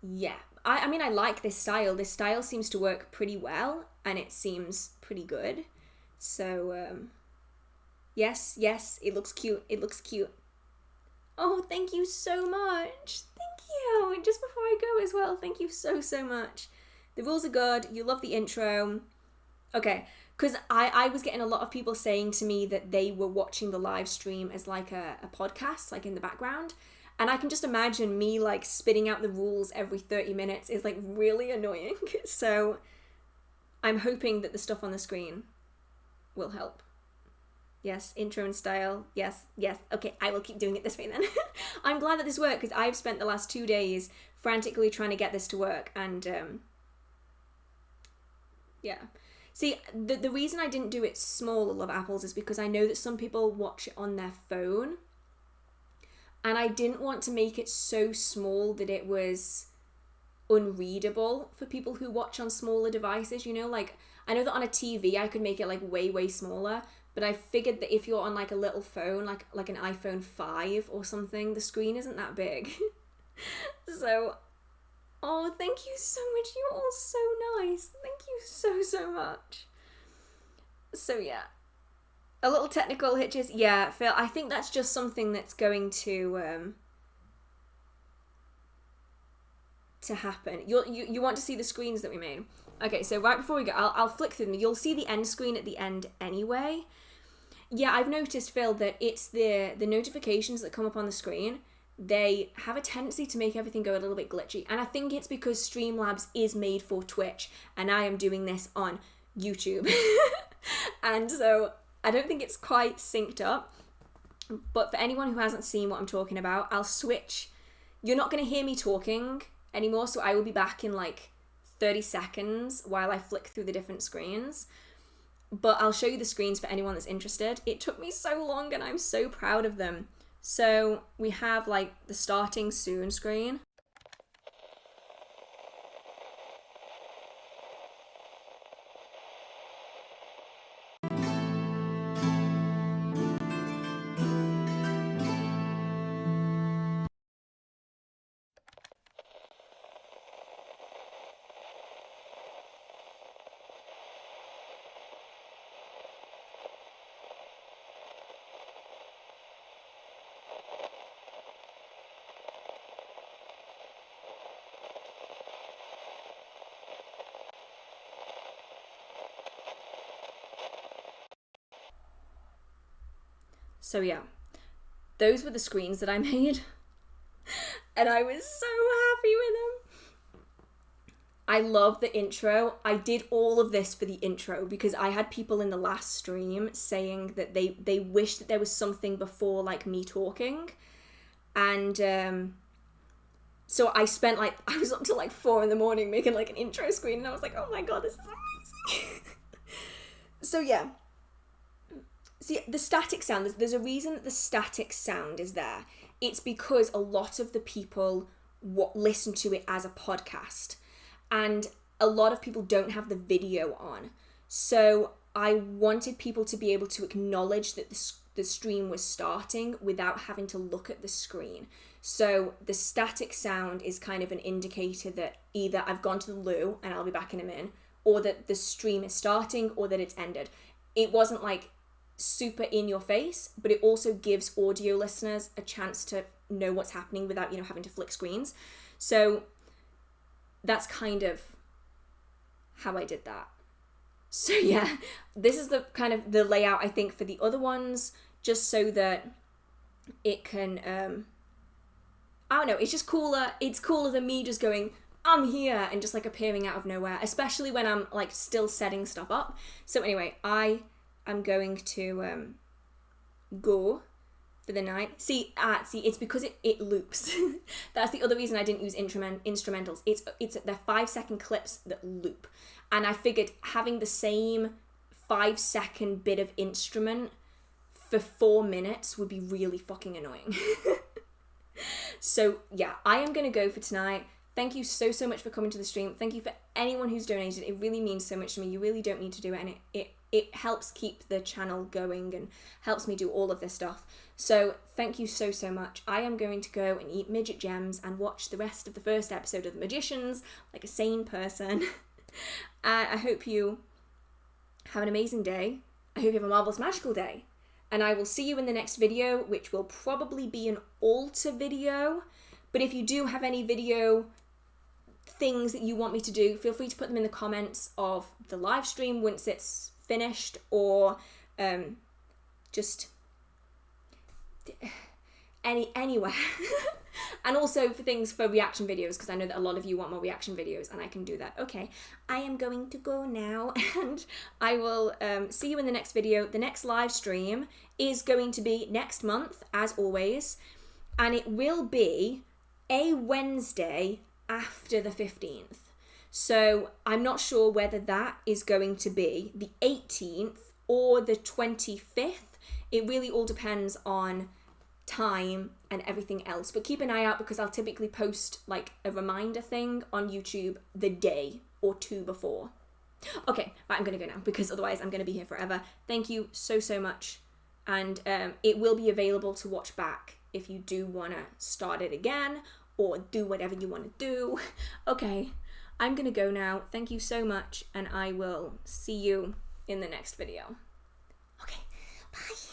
Speaker 1: yeah, I mean I like this style. This style seems to work pretty well and it seems pretty good. So yes, it looks cute. It looks cute. Oh, thank you so much. Thank you. And just before I go as well, thank you so much. The rules are good. You love the intro. Okay, because I was getting a lot of people saying to me that they were watching the live stream as like a podcast, like in the background. And I can just imagine me like spitting out the rules every 30 minutes is like really annoying. So I'm hoping that the stuff on the screen will help. Yes, intro and style. Yes. Okay, I will keep doing it this way then. I'm glad that this worked because I've spent the last 2 days frantically trying to get this to work. And yeah. See, the reason I didn't do it small, Love Apples, is because I know that some people watch it on their phone. And I didn't want to make it so small that it was unreadable for people who watch on smaller devices, you know? Like, I know that on a TV I could make it like way smaller, but I figured that if you're on like a little phone, like an iPhone 5 or something, the screen isn't that big. So, oh, thank you so much. You're all so nice. Thank you so much. So yeah, a little technical hitches. Yeah, Phil, I think that's just something that's going to happen. You want to see the screens that we made? Okay, so right before we go, I'll flick through them. You'll see the end screen at the end anyway. Yeah, I've noticed, Phil, that it's the notifications that come up on the screen. They have a tendency to make everything go a little bit glitchy. And I think it's because Streamlabs is made for Twitch, and I am doing this on YouTube. And so I don't think it's quite synced up. But for anyone who hasn't seen what I'm talking about, I'll switch. You're not going to hear me talking anymore, so I will be back in like 30 seconds while I flick through the different screens. But I'll show you the screens for anyone that's interested. It took me so long and I'm so proud of them. So we have like the starting soon screen. So yeah, those were the screens that I made. And I was so happy with them. I love the intro. I did all of this for the intro because I had people in the last stream saying that they wish that there was something before like me talking. And so I spent like, I was up till like 4 a.m. making like an intro screen, and I was like, oh my god, this is amazing. So yeah. See, the static sound, there's a reason that the static sound is there. It's because a lot of the people listen to it as a podcast, and a lot of people don't have the video on. So I wanted people to be able to acknowledge that the stream was starting without having to look at the screen. So the static sound is kind of an indicator that either I've gone to the loo and I'll be back in a minute, or that the stream is starting, or that it's ended. It wasn't like super in your face, but it also gives audio listeners a chance to know what's happening without, having to flick screens. So that's kind of how I did that. So yeah, this is the kind of the layout I think for the other ones, just so that it can I don't know, it's just cooler. It's cooler than me just going, I'm here, and just like appearing out of nowhere, especially when I'm like still setting stuff up. So anyway, I'm going to go for the night. See, it's because it loops. That's the other reason I didn't use instrumentals. It's they're 5-second clips that loop, and I figured having the same 5-second bit of instrument for 4 minutes would be really fucking annoying. So yeah, I am gonna go for tonight. Thank you so much for coming to the stream. Thank you for anyone who's donated. It really means so much to me. You really don't need to do it, and it helps keep the channel going and helps me do all of this stuff. So thank you so much. I am going to go and eat midget gems and watch the rest of the first episode of The Magicians like a sane person. I hope you have an amazing day. I hope you have a marvelous magical day. And I will see you in the next video, which will probably be an altar video. But if you do have any video things that you want me to do, feel free to put them in the comments of the live stream once it's finished, or just anywhere. And also for things for reaction videos, because I know that a lot of you want more reaction videos, and I can do that. Okay, I am going to go now, and I will see you in the next video. The next live stream is going to be next month, as always, and it will be a Wednesday after the 15th. So I'm not sure whether that is going to be the 18th or the 25th. It really all depends on time and everything else, but keep an eye out, because I'll typically post like a reminder thing on YouTube the day or two before. Okay, right, I'm gonna go now because otherwise I'm gonna be here forever. Thank you so, so much. And it will be available to watch back if you do wanna start it again or do whatever you wanna do. Okay, I'm gonna go now. Thank you so much, and I will see you in the next video. Okay, bye.